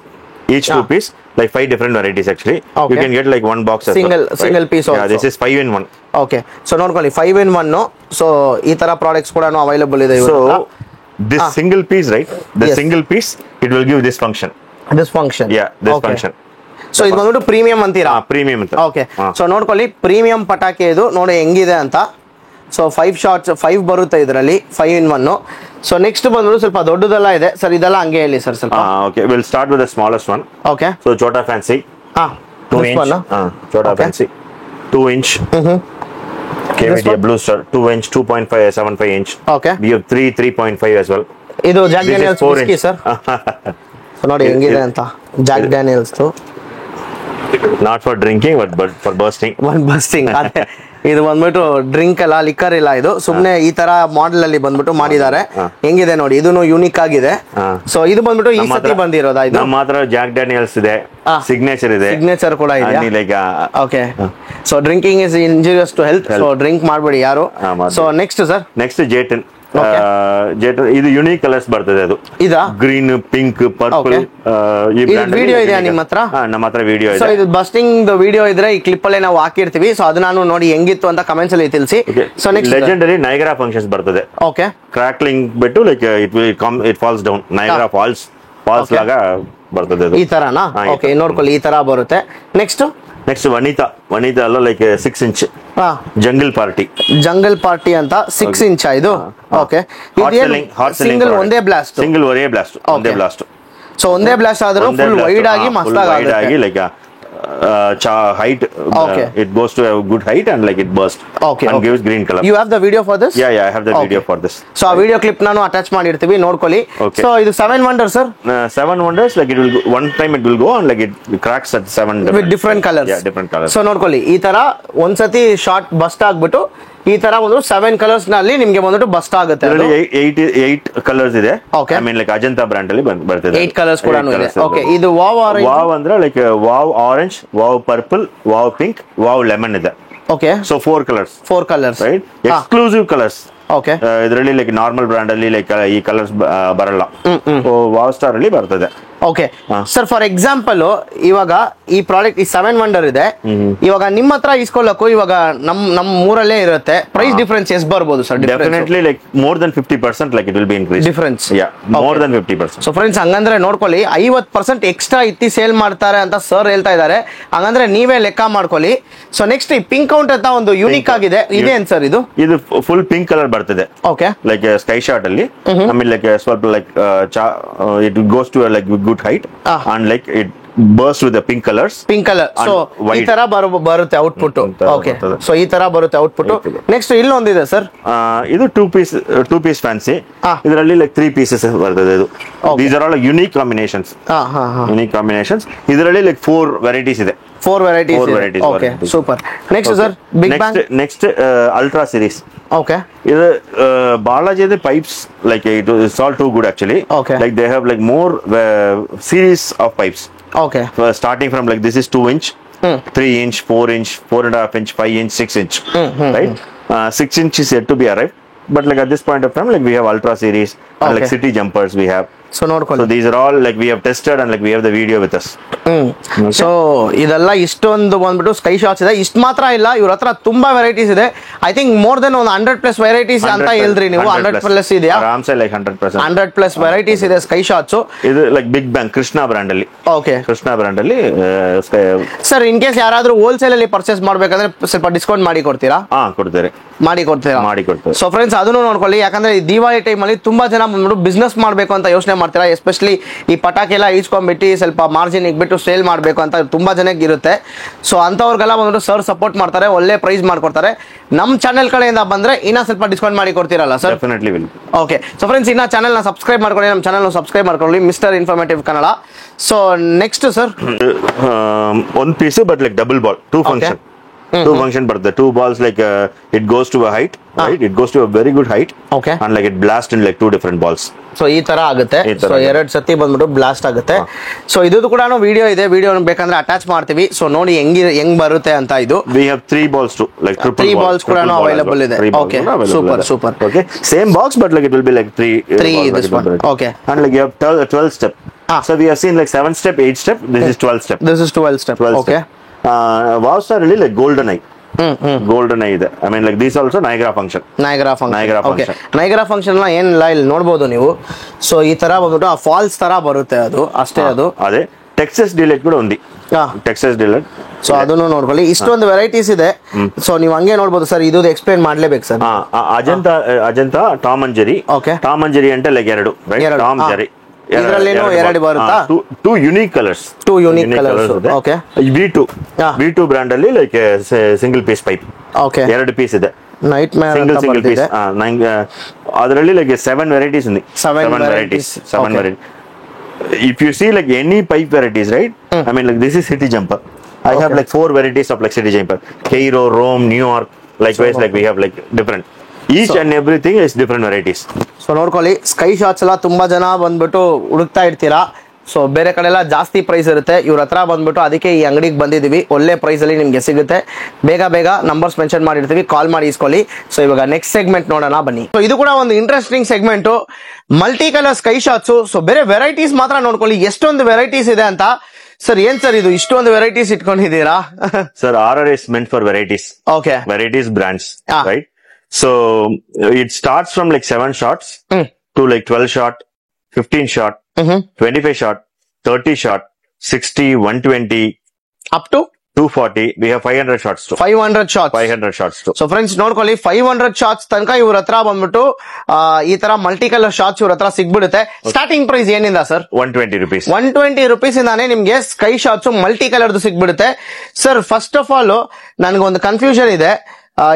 each 2 piece, like 5 different varieties actually. You can get like one box as single piece also. Yeah, this is 5 in 1. Okay, so ನೋಡ್ಕೊಳ್ಳಿ 5 in 1. ಸೊ ಈ ತರ ಪ್ರಾಡಕ್ಟ್ಸ್ ಕೂಡ ಅವೈಲೇಬಲ್ ಇದೆ. So this single piece, right? The single piece it will give this function. Yeah, this function. So ಇದು ಬಂದ್ಬಿಟ್ಟು premium ಅಂತೀರಾ? Premium ಅಂತ. Okay, so ನೋಡ್ಕೊಳ್ಳಿ ಪ್ರೀಮಿಯಂ ಪಟಾಕಿ ಇದು ನೋಡಿ ಹೆಂಗಿದೆ ಅಂತ. ಸೊ 5 ಶಾಟ್ಸ್ 5 ಬರುತ್ತೆ ಇದರಲ್ಲಿ 5 in 1. ಸೊ ನೆಕ್ಸ್ಟ್ ಬಂದ್ಬಿಟ್ಟು ಸ್ವಲ್ಪ ದೊಡ್ಡದೆಲ್ಲ ಇದೆ ಸರ್. ಇದೆಲ್ಲ ಹಂಗೆ ಹೇಳಿ ಸರ್ ಸ್ವಲ್ಪ. Okay, we'll start with the smallest one. Okay, so Chota Fancy 2 inch. Chota Fancy 2 inch. KVD Blue Star 2 inch 2.575 inch. Okay, we have 3.5 as well. ಇದು Jack Daniels whisky sir. So ನೋಡಿ ಹೆಂಗಿದೆ ಅಂತ. Jack Daniels not for drinking but for bursting. ಇದು ಬಂದ್ಬಿಟ್ಟು drink ಅಲ್ಲ, liquor ಇಲ್ಲ. ಇದು ಸುಮ್ನೆ ಈ ತರ ಮಾಡೆಲ್ ಅಲ್ಲಿ ಬಂದ್ಬಿಟ್ಟು ಮಾಡಿದ್ದಾರೆ. ಹೆಂಗಿದೆ ನೋಡಿ, ಇದನ್ನು ಯೂನಿಕ್ ಆಗಿದೆ. ಸೊ ಇದು ಬಂದ್ಬಿಟ್ಟು ಈ ಸತಿ ಬಂದಿರೋದಾ? ಇದು ನಮ್ಮ ಹತ್ರ ಜಾಕ್ ಡ್ಯಾನಿಯಲ್ಸ್ ಇದೆ, ಸಿಗ್ನೇಚರ್ ಕೂಡ ಇದೆ. Okay, so drinking is injurious to health. So drink ಮಾಡಬೇಡಿ ಯಾರು. ಸೊ ನೆಕ್ಸ್ಟ್ ಸರ್, ನೆಕ್ಸ್ಟ್ ಜೇಟನ್. ಇದು ಯುನೀಕ್ ಕಲರ್ಸ್ ಬರ್ತದೆ. ಅದು ಗ್ರೀನ್, ಪಿಂಕ್, ಪರ್ಪಲ್. ವಿಡಿಯೋ ಇದೆಯಾ ನಿಮ್ಮ ಹತ್ರ? ನಮ್ಮ ಹತ್ರ ವಿಡಿಯೋ ಇದೆ. ಸೊ ಇದು ಬಸ್ಟಿಂಗ್ ವಿಡಿಯೋ ಇದ್ರೆ ಈ ಕ್ಲಿಪ್ ಅಲ್ಲೇ ನಾವು ಹಾಕಿರ್ತೀವಿ. ಸೊ ಅದು ನಾನು ನೋಡಿ ಹೆಂಗಿತ್ತು ಅಂತ ಕಮೆಂಟ್ಸ್ ಅಲ್ಲಿ ತಿಳಿಸಿ. So next legendary Niagara functions ಬರ್ತದೆ. ಓಕೆ, ಕ್ರಾಕ್ಲಿಂಗ್ ಬಿಟ್ಟು like it falls down. Niagara falls ಲಾಗ ಬರ್ತದೆ ಈ ತರನಾ? ಓಕೆ, ನೋಡ್ಕೊಳ್ಳಿ ಈ ತರ ಬರುತ್ತೆ. ನೆಕ್ಸ್ಟ್ ನೆಕ್ಸ್ಟ್ ವನಿತಾ ಅಲ್ಲ ಲೈಕ್ 6 ಇಂಚ್ ಹಾ ಜಂಗಲ್ ಪಾರ್ಟಿ ಅಂತ 6 ಇಂಚ್ ಇದು. ಓಕೆ, ಸಿಂಗಲ್ ಒಂದೇ ಬ್ಲಾಸ್ಟ್ ಸೊ ಒಂದೇ ಬ್ಲಾಸ್ಟ್ ಆದ್ರೂ ಫುಲ್ ವೈಡ್ ಆಗಿ ಮಸ್ತಾಗಿ like height. Okay. It goes to a good height and like it burst. Okay, and gives green color. You have the video for this? Yeah, I have the video for this. So ಆ video clip ನಾನು attach ಮಾಡಿರ್ತೀವಿ, ನೋಡ್ಕೊಳ್ಳಿ. Okay. So ಇದು 7 wonders sir. 7 wonders, like it will go, one time it will go and like it cracks at 7 with different colors. Yeah, different colors. So ನೋಡ್ಕೊಳ್ಳಿ, ಈ ತರ ಒಂದ್ಸತಿ short bust ಆಗ್ಬಿಟ್ಟು ಈ ತರ ಒಂದು 7 ಕಲರ್ಸ್ ನಲ್ಲಿ ನಿಮ್ಗೆ ಬಂದ್ಬಿಟ್ಟು ಬಸ್ಟ್ ಆಗುತ್ತೆ. 8 ಕಲರ್ಸ್ ಇದೆ. Okay. I mean like Ajanta brand ಅಲ್ಲಿ ಬರ್ತದೆ. 8 ಕಲರ್ಸ್ ಕೂಡ ಇದೆ. Okay, ಇದು ವಾವ್ ಆರೆಂಜ್. ವಾವ್ ಅಂದ್ರೆ like wow orange, wow purple, wow pink, wow lemon ಇದೆ. Okay, so 4 colors, right? Exclusive colors. Okay, ಇದರಲ್ಲಿ ಲೈಕ್ ನಾರ್ಮಲ್ ಬ್ರಾಂಡ್ ಅಲ್ಲಿ ಲೈಕ್ ಈ ಕಲರ್ಸ್ ಬರಲ್ಲ. ವಾವ್ ಸ್ಟಾರ್ ಅಲ್ಲಿ ಬರ್ತದೆ. ಓಕೆ ಸರ್, ಫಾರ್ ಎಕ್ಸಾಂಪಲ್ ಇವಾಗ ಈ ಪ್ರಾಡಕ್ಟ್ ಈ 7 ವಂಡರ್ ಇದೆ, ಇವಾಗ ನಿಮ್ಮ ಹತ್ರ ಇಸ್ಕೊಳ್ಳಕ್ಕೂ ಇವಾಗ ನಮ್ ಊರಲ್ಲೇ ಇರುತ್ತೆ, ಪ್ರೈಸ್ ಡಿಫರೆನ್ಸ್ ಎಷ್ಟು ಬರ್ಬೋದು sir? Definitely like more than 50% like it will be increase difference. More than 50%. So friends, ಹಂಗಂದ್ರೆ ನೋಡ್ಕೊಳ್ಳಿ, 50% ಎಕ್ಸ್ಟ್ರಾ ಇತ್ತಿ ಸೇಲ್ ಮಾಡ್ತಾರೆ ಅಂತ ಸರ್ ಹೇಳ್ತಾ ಇದ್ದಾರೆ. ಹಂಗಂದ್ರೆ ನೀವೇ ಲೆಕ್ಕ ಮಾಡ್ಕೊಳ್ಳಿ. ಸೊ ನೆಕ್ಸ್ಟ್ ಈ ಪಿಂಕ್ ಕೌಂಟ್ ಅಂತ ಒಂದು ಯೂನಿಕ್ ಆಗಿದೆ, ಇದೇನ್ ಸರ್ ಇದು? ಇದು ಫುಲ್ ಪಿಂಕ್ ಕಲರ್ ಬರ್ತದೆ. ಓಕೆ, ಲೈಕ್ ಸ್ಕೈ ಶಾರ್ಟ್ ಅಲ್ಲಿ ಆಮೇಲೆ ಲೈಕ್ ಸ್ವಲ್ಪ like it goes to like good height and like it burst with the pink colors. Pink colour. So ಈ ತರ ಬರುತ್ತೆ ಔಟ್ಪುಟ್. ಓಕೆ, ಸೊ ಈ ತರ ಬರುತ್ತೆ ಔಟ್ಪುಟ್. ನೆಕ್ಸ್ಟ್ ಇಲ್ಲೊಂದಿದೆ ಸರ್, ಇದು ಟೂ ಪೀಸ್ ಫ್ಯಾನ್ಸಿ. ಇದರಲ್ಲಿ ಲೈಕ್ 3 pieces ಬರ್ತದೆ. ಇದು these are all unique combinations. Unique combinations. ಇದರಲ್ಲಿ ಲೈಕ್ 4 varieties ಇದೆ. 4 varieties. Okay, super. Next sir, big bang. Next ultra series. Okay, ಇದು Balaji pipes like it's all too good actually. Okay. Like they have like more series of pipes. Okay, Starting from like this is 2 inch, 3 inch, 4 inch, 4.5 inch, 5 inch, 6 inch, right? 6 inch is yet to be arrived, but like at this point of time, like we have ultra series and like city jumpers we have. So ನೋಡ್ಕೊಳ್ಳಿ. So these are all like we have tested and like we have the video with us. So ಇದೆಲ್ಲ ಇಷ್ಟೊಂದು ಬಂದ್ಬಿಟ್ಟು sky shots ಇದೆ. ಇಷ್ಟು ಮಾತ್ರ ಇಲ್ಲ, ಇವ್ರ ಹತ್ರ ತುಂಬಾ ವೆರೈಟೀಸ್ ಇದೆ. ಐ ಥಿಂಕ್ ಮೋರ್ ದೆನ್ ಒಂದು 100+ ವೆರೈಟೀಸ್ ಅಂತ ಹೇಳಿದ್ರಿ ನೀವು. 100+ ಇದೆಯಾ? ಆರಾಮ್ಸೆ ಲೈಕ್ 100%. 100+ ವೆರೈಟೀಸ್ ಇದೆ ಸ್ಕೈ ಶಾಟ್ಸ್. ಇದು like big bang Krishna brand ಅಲ್ಲಿ. ಓಕೆ, ಕೃಷ್ಣ ಬ್ರಾಂಡ್ ಅಲ್ಲಿ ಸರ್, ಇನ್ ಕೇಸ್ ಯಾರಾದ್ರೂ ಹೋಲ್ಸೇಲ್ ಅಲ್ಲಿ ಪರ್ಚೇಸ್ ಮಾಡ್ಬೇಕಂದ್ರೆ ಸ್ವಲ್ಪ ಡಿಸ್ಕೌಂಟ್ ಮಾಡಿ ಕೊಡ್ತೀರಾ? ಕೊಡ್ತಾರೆ. ಮಾಡಿ ಕೊಡ್ತೀರಾ? ಸೊ ಫ್ರೆಂಡ್ಸ್, ಅದನ್ನು ನೋಡ್ಕೊಳ್ಳಿ. ಯಾಕಂದ್ರೆ ಈ ದಿವಾಳಿ ಟೈಮ್ ಅಲ್ಲಿ ತುಂಬಾ ಜನ ಬಂದ್ಬಿಟ್ಟು ಬಿಸ್ನೆಸ್ ಮಾಡ್ಬೇಕು ಅಂತ ಯೋಚನೆ ಮಾಡ್ತೀರಾ. ಎಸ್ಪೆಷಲಿ ಈ ಪಟಾಕಿ ಎಲ್ಲ ಈಸ್ಕೊಂಡ್ಬಿಟ್ಟು ಸ್ವಲ್ಪ ಮಾರ್ಜಿನ್ ಇಟ್ಬಿಟ್ಟು ಸೇಲ್ ಮಾಡ್ಬೇಕು ಅಂತ ತುಂಬಾ ಜನಕ್ಕೆ ಇರುತ್ತೆ. ಸೊ ಅಂತವ್ರಿಗೆಲ್ಲ ಬಂದ್ಬಿಟ್ಟು ಸರ್ ಸಪೋರ್ಟ್ ಮಾಡ್ತಾರೆ, ಒಳ್ಳೆ ಪ್ರೈಸ್ ಮಾಡ್ಕೊಡ್ತಾರೆ. ನಮ್ಮ ಚಾನೆಲ್ ಕಡೆಯಿಂದ ಬಂದ್ರೆ ಇನ್ನ ಸ್ವಲ್ಪ ಡಿಸ್ಕೌಂಟ್ ಮಾಡಿ ಕೊಡ್ತೀರಲ್ಲ sir? Definitely will. Okay, so friends, ಇನ್ನ ಚಾನೆಲ್ ನ ಸಬ್ಸ್ಕ್ರೈಬ್ ಮಾಡ್ಕೊಳ್ಳಿ, ನಮ್ಮ ಚಾನೆಲ್ ಸಬ್ಸ್ಕ್ರೈಬ್ ಮಾಡ್ಕೊಳ್ಳಿ, mister informative Kannada. So next sir, ಒಂದು piece but like double ball, 2 function. 2 function ಬರ್ತದೆ. 2 balls like it goes to a height, right? It goes to a very good height. Okay. And like it blast in like 2 different balls. So ಈ ತರ ಆಗುತ್ತೆ. So 2 ಸತಿ ಬಂದ್ಬಿಟ್ಟು blast ಆಗುತ್ತೆ. So ಇದು ಕೂಡ video ಇದೆ, ವಿಡಿಯೋ ಬೇಕಂದ್ರೆ ಅಟ್ಯಾಚ್ ಮಾಡ್ತೀವಿ. ಸೊ ನೋಡಿ ಹೆಂಗ್ ಬರುತ್ತೆ ಅಂತ. ಇದು we have 3 balls too, like 3 balls ಕೂಡ ಅವೈಲೇಬಲ್ ಇದೆ. Okay, super. Okay, same box but like it will be like 3 this one. Okay, and like you have 12 step. So we have seen like 7 step, 8 step. This is 12 step. Okay. Wow star really like golden eye ಇದೆ. I mean like this also Niagara function. Okay, Niagara function ಏನಿಲ್ಲ, ಇಲ್ಲಿ ನೋಡಬಹುದು ನೀವು. So ಈ ತರ ಬಂದ್ಬಿಟ್ಟು ಆ falls ತರ ಬರುತ್ತೆ, ಅದು ಅಷ್ಟೇ. ಅದು ಅದೇ ಟೆಕ್ಸಸ್ ಡಿಲೈಟ್ ಕೂಡ ఉంది. Texas delight. ಸೊ ಅದನ್ನು ನೋಡ್ಕೊಳ್ಳಿ. ಇಷ್ಟೊಂದು ವೆರೈಟೀಸ್ ಇದೆ. ಸೊ ನೀವು ಹಂಗೆ ನೋಡ್ಬೋದು ಸರ್. ಇದು ಎಕ್ಸ್ಪ್ಲೇನ್ ಮಾಡ್ಲೇಬೇಕು sir. Ajanta Tom and Jerry. Okay, Tom and Jerry ಅಂದ್ರೆ ಲೈಕ್ 2, ರೈಟ್? ಟಾಮ್ ಜೆರಿ ಇದರಲ್ಲೇನೋ 2 ಬರುತ್ತಾ? 2 unique colors. Okay, V2 brand ಅಲ್ಲಿ like single piece pipe. Okay, 2 piece ಇದೆ. Night man single piece. ಅದರಲ್ಲಿ ಲೈಕ್ 7 varieties ఉంది. 7 varieties. If you see like any pipe varieties, right? I mean like this is city jumper. I have like 4 varieties of like city jumper. Cairo, Rome, New York. Likewise like we have like different. Each and everything is different varieties. So ನೋಡ್ಕೊಳ್ಳಿ, sky shots ಎಲ್ಲ ತುಂಬಾ ಜನ ಬಂದ್ಬಿಟ್ಟು ಹುಡುಕ್ತಾ ಇರ್ತೀರಾ. So ಬೇರೆ ಕಡೆ ಎಲ್ಲ ಜಾಸ್ತಿ ಪ್ರೈಸ್ ಇರುತ್ತೆ, ಇವ್ರ ಹತ್ರ ಬಂದ್ಬಿಟ್ಟು ಅದಕ್ಕೆ ಈ ಅಂಗಡಿಗೆ ಬಂದಿದ್ದೀವಿ. ಒಳ್ಳೆ ಪ್ರೈಸ್ ಅಲ್ಲಿ ನಿಮ್ಗೆ ಸಿಗುತ್ತೆ. ಬೇಗ ನಂಬರ್ಸ್ ಮೆನ್ಷನ್ ಮಾಡಿರ್ತೀವಿ, ಕಾಲ್ ಮಾಡಿ ಇಸ್ಕೊಳ್ಳಿ. ಸೊ ಇವಾಗ ನೆಕ್ಸ್ಟ್ ಸೆಗ್ಮೆಂಟ್ ನೋಡೋಣ ಬನ್ನಿ. ಸೊ ಇದು ಕೂಡ ಒಂದು interesting segment, multi colour sky shots. So ಬೇರೆ ವೆರೈಟೀಸ್ ಮಾತ್ರ ನೋಡ್ಕೊಳ್ಳಿ, ಎಷ್ಟೊಂದು ವೆರೈಟೀಸ್ ಇದೆ ಅಂತ. ಸರ್ ಏನ್ ಸರ್ ಇದು ಇಷ್ಟೊಂದು ವೆರೈಟೀಸ್ ಇಟ್ಕೊಂಡಿದ್ದೀರಾ? Sir RR is meant for varieties. Okay, varieties brands, right? So it starts from like 7 shots to like 12 shot, 15 shot, 25 shot, 30 shot, 60, 120, up to 240. We have 500 shots too. 500 shorts 500 shots too. So friends ನೋಡ್ಕೊಳ್ಳಿ 500 shorts ತನಕ ಇವ್ರ ಹತ್ರ ಬಂದ್ಬಿಟ್ಟು ಈ ತರ multi colour shots ಇವ್ರ ಹತ್ರ ಸಿಗ್ಬಿಡುತ್ತೆ. ಸ್ಟಾರ್ಟಿಂಗ್ ಪ್ರೈಸ್ ಏನಿಂದ ಸರ್? 120 rupees. 120 rupees ಇಂದಾನೆ ನಿಮ್ಗೆ ಸ್ಕೈ ಶಾರ್ಟ್ಸ್ ಮಲ್ಟಿ ಕಲರ್ದು ಸಿಗ್ಬಿಡುತ್ತೆ. ಸರ್ ಫಸ್ಟ್ ಆಫ್ ಆಲ್ ನನ್ಗೊಂದು ಕನ್ಫ್ಯೂಷನ್ ಇದೆ.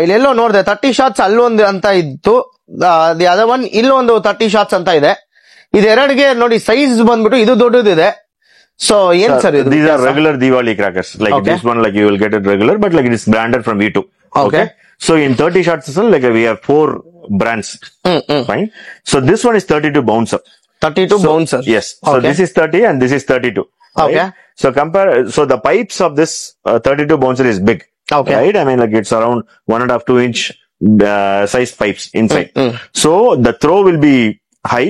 ಇಲ್ಲೆಲ್ಲೋ ನೋಡಿದೆ 30 ಶಾರ್ಟ್ಸ್ ಅಲ್ಲೊಂದು ಅಂತ ಇತ್ತು, ದಿ ಅದರ್ ಒನ್ ಇಲ್ಲೊಂದು 30 ಶಾರ್ಟ್ಸ್ ಅಂತ ಇದೆ. ಇದೆರಡಿಗೆ ನೋಡಿ ಸೈಜ್ ಬಂದ್ಬಿಟ್ಟು ಇದು ದೊಡ್ಡದಿದೆ. ಸೊ ಏನ್ ಸರ್ ಇದು? These are regular Diwali crackers. Like Okay. this one, like you will get it regular, but like it is branded from V2. Okay. So in 30 shots, like we have 4 brands. Fine. So this one is 32 bouncer. 32 So, bouncer. Yes. So Okay. this is 30 and this is 32. Okay. Right? So so the pipes of this 32 bouncer is big. Okay. Right? I mean, like it's around 1.5 to 2 inch size pipes inside. So the throw will be high.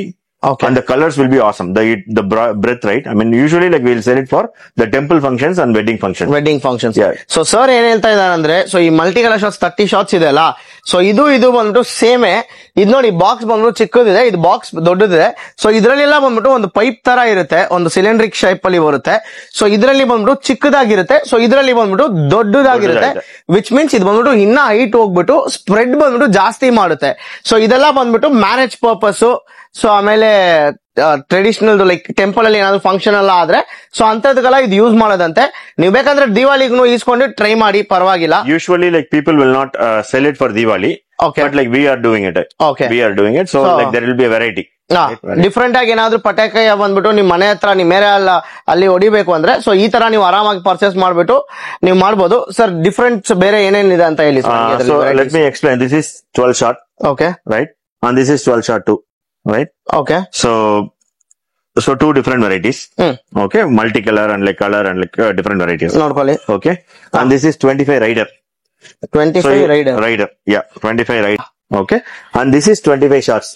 Okay. And the colors will be awesome. The breadth, right? I mean, usually like we'll sell it for the temple functions and wedding functions. Wedding functions. Yeah. So sir ಏನ್ ಹೇಳ್ತಾ ಇದಾರೆ ಅಂದ್ರೆ, so ಈ multi colour shorts 30 shorts ಇದೆ ಅಲ್ಲ, so ಇದು ಬಂದ್ಬಿಟ್ಟು ಸೇಮೆ. ಇದು ನೋಡಿ ಬಾಕ್ಸ್ ಬಂದ್ಬಿಟ್ಟು ಚಿಕ್ಕದಿದೆ, ಇದು ಬಾಕ್ಸ್ ದೊಡ್ಡದಿದೆ. ಸೊ ಇದ್ರಲ್ಲೆಲ್ಲ ಬಂದ್ಬಿಟ್ಟು ಒಂದು ಪೈಪ್ ತರ ಇರುತ್ತೆ, ಒಂದು ಸಿಲಿಂಡ್ರಿಕ್ ಶೇಪ್ ಅಲ್ಲಿ ಬರುತ್ತೆ. ಸೊ ಇದ್ರಲ್ಲಿ ಬಂದ್ಬಿಟ್ಟು ಚಿಕ್ಕದಾಗಿರುತ್ತೆ, ಸೊ ಇದ್ರಲ್ಲಿ ಬಂದ್ಬಿಟ್ಟು ದೊಡ್ಡದಾಗಿರುತ್ತೆ. ವಿಚ್ ಮೀನ್ಸ್ ಇದು ಬಂದ್ಬಿಟ್ಟು ಇನ್ನ ಹೈಟ್ ಹೋಗ್ಬಿಟ್ಟು ಸ್ಪ್ರೆಡ್ ಬಂದ್ಬಿಟ್ಟು ಜಾಸ್ತಿ ಮಾಡುತ್ತೆ. ಸೊ ಇದೆಲ್ಲ ಬಂದ್ಬಿಟ್ಟು ಮ್ಯಾರೇಜ್ ಪರ್ಪಸ್, ಸೊ ಆಮೇಲೆ ಟ್ರೆಡಿಷನಲ್ ಲೈಕ್ ಟೆಂಪಲ್ ಅಲ್ಲಿ ಏನಾದ್ರು ಫಂಕ್ಷನ್ ಎಲ್ಲ ಆದ್ರೆ ಸೊ ಅಂತದಕ್ಕೆಲ್ಲ ಇದು ಯೂಸ್ ಮಾಡೋದಂತೆ. ನೀವು ಬೇಕಾದ್ರೆ ದಿವಾಲಿಗೂ ಈಸ್ಕೊಂಡು ಟ್ರೈ ಮಾಡಿ, ಪರವಾಗಿಲ್ಲ. Usually like people will not sell it for Diwali. Okay. But like we are doing it. Okay. We are doing it. So like there will be a variety. Different ಆಗಿ ಏನಾದ್ರು ಪಟಾಕಿ ಬಂದ್ಬಿಟ್ಟು ನಿಮ್ ಮನೆ ಹತ್ರ ನಿಮ್ ಮೇಲೆ ಅಲ್ಲಿ ಹೊಡಿಬೇಕು ಅಂದ್ರೆ ಸೊ ಈ ತರ ನೀವು ಆರಾಮಾಗಿ ಪರ್ಚೇಸ್ ಮಾಡ್ಬಿಟ್ಟು ನೀವು ಮಾಡ್ಬೋದು. ಸರ್ ಡಿಫ್ರೆಂಟ್ ಬೇರೆ ಏನೇನಿದೆ ಅಂತ ಹೇಳಿ. So let me explain. This is 12 shot. Okay. Right? And this is 12 shot too. Right? Okay. So 2 different varieties. Okay. Multicolor and like color and like different varieties. ನೋಡ್ಕೊಳ್ಳಿ. Okay. And this is 25 rider. 25 rider. Rider. Yeah. 25 rider. Okay. And this is 25 shots.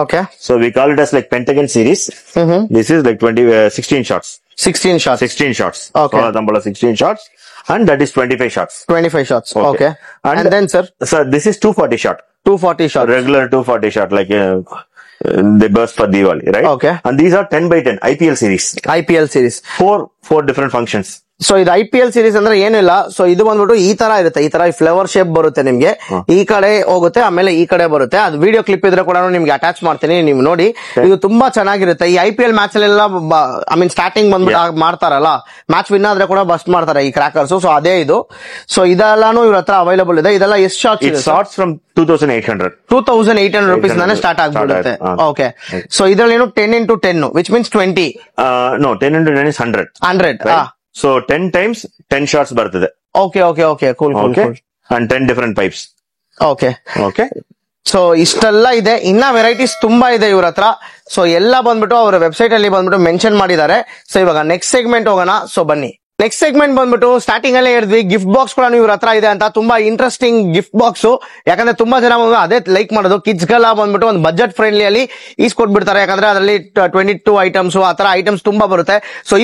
Okay. So we call it as like Pentagon series. This is like 16 shots. 16 shorts. 16 shots. Okay. 16 shots. And that is 25 shots. 25 shots. Okay. Okay. And then sir? So this is 240 shot. 240 shots. Regular 240 shot. Like they burst for Diwali, right? Okay. And these are 10 by 10 IPL series. IPL series. Four different functions. So ಇದು IPL series ಅಂದ್ರೆ ಏನಿಲ್ಲ. So ಇದು ಬಂದ್ಬಿಟ್ಟು ಈ ತರ ಇರುತ್ತೆ, ಈ ತರ ಫ್ಲೇವರ್ ಶೇಪ್ ಬರುತ್ತೆ ನಿಮ್ಗೆ. ಈ ಕಡೆ ಹೋಗುತ್ತೆ, ಆಮೇಲೆ ಈ ಕಡೆ ಬರುತ್ತೆ. ಅದು ವಿಡಿಯೋ ಕ್ಲಿಪ್ ಇದ್ರೆ ಕೂಡ ನಿಮ್ಗೆ ಅಟ್ಯಾಚ್ ಮಾಡ್ತೀನಿ, ನೀವು ನೋಡಿ. ಇದು ತುಂಬಾ ಚೆನ್ನಾಗಿರುತ್ತೆ. ಈ IPL ಮ್ಯಾಚ್ ಅಲ್ಲೆಲ್ಲ ಐ ಮೀನ್ ಸ್ಟಾರ್ಟಿಂಗ್ ಬಂದ್ಬಿಟ್ಟು ಮಾಡ್ತಾರಲ್ಲ, ಮ್ಯಾಚ್ ವಿನ್ ಆದ್ರೆ ಕೂಡ ಬಸ್ಟ್ ಮಾಡ್ತಾರೆ ಈ ಕ್ರಾಕರ್ಸ್. ಸೊ ಅದೇ ಇದು. ಸೊ ಇದೆಲ್ಲಾನು ಇವ್ರ ಹತ್ರ ಅವೈಲಬಲ್ ಇದೆ. ಇದೆಲ್ಲ ಎಷ್ಟು ಶಾರ್ಟ್ಸ್ ಇದೆ? It starts from 2800. 2800 rupees ನಾನೇ ಸ್ಟಾರ್ಟ್ ಆಗ್ಬಿಡುತ್ತೆ. ಓಕೆ. ಸೊ ಇದ್ರಲ್ಲಿ 10x10 which means 20. No, 10 into 10 is 100. 100. So 10 times 10 shots ಬರ್ತದೆ. Okay okay okay. Cool cool. And 10 different pipes. Okay. Okay. So ಇಷ್ಟೆಲ್ಲ ಇದೆ. ಇನ್ನ ವೆರೈಟೀಸ್ ತುಂಬಾ ಇದೆ ಇವ್ರ ಹತ್ರ. ಸೊ ಎಲ್ಲ ಬಂದ್ಬಿಟ್ಟು ಅವರ ವೆಬ್ಸೈಟ್ ಅಲ್ಲಿ ಬಂದ್ಬಿಟ್ಟು ಮೆನ್ಷನ್ ಮಾಡಿದ್ದಾರೆ. ಸೊ ಇವಾಗ ನೆಕ್ಸ್ಟ್ ಸೆಗ್ಮೆಂಟ್ ಹೋಗೋಣ. ಸೊ ಬನ್ನಿ. ನೆಕ್ಸ್ಟ್ ಸೆಗ್ಮೆಂಟ್ ಬಂದ್ಬಿಟ್ಟು ಸ್ಟಾರ್ಟಿಂಗ್ ಅಲ್ಲೇ ಹೇಳಿದ್ವಿ ಗಿಫ್ಟ್ ಬಾಕ್ಸ್ ಕೂಡ ಇವ್ರ ಹತ್ರ ಇದೆ ಅಂತ. ತುಂಬಾ ಇಂಟ್ರೆಸ್ಟಿಂಗ್ ಗಿಫ್ಟ್ ಬಾಕ್ಸ್, ಯಾಕಂದ್ರೆ ತುಂಬಾ ಜನ ಅದೇ ಲೈಕ್ ಮಾಡೋದು. ಕಿಡ್ಸ್ ಗೆಲ್ಲ ಬಂದ್ಬಿಟ್ಟು ಒಂದು ಬಜೆಟ್ ಫ್ರೆಂಡ್ಲಿ ಅಲ್ಲಿ ಕೊಟ್ಬಿಡ್ತಾರೆ, ಯಾಕಂದ್ರೆ ಅದರಲ್ಲಿ 22 ಐಟಮ್ಸ್ ಆ ತರ ಐಟಮ್ಸ್ ತುಂಬಾ ಬರುತ್ತೆ. ಸೊ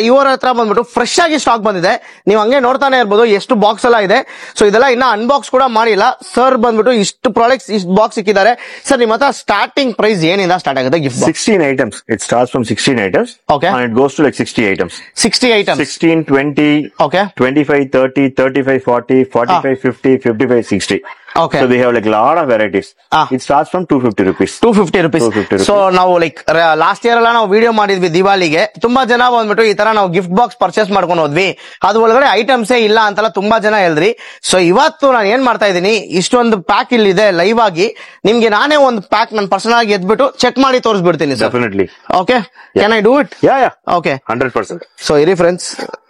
ಇವರ ಹತ್ರ ಬಂದ್ಬಿಟ್ಟು ಫ್ರೆಶ್ ಆಗಿ ಸ್ಟಾಕ್ ಬಂದಿದೆ. ನೀವು ಹಂಗೆ ನೋಡ್ತಾನೆ ಇರ್ಬೋದು ಎಷ್ಟು ಬಾಕ್ಸ್ ಎಲ್ಲ ಇದೆ. ಸೊ ಇದೆಲ್ಲ ಇನ್ನ ಅನ್ಬಾಕ್ಸ್ ಕೂಡ ಮಾಡಿಲ್ಲ. ಸರ್ ಬಂದ್ಬಿಟ್ಟು ಇಷ್ಟು ಪ್ರಾಡಕ್ಟ್ಸ್ ಇಷ್ಟು ಬಾಕ್ಸ್ ಸಿಕ್ಕಿದ್ದಾರೆ. ಸರ್ ನಿಮ್ಮ ಹತ್ರ ಸ್ಟಾರ್ಟಿಂಗ್ ಪ್ರೈಸ್ ಏನಿಂದ ಸ್ಟಾರ್ಟ್ ಆಗುತ್ತೆ gift box? 16 items. It starts from 16 items. Okay. And it goes to like 60 items. 60 items. 16, 20, Okay. 25, 30, 35, 40, 45, 50, 55, 60. Okay. So we have like a lot of varieties. It starts from 250 rupees. 250 rupees. So ನಾವು like last year ಎಲ್ಲ ನಾವು video ಮಾಡಿದ್ವಿ ದಿವಾಲಿಗೆ. ತುಂಬಾ ಜನ ಬಂದ್ಬಿಟ್ಟು ಈ ತರ ನಾವು ಗಿಫ್ಟ್ ಬಾಕ್ಸ್ ಪರ್ಚೇಸ್ ಮಾಡ್ಕೊಂಡು ಹೋದ್ವಿ, ಅದು ಒಳಗಡೆ ಐಟಮ್ಸೇ ಇಲ್ಲ ಅಂತೆಲ್ಲ ತುಂಬಾ ಜನ ಹೇಳಿದ್ರಿ. ಸೊ ಇವತ್ತು ನಾನು ಏನ್ ಮಾಡ್ತಾ ಇದ್ದೀನಿ, ಇಷ್ಟೊಂದು ಪ್ಯಾಕ್ ಇಲ್ಲಿದೆ ಲೈವ್ ಆಗಿ. ನಿಮ್ಗೆ ನಾನೇ ಒಂದು ಪ್ಯಾಕ್ ನಾನು ಪರ್ಸನಲ್ ಆಗಿ ಎದ್ಬಿಟ್ಟು ಚೆಕ್ ಮಾಡಿ ತೋರಿಸ್ಬಿಡ್ತೀನಿ sir. Definitely. Okay. Can I do it? Yeah. Okay. 100%. So ಇರಿ ಫ್ರೆಂಡ್ಸ್,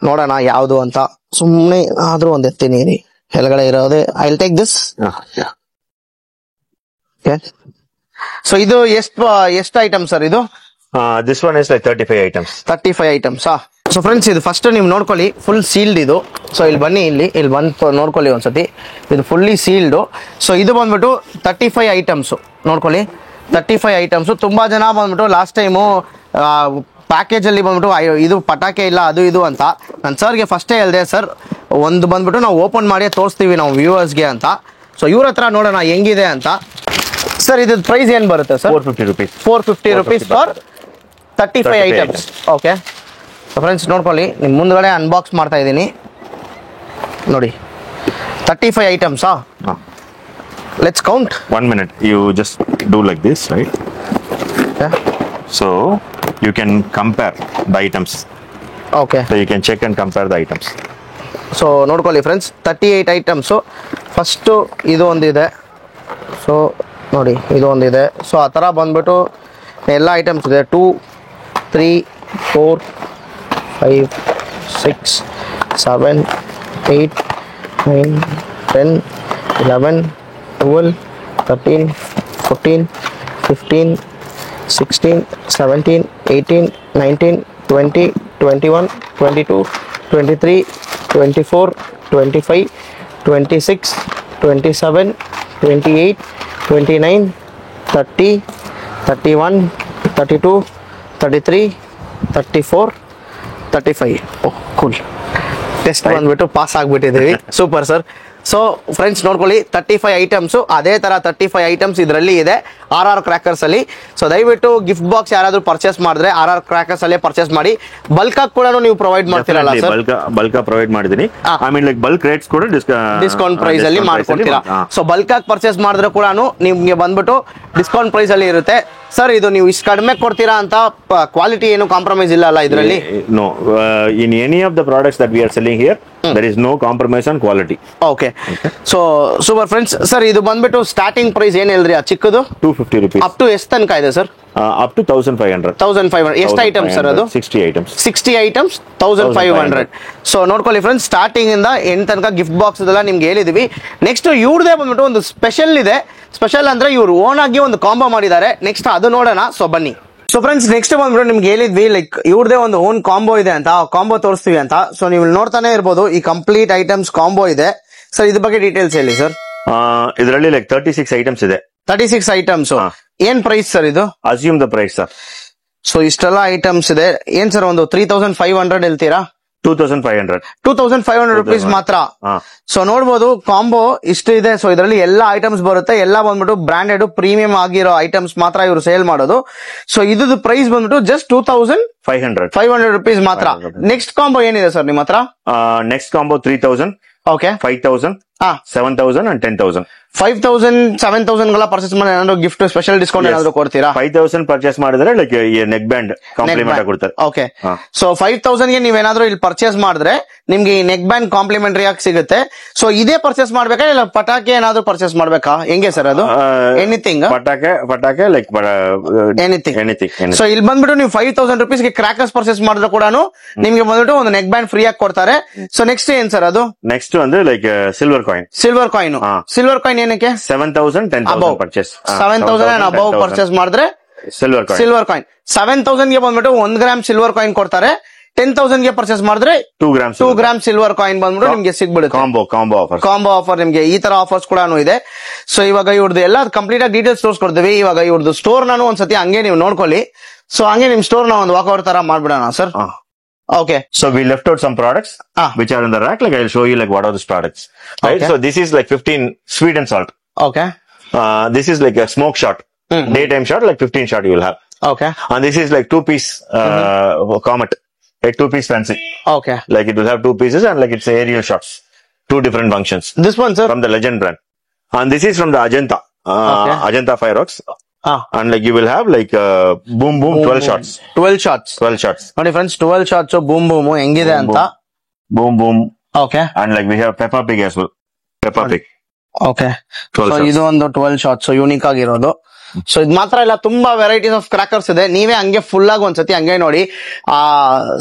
ನೋಡೋಣ ಯಾವ್ದು ಅಂತ. ಸುಮ್ನೆ ಆದ್ರೂ ಒಂದ್ ಎತ್ತೀನಿ ಇರಿ, ಕೆಳಗಡೆ ಇರೋದೇ. I will take this. So ಇದು ಎಷ್ಟು ಐಟಮ್ ಸರ್ ಇದು? This one is like 35 items. 35 items. So friends ಇದು ಫಸ್ಟ್ ನೀವು ನೋಡ್ಕೊಳ್ಳಿ, ಫುಲ್ ಸೀಲ್ಡ್ ಇದು. ಸೊ ಇಲ್ಲಿ ಬನ್ನಿ, ಇಲ್ಲಿ ಬಂದು ನೋಡ್ಕೊಳ್ಳಿ ಒಂದ್ಸತಿ. ಇದು ಫುಲ್ಲಿ ಸೀಲ್ಡ್. ಸೊ ಇದು ಬಂದ್ಬಿಟ್ಟು 35 ಐಟಮ್ಸ್ ನೋಡ್ಕೊಳ್ಳಿ. 35 ಐಟಮ್ಸ್. ತುಂಬಾ ಜನ ಬಂದ್ಬಿಟ್ಟು ಲಾಸ್ಟ್ ಟೈಮು ಪ್ಯಾಕೇಜ್ ಅಲ್ಲಿ ಬಂದ್ಬಿಟ್ಟು ಇದು ಪಟಾಕೆ ಇಲ್ಲ ಅದು ಇದು ಅಂತ. ನಾನು ಸರ್ಗೆ ಫಸ್ಟೇ ಹೇಳಿದೆ, ಸರ್ ಒಂದು ಬಂದ್ಬಿಟ್ಟು ನಾವು ಓಪನ್ ಮಾಡಿ ತೋರಿಸ್ತೀವಿ ನಾವು ವ್ಯೂವರ್ಸ್ಗೆ ಅಂತ. ಸೊ ಇವ್ರ ಹತ್ರ ನೋಡೋಣ ಹೆಂಗಿದೆ ಅಂತ. ಸರ್ ಇದು ಪ್ರೈಸ್ ಏನ್ ಬರುತ್ತೆ sir? 450 rupees. 450 rupees for 35 items. Okay. So friends ನೋಡ್ಕೊಳ್ಳಿ, ನಿಮ್ ಮುಂದ್ಗಡೆ ಅನ್ಬಾಕ್ಸ್ ಮಾಡ್ತಾ ಇದ್ದೀನಿ. ನೋಡಿ 35 ಐಟಮ್ಸಾ? Let's count. 1 minute. You just do like this, right? So you can compare the items. Okay, So you can check and compare the items. So ನೋಡ್ಕೊಳ್ಳಿ friends, 38 items. First ಇದು ಒಂದಿದೆ, ಸೊ ನೋಡಿ ಇದು ಒಂದಿದೆ. ಸೊ ಆ ಥರ ಬಂದ್ಬಿಟ್ಟು ಎಲ್ಲ ಐಟಮ್ಸ್ ಇದೆ. 2 3 4 5 6 7 8 9 10 11 12 13 14 15 16 17 18 19 20 21 22 23 24 25 26 27 28 29 30 31 32 33 34 35. ಓಹ್ ಕೂಲ್, ಟೆಸ್ಟ್ ಬಂದ್ಬಿಟ್ಟು ಪಾಸ್ ಆಗ್ಬಿಟ್ಟಿದ್ದೀವಿ. Super sir. ಸೊ ಫ್ರೆಂಡ್ಸ್ ನೋಡ್ಕೊಳ್ಳಿ, 35 ಐಟಮ್ಸು. ಅದೇ ಥರ 35 ಐಟಮ್ಸ್ ಇದರಲ್ಲಿ ಇದೆ RR ಕ್ರ್ಯಾಕರ್ಸ್ ಅಲ್ಲಿ. ಸೊ ದಯವಿಟ್ಟು ಗಿಫ್ಟ್ ಬಾಕ್ಸ್ ಯಾರಾದರೂ ಪರ್ಚೇಸ್ ಮಾಡಿದ್ರೆ RR ಕ್ರ್ಯಾಕರ್ಸ್ ಅಲ್ಲೇ ಪರ್ಚೇಸ್ ಮಾಡಿ. ಬಲ್ಕ್ ಆಗಿ ಕೂಡ ನೀವು ಪ್ರೊವೈಡ್ ಮಾಡ್ತೀರಲ್ಲ ಸರ್? ಬಲ್ಕ್ ಪ್ರೊವೈಡ್ ಮಾಡಿದೀನಿ. I mean like bulk rates ಕೂಡ ಡಿಸ್ಕೌಂಟ್ ಪ್ರೈಸ್ ಅಲ್ಲಿ ಮಾಡ್ಕೊಡ್ತೀರಾ. ಸೊ ಬಲ್ಕ್ ಆಗಿ ಪರ್ಚೇಸ್ ಮಾಡಿದ್ರೆ ಕೂಡ ನಿಮ್ಗೆ ಬಂದ್ಬಿಟ್ಟು ಡಿಸ್ಕೌಂಟ್ ಪ್ರೈಸ್ ಅಲ್ಲಿ ಇರುತ್ತೆ. ಸರ್ ಇದು ನೀವು ಇಷ್ಟು ಕಡಿಮೆ ಕೊಡ್ತೀರಾ ಅಂತ ಕ್ವಾಲಿಟಿ ಏನು ಕಾಂಪ್ರಮೈಸ್ ಇಲ್ಲ ಅಲ್ಲ ಇದರಲ್ಲಿ? No, in any of the products that we are selling here there is no compromise on quality. Okay, so super friends. Sir ಇದು ಬಂದ್ಬಿಟ್ಟು ಸ್ಟಾರ್ಟಿಂಗ್ ಪ್ರೈಸ್ ಏನ್ ಹೇಳ್ರಿ? ಆ ಚಿಕ್ಕದು 250 rupees. ಅಪ್ ಟು ಎಷ್ಟು ತನಕ ಇದೆ ಸರ್? Up to 1500. 1500. ಎಷ್ಟು ಐಟಮ್ಸ್ ಸರ್ ಅದು? 60 items. 60 ಐಟಮ್ಸ್ 1500. ಸೊ ನೋಡ್ಕೊಳ್ಳಿ ಫ್ರೆಂಡ್ಸ್, ಸ್ಟಾರ್ಟಿಂಗ್ ಇಂದ ಎಂಡ್ ತನಕ ಗಿಫ್ಟ್ ಬಾಕ್ಸ್ ಇದೆಲ್ಲ ನಿಮ್ಗೆ ಹೇಳಿದೀವಿ. ನೆಕ್ಸ್ಟ್ ಇವ್ರದೇ ಬಂದ್ಬಿಟ್ಟು ಒಂದು ಸ್ಪೆಷಲ್ ಇದೆ. ಸ್ಪೆಷಲ್ ಅಂದ್ರೆ ಇವ್ರು ಓನ್ ಆಗಿ ಒಂದು ಕಾಂಬೋ ಮಾಡಿದ್ದಾರೆ. ನೆಕ್ಸ್ಟ್ ಅದು ನೋಡೋಣ. ಸೊ ಬನ್ನಿ. ಸೊ ಫ್ರೆಂಡ್ಸ್ ನೆಕ್ಸ್ಟ್ ಬಂದ್ಬಿಟ್ಟು ನಿಮ್ಗೆ ಹೇಳಿದ್ವಿ ಲೈಕ್ ಇವ್ರದೇ ಒಂದು ಓನ್ ಕಾಂಬೋ ಇದೆ ಅಂತ, ಕಾಂಬೋ ತೋರಿಸ್ತೀವಿ ಅಂತ. ಸೊ ನೀವು ನೋಡ್ತಾನೆ ಇರ್ಬೋದು, ಈ ಕಂಪ್ಲೀಟ್ ಐಟಮ್ಸ್ ಕಾಂಬೋ ಇದೆ. ಸರ್ ಇದ್ರ ಬಗ್ಗೆ ಡೀಟೇಲ್ಸ್ ಹೇಳಿ ಸರ್. ಇದರಲ್ಲಿ ಲೈಕ್ 36 items ಇದೆ. 36 ಐಟಮ್ಸ್. ಏನ್ ಪ್ರೈಸ್ ಸರ್ ಇದು? Assume the price sir. So ಇಷ್ಟೆಲ್ಲ ಐಟಮ್ಸ್ ಇದೆ. ಏನ್ ಸರ್ ಒಂದು 3500 ಹೇಳ್ತೀರಾ? 2500 rupees ಮಾತ್ರ. ಸೊ ನೋಡ್ಬೋದು ಕಾಂಬೋ ಇಷ್ಟು ಇದೆ. ಸೊ ಇದರಲ್ಲಿ ಎಲ್ಲ ಐಟಮ್ಸ್ ಬರುತ್ತೆ. ಎಲ್ಲ ಬಂದ್ಬಿಟ್ಟು ಬ್ರಾಂಡೆಡ್ ಪ್ರೀಮಿಯಂ ಆಗಿರೋ ಐಟಮ್ಸ್ ಮಾತ್ರ ಇವರು ಸೇಲ್ ಮಾಡೋದು. ಸೊ ಇದ್ರ ಪ್ರೈಸ್ ಬಂದ್ಬಿಟ್ಟು ಜಸ್ಟ್ 2500 rupees ಮಾತ್ರ. ನೆಕ್ಸ್ಟ್ ಕಾಂಬೋ ಏನಿದೆ ಸರ್ ನಿಮ್ಮ ಹತ್ರ? Next combo 3000, okay, 5000, 7000 and 10,000. 5000 7000 ಗಳ ಪರ್ಚೇಸ್ ಮಾಡಿ ಏನಾದ್ರು ಗಿಫ್ಟ್ ಸ್ಪೆಷಲ್ ಡಿಸ್ಕೌಂಟ್ ಏನಾದ್ರು ಕೊಡ್ತೀರಾ? 5000 ಪರ್ಚೇಸ್ ಮಾಡಿದ್ರೆ ಲೈಕ್ ನೆಕ್ ಬ್ಯಾಂಡ್ ಕಾಂಪ್ಲಿಮೆಂಟ್ ಆಗಿ ಕೊಡ್ತಾರೆ. ಓಕೆ, ಸೊ 5000 ಗೆ ನೀವೇನಾದ್ರೂ ಇಲ್ಲಿ ಪರ್ಚೇಸ್ ಮಾಡಿದ್ರೆ ನಿಮ್ಗೆ ಈ ನೆಕ್ ಬ್ಯಾಂಡ್ ಕಾಂಪ್ಲಿಮೆಂಟರಿ ಆಗಿ ಸಿಗುತ್ತೆ. ಸೊ ಇದೇ ಪರ್ಚೇಸ್ ಮಾಡ್ಬೇಕಾ ಇಲ್ಲ ಪಟಾಕಿ ಏನಾದ್ರು ಪರ್ಚೇಸ್ ಮಾಡ್ಬೇಕಾ? ಹೆಂಗೆ ಸರ್ ಅದು? ಎನಿಥಿಂಗ್ ಪಟಾಕೆ ಲೈಕ್ ಎನಿಥಿಂಗ್. ಸೊ ಇಲ್ಲಿ ಬಂದ್ಬಿಟ್ಟು ನೀವು 5000 rupees ಗೆ ಕ್ರಾಕರ್ಸ್ ಪರ್ಚೇಸ್ ಮಾಡಿದ್ರೆ ಕೂಡ ನಿಮ್ಗೆ ಬಂದ್ಬಿಟ್ಟು ಒಂದು ನೆಕ್ ಬ್ಯಾಂಡ್ ಫ್ರೀ ಆಗಿ ಕೊಡ್ತಾರೆ. ಸೊ ನೆಕ್ಸ್ಟ್ ಏನ್ ಸರ್ ಅದು? ನೆಕ್ಸ್ಟ್ ಅಂದ್ರೆ like silver coin. Silver coin ಏನಕ್ಕೆ? 7000 10,000 ಪರ್ಚೇಸ್. 7000 and above ಪರ್ಚೇಸ್ ಮಾಡಿದ್ರೆ ಸಿಲ್ವರ್ ಕಾಯಿನ್. 7000 ಗೆ ಬಂದ್ಬಿಟ್ಟು 1 ಗ್ರಾಮ್ ಸಿಲ್ವರ್ ಕಾಯಿನ್ ಕೊಡ್ತಾರೆ. 10,000 ಗೆ ಪರ್ಚೇಸ್ ಮಾಡಿದ್ರೆ 2 ಗ್ರಾಮ್ ಸಿಲ್ವರ್ ಕಾಯಿನ್ ಬಂದ್ಬಿಟ್ಟು ನಿಮ್ಗೆ ಸಿಗ್ಬಿಡುತ್ತೆ. ಕಾಂಬೋ ಆಫರ್ ನಿಮ್ಗೆ ಈ ತರ ಆಫರ್ಸ್ ಕೂಡ ಇದೆ. ಸೊ ಇವಾಗ ಇವ್ರದ್ದು ಎಲ್ಲ ಕಂಪ್ಲೀಟ್ ಆಗಿ ಡೀಟೇಲ್ಸ್ ತೋರಿಸ್ಕೊಡ್ತೀವಿ. ಇವಾಗ ಇವ್ರದ್ದು ಸ್ಟೋರ್ ನಾನು ಒಂದ್ಸತಿ ಹಂಗೆ ನೀವು ನೋಡ್ಕೊಳ್ಳಿ. ಸೊ ಹಂಗೆ ನಿಮ್ ಸ್ಟೋರ್ ನ ಒಂದು ವಾಕೌಟ್ ತರ ಮಾಡ್ಬಿಡೋಣ sir. Okay. So we left out some products which are in the rack. Like I'll show you like what are these products. Right. Okay. So this is like 15 sweet and salt. Okay. This is like a smoke shot. Daytime shot, like 15 shot you will have. Okay. And this is like 2-piece Comet. Like 2-piece fancy. Okay. Like it will have 2 pieces and like it's aerial shots. 2 different functions. This one, sir? From the Legend brand. And this is from the Ajanta. Ajanta Fireworks. And like you will have like boom 12 shots. 12 shots. ನೋಡಿ friends 12 shots boom ಹೆಂಗಿದೆ ಅಂತ. Boom. Okay. And like we have Peppa Pig as well. Peppa Pig. Okay. So ಇದು ಒಂದು 12 shots unique ಆಗಿರೋದು. So ಇದು ಮಾತ್ರ ಇಲ್ಲ, ತುಂಬಾ ವೆರೈಟೀಸ್ ಆಫ್ ಕ್ರಾಕರ್ಸ್ ಇದೆ. ನೀವೇ ಹಂಗೆ ಫುಲ್ ಆಗಿ ಒಂದ್ಸತಿ ಹಂಗೆ ನೋಡಿ.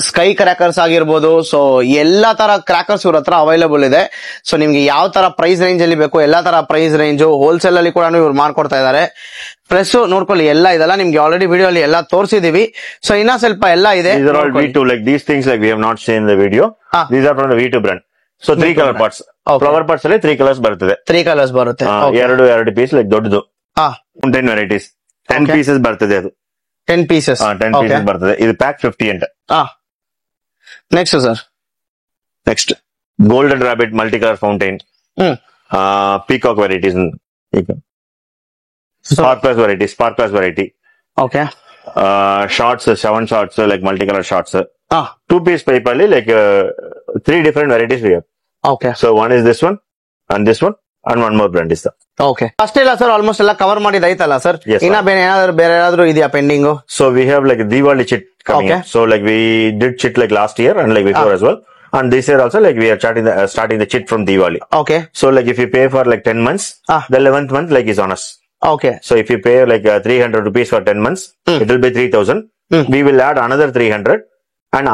ಸ್ಕೈ ಕ್ರಾಕರ್ಸ್ ಆಗಿರ್ಬೋದು. ಸೊ ಎಲ್ಲಾ ತರ ಕ್ರಾಕರ್ಸ್ ಇವ್ರ ಹತ್ರ ಅವೈಲೇಬಲ್ ಇದೆ. ಸೊ ನಿಮ್ಗೆ ಯಾವ ತರ ಪ್ರೈಸ್ ರೇಂಜ್ ಅಲ್ಲಿ ಬೇಕು ಎಲ್ಲಾ ತರ ಪ್ರೈಸ್ ರೇಂಜ್ ಹೋಲ್ಸೇಲ್ ಅಲ್ಲಿ ಕೂಡ ಇವ್ರು ಮಾಡ್ಕೊಡ್ತಾ ಇದಾರೆ. ಪ್ರೆಸ್ ನೋಡ್ಕೊಳ್ಳಿ, ಎಲ್ಲ ಇದೆಲ್ಲ ನಿಮ್ಗೆ ಆಲ್ರೆಡಿ ವಿಡಿಯೋ ಅಲ್ಲಿ ಎಲ್ಲ ತೋರಿಸಿದೀವಿ. ಸೊ ಇನ್ನ ಸ್ವಲ್ಪ ಎಲ್ಲ ಇದೆ. These are all V2, like these things like we have not seen in the video. These are from the V2 brand. So 3 color parts. Flower parts ಅಲ್ಲಿ 3 colors ಬರ್ತದೆ. 3 colors ಬರುತ್ತೆ. ಎರಡು ಪೀಸ್ ಲೈಕ್ ದೊಡ್ಡದು. 10 varieties. 10 pieces ಬರ್ತದೆ ಅದು. 10 pieces. 10 pieces ಬರ್ತದೆ. ಇದು pack 50 ಅಂತ. Next sir. Next golden rabbit multi colour fountain. Peacock varieties. Spark plus variety. Okay. Shots, 7 shots, like multicolor shots. 2-piece paper, like 3 different varieties we have. Okay So one is this one and this one and one more brand is the. Okay ಅಷ್ಟೇ ಇಲ್ಲ sir, almost ಎಲ್ಲ cover ಮಾಡಿದ ಐತಲ್ಲ sir? Yes, ಇನ್ನ ಬೇರೆ ಏನಾದ್ರು ಇದೆಯಾ pending? So we have like Diwali chit coming Okay. up. So like we did chit like last year and like before as well. And this year also like we are starting the chit from Diwali. Okay So like if you pay for like 10 months, the 11th month like is on us. Okay So if you pay like 300 rupees for 10 months, it will be 3,000. We will add another 300. And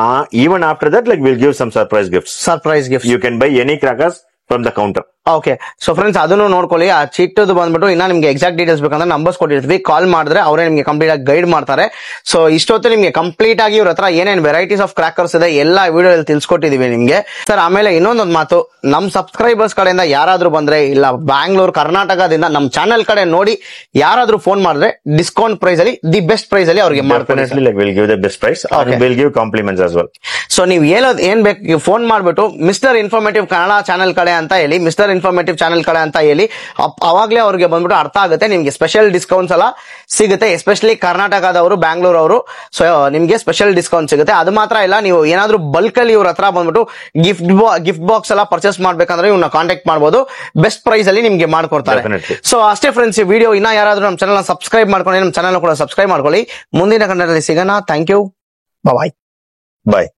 even after that, like we'll give some surprise gifts. Surprise gift. You can buy any crackers from the counter. Okay so friends ಅದನ್ನು ನೋಡ್ಕೊಳ್ಳಿ. ಆ ಚಿಟ್ಟದು ಬಂದ್ಬಿಟ್ಟು ಇನ್ನ ನಿಮ್ಗೆ exact details ಬೇಕಂದ್ರೆ numbers ಕೊಟ್ಟಿರ್ತೀವಿ, ಕಾಲ್ ಮಾಡಿದ್ರೆ ಅವರೇ ನಿಮ್ಗೆ ಕಂಪ್ಲೀಟ್ ಆಗಿ ಗೈಡ್ ಮಾಡ್ತಾರೆ. ಸೊ ಇಷ್ಟೊತ್ತು ನಿಮ್ಗೆ ಕಂಪ್ಲೀಟ್ ಆಗಿ ಇವ್ರ ಹತ್ರ ಏನೇನ್ ವೆರೈಟೀಸ್ ಆಫ್ ಕ್ರಾಕರ್ಸ್ ಇದೆ ಎಲ್ಲ ವಿಡಿಯೋದಲ್ಲಿ ತಿಳಿಸ್ಕೊಟ್ಟಿದೀವಿ ನಿಮ್ಗೆ ಸರ್. ಆಮೇಲೆ ಇನ್ನೊಂದೊಂದು ಮಾತು, ನಮ್ ಸಬ್ಸ್ಕ್ರೈಬರ್ಸ್ ಕಡೆಯಿಂದ ಯಾರಾದ್ರೂ ಬಂದ್ರೆ ಇಲ್ಲ ಬ್ಯಾಂಗ್ಳೂರ್ ಕರ್ನಾಟಕದಿಂದ ನಮ್ ಚಾನೆಲ್ ಕಡೆ ನೋಡಿ ಯಾರಾದ್ರೂ ಫೋನ್ ಮಾಡಿದ್ರೆ ಡಿಸ್ಕೌಂಟ್ ಪ್ರೈಸ್ ಅಲ್ಲಿ ದಿ ಬೆಸ್ಟ್ ಪ್ರೈಸ್ ಅಲ್ಲಿ ಅವ್ರಿಗೆ ಮಾಡ್ಕೊಡಿ. Definitely like we'll give the best price. Okay. And we'll give compliments as well. So ನೀವ್ ಏನ್ ಬೇಕು ಫೋನ್ ಮಾಡ್ಬಿಟ್ಟು ಮಿಸ್ಟರ್ ಇನ್ಫಾರ್ಮೇಟಿವ್ ಕನ್ನಡ ಚಾನೆಲ್ ಕಡೆ ಅಂತ ಹೇಳಿ, ಮಿಸ್ಟರ್ ಇನ್ಫಾರ್ಮೇಟಿವ್ ಚಾನೆಲ್ ಕಡೆ ಅಂತ ಹೇಳಿ, ಅವಾಗ್ಲೇ ಅವ್ರಿಗೆ ಬಂದ್ಬಿಟ್ಟು ಅರ್ಥ ಆಗುತ್ತೆ, ನಿಮ್ಗೆ ಸ್ಪೆಷಲ್ ಡಿಸ್ಕೌಂಟ್ಸ್ ಎಲ್ಲ ಸಿಗುತ್ತೆ. ಎಸ್ಪೆಷಲಿ ಕರ್ನಾಟಕದವರು, ಬ್ಯಾಂಗ್ಳೂರ್ ಅವರು, ಸೊ ನಿಮ್ಗೆ ಸ್ಪೆಷಲ್ ಡಿಸ್ಕೌಂಟ್ ಸಿಗುತ್ತೆ. ಅದು ಮಾತ್ರ ಇಲ್ಲ, ನೀವು ಏನಾದ್ರೂ ಬಲ್ಕ್ ಅಲ್ಲಿ ಇವ್ರ ಹತ್ರ ಬಂದ್ಬಿಟ್ಟು ಗಿಫ್ಟ್ ಬಾಕ್ಸ್ ಎಲ್ಲ ಪರ್ಚೇಸ್ ಮಾಡ್ಬೇಕಂದ್ರೆ ಇವ್ನ ಕಾಂಟ್ಯಾಕ್ಟ್ ಮಾಡಬಹುದು, ಬೆಸ್ಟ್ ಪ್ರೈಸ್ ಅಲ್ಲಿ ನಿಮ್ಗೆ ಮಾಡ್ಕೊಡ್ತಾರೆ. Definitely. ಸೊ ಅಷ್ಟೇ ಫ್ರೆಂಡ್ಸ್, ಈ ವಿಡಿಯೋ ಇನ್ನ ಯಾರಾದ್ರೂ ನಮ್ಮ ಚಾನಲ್ ಸಬ್ಸ್ಕ್ರೈಬ್ ಮಾಡ್ಕೊಂಡು ನಮ್ಮ ಚಾನಲ್ ಕೂಡ ಸಬ್ಸ್ಕ್ರೈಬ್ ಮಾಡ್ಕೊಳ್ಳಿ. ಮುಂದಿನ ಕನ್ನಡದಲ್ಲಿ ಸಿಗೋಣ. Thank you, bye. Bye.